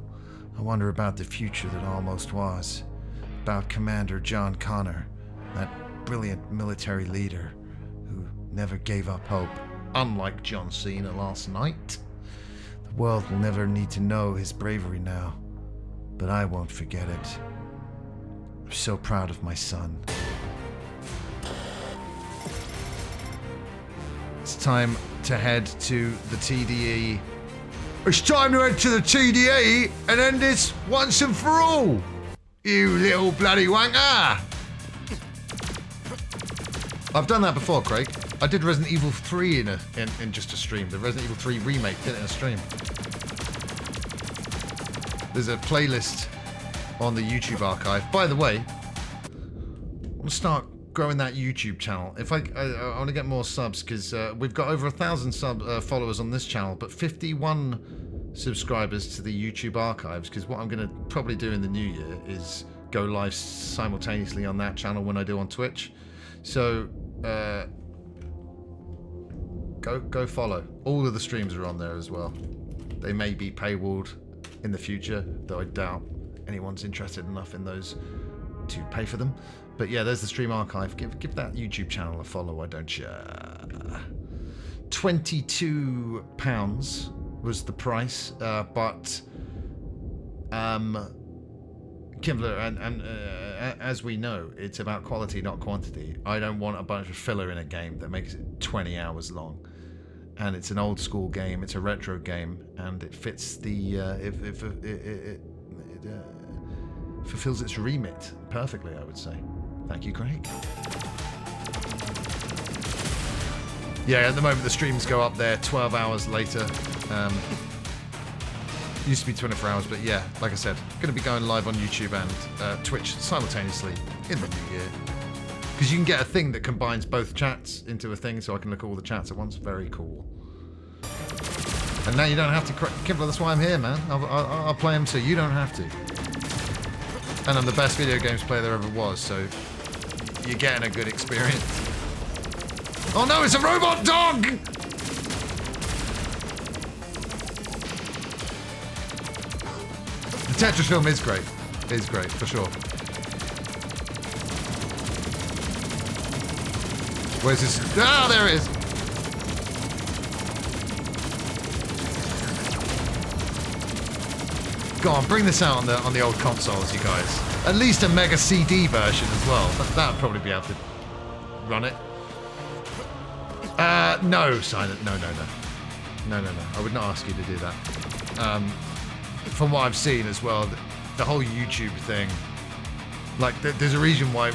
I wonder about the future that almost was, about Commander John Connor, that brilliant military leader who never gave up hope, unlike John Cena last night. The world will never need to know his bravery now, but I won't forget it. I'm so proud of my son. It's time to head to the TDE. It's time to head to the TDE and end this once and for all. You little bloody wanker. I've done that before, Craig. I did Resident Evil 3 in just a stream. The Resident Evil 3 remake did it in a stream. There's a playlist on the YouTube archive. By the way, I want to start growing that YouTube channel. If I want to get more subs, because we've got over 1,000 followers on this channel, but 51 subscribers to the YouTube archives. Because what I'm going to probably do in the new year is go live simultaneously on that channel when I do on Twitch. So go follow. All of the streams are on there as well. They may be paywalled in the future, though I doubt anyone's interested enough in those to pay for them. But yeah, there's the stream archive. Give that YouTube channel a follow, why don't you? £22 was the price, but Kimbler, and as we know, it's about quality, not quantity. I don't want a bunch of filler in a game that makes it 20 hours long. And it's an old school game, it's a retro game, and it fits the, it fulfills its remit perfectly, I would say. Thank you, Craig. Yeah, at the moment the streams go up there 12 hours later. Used to be 24 hours, but yeah, like I said, going to be going live on YouTube and Twitch simultaneously in the new year. Because you can get a thing that combines both chats into a thing, so I can look at all the chats at once. Very cool. And now you don't have to... Kimbler, that's why I'm here, man. I'll play them so you don't have to. And I'm the best video games player there ever was, so you're getting a good experience. Oh no, it's a robot dog! The Tetris film is great. Is great, for sure. Where's this? Ah, there it is! Go on, bring this out on the old consoles, you guys. At least a Mega CD version as well. That would probably be able to run it. No, Silent. No. I would not ask you to do that. From what I've seen as well, the whole YouTube thing. Like, there's a reason why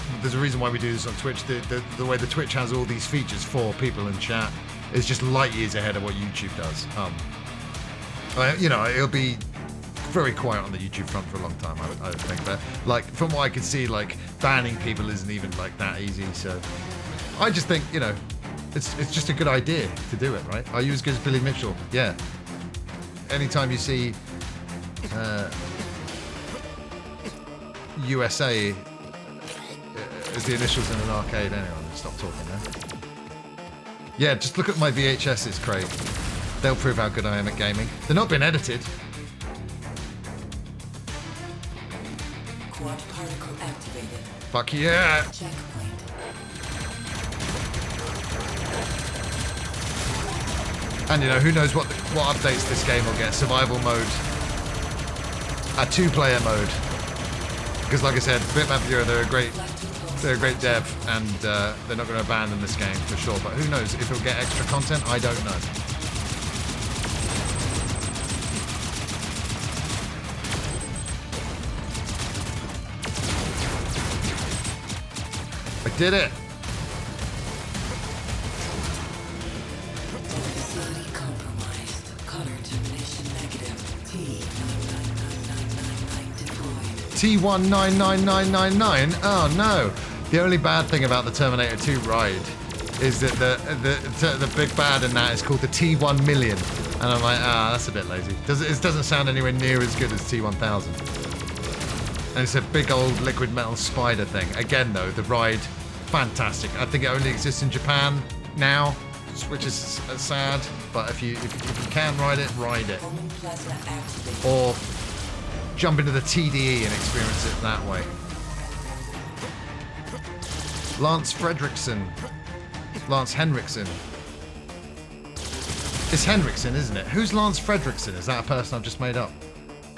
we do this on Twitch. The way the Twitch has all these features for people in chat is just light years ahead of what YouTube does. You know, it'll be very quiet on the YouTube front for a long time, I would think. But like, from what I can see, like, banning people isn't even like that easy. So I just think, you know, it's just a good idea to do it, right? Are you as good as Billy Mitchell? Yeah. Anytime you see USA as the initials in an arcade. Anyway, I'm gonna stop talking now. Yeah, just look at my VHSs, Craig. They'll prove how good I am at gaming. They're not been edited. Quad particle activated. Fuck yeah! Checkpoint. And you know, who knows what updates this game will get. Survival mode. A 2-player mode. Because like I said, Bitmap Bureau, they're a great dev, and they're not going to abandon this game for sure. But who knows if it'll get extra content? I don't know. I did it. Facility compromised. Color termination negative. T199999. Oh no! The only bad thing about the Terminator 2 ride is that the big bad in that is called the T1 million, and I'm like, that's a bit lazy. It doesn't sound anywhere near as good as T1000. And it's a big old liquid metal spider thing. Again though, the ride, fantastic. I think it only exists in Japan now, which is sad. But if you can ride it, ride it. Or jump into the TDE and experience it that way. Lance Henriksen. It's Henriksen, isn't it? Who's Lance Fredrickson? Is that a person I've just made up?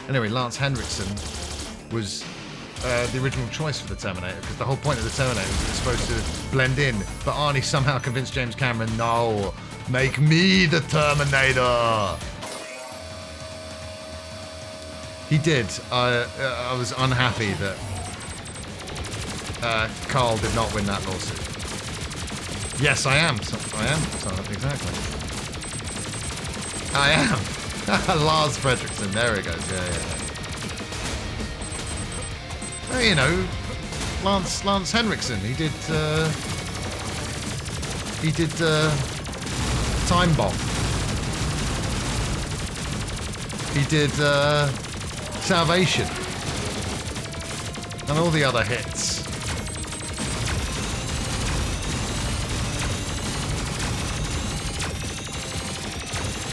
Anyway, Lance Henriksen was the original choice for the Terminator, because the whole point of the Terminator was it was supposed to blend in, but Arnie somehow convinced James Cameron, no, make me the Terminator. He did. I was unhappy that Carl did not win that lawsuit. Yes, I am. I am. Exactly. I am. Lars Fredrickson. There he goes. Yeah. Well, you know, Lance Henriksen. He did Time Bomb. He did Salvation. And all the other hits.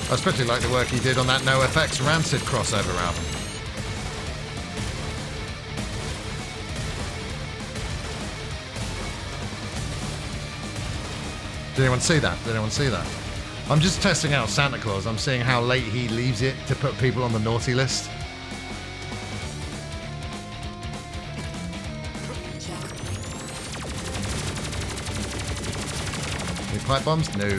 I especially like the work he did on that NoFX Rancid crossover album. Did anyone see that? Did anyone see that? I'm just testing out Santa Claus. I'm seeing how late he leaves it to put people on the naughty list. Any pipe bombs? No.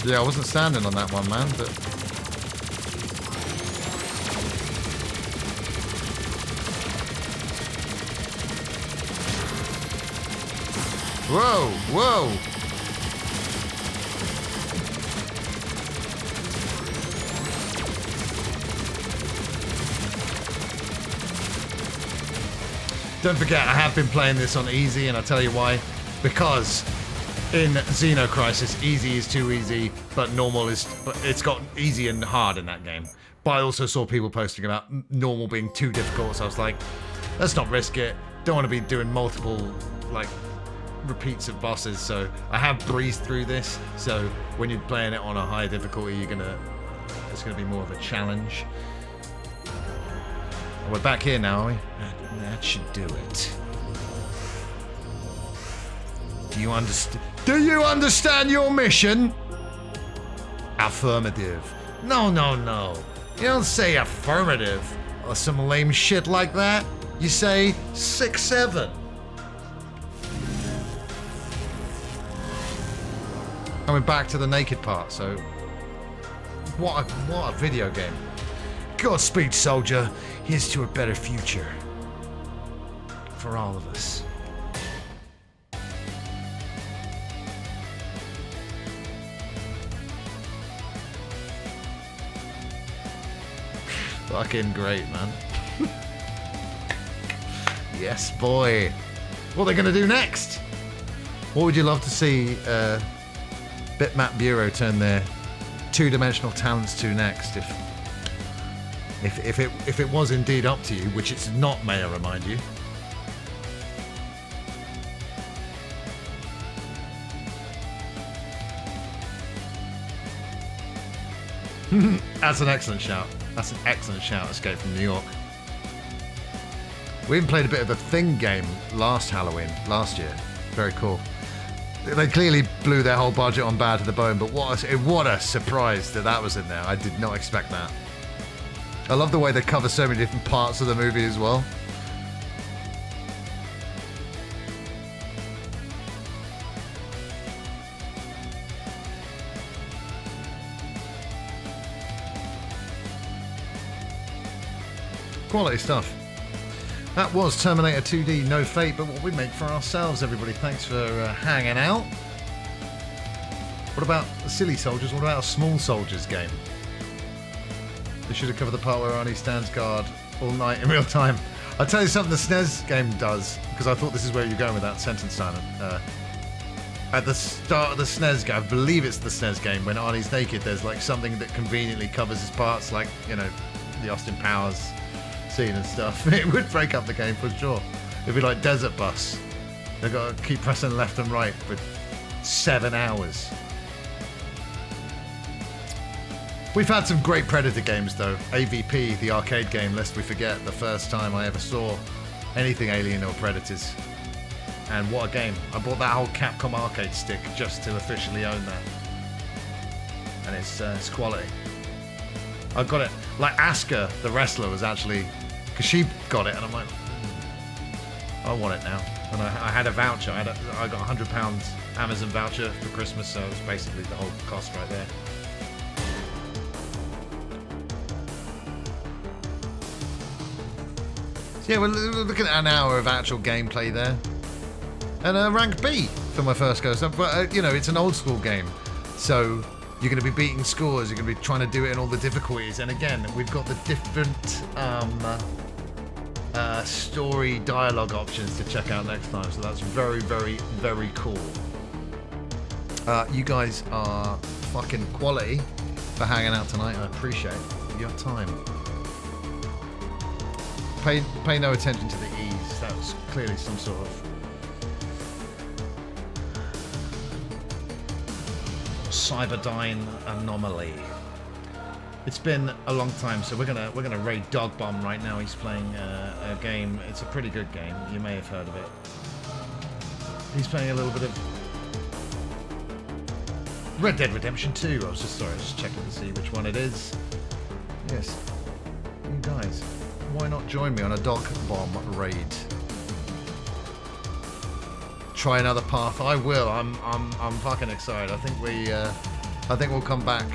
Yeah, I wasn't standing on that one, man, but... Whoa, whoa! Don't forget, I have been playing this on easy, and I'll tell you why. Because in Xeno Crisis, easy is too easy, but normal is... But it's got easy and hard in that game. But I also saw people posting about normal being too difficult, so I was like, let's not risk it. Don't want to be doing multiple, like, repeats of bosses, so I have breezed through this, so when you're playing it on a higher difficulty, it's gonna be more of a challenge. We're back here now, are we? That should do it. Do you understand your mission? Affirmative. No. You don't say affirmative or some lame shit like that. You say 6-7. And we're back to the naked part, so what a video game. Godspeed, soldier. Here's to a better future. For all of us. Fucking great, man. Yes, boy. What are they gonna do next? What would you love to see Bitmap Bureau turn their two-dimensional talents to next? If it was indeed up to you, which it's not, may I remind you. That's an excellent shout. That's an excellent shout, Escape from New York. We even played a bit of a Thing game last Halloween, last year. Very cool. They clearly blew their whole budget on Bad to the Bone, but what a surprise that was in there. I did not expect that. I love the way they cover so many different parts of the movie as well. Quality stuff. That was Terminator 2D, No Fate, but what we make for ourselves, everybody. Thanks for hanging out. What about Silly Soldiers? What about a Small Soldiers game? They should have covered the part where Arnie stands guard all night in real time. I'll tell you something the SNES game does, because I thought this is where you're going with that sentence, Simon. At the start of the SNES game, I believe it's the SNES game, when Arnie's naked, there's like something that conveniently covers his parts, like, you know, the Austin Powers scene and stuff. It would break up the game for sure. It'd be like Desert Bus. They've got to keep pressing left and right for 7 hours. We've had some great Predator games though. AVP, the arcade game, lest we forget, the first time I ever saw anything Alien or Predators. And what a game. I bought that whole Capcom arcade stick just to officially own that. And it's quality. I got it. Like Asuka, the wrestler, was actually, because she got it, and I'm like, I want it now. And I had a voucher. I got £100 Amazon voucher for Christmas, so it was basically the whole cost right there. So yeah, we're looking at an hour of actual gameplay there, and rank B for my first go. So, but you know, it's an old school game, so you're going to be beating scores, you're going to be trying to do it in all the difficulties. And again, we've got the different story dialogue options to check out next time. So that's very, very, very cool. You guys are fucking quality for hanging out tonight. I appreciate your time. Pay no attention to the E's. That was clearly some sort of Cyberdyne Anomaly. It's been a long time, so we're gonna raid Dog Bomb right now. He's playing a game. It's a pretty good game. You may have heard of it. He's playing a little bit of Red Dead Redemption 2. I was just checking to see which one it is. Yes, you guys, why not join me on a Dog Bomb raid? Try another path. I will. I'm fucking excited. I think we'll come back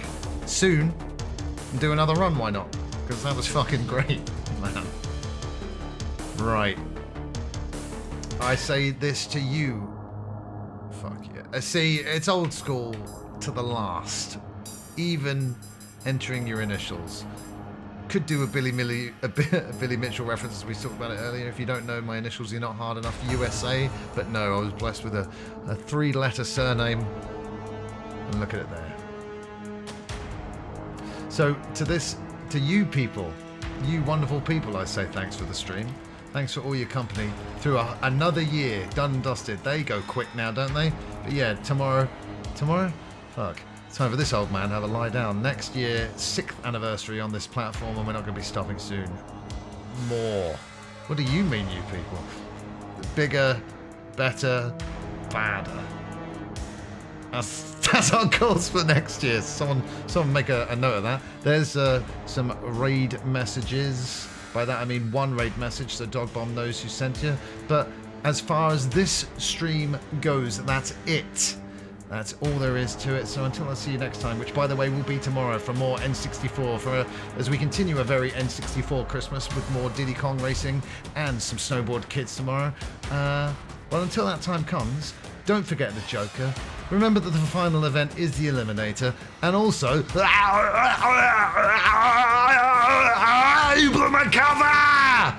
soon and do another run. Why not? Because that was fucking great, man. Right. I say this to you. Fuck yeah. See, it's old school to the last. Even entering your initials. Could do a Billy Mitchell reference, as we talked about it earlier. If you don't know my initials, you're not hard enough. USA, but no, I was blessed with a 3-letter surname, and look at it there. So to you people, you wonderful people, I say thanks for the stream. Thanks for all your company through another year, done and dusted. They go quick now, don't they? But yeah, tomorrow, fuck. Time for this old man to have a lie down. Next year, 6th anniversary on this platform, and we're not going to be stopping soon. More. What do you mean, you people? Bigger, better, badder. That's our goals for next year. Someone make a note of that. There's some raid messages. By that I mean one raid message, so Dog Bomb knows who sent you. But as far as this stream goes, that's it. That's all there is to it. So until I see you next time, which by the way will be tomorrow for more N64, as we continue a very N64 Christmas with more Diddy Kong racing and some snowboard kids tomorrow. Well, until that time comes, don't forget the Joker. Remember that the final event is the Eliminator, and also you blew my cover!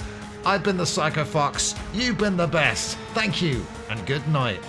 I've been the Psycho Fox. You've been the best. Thank you, and good night.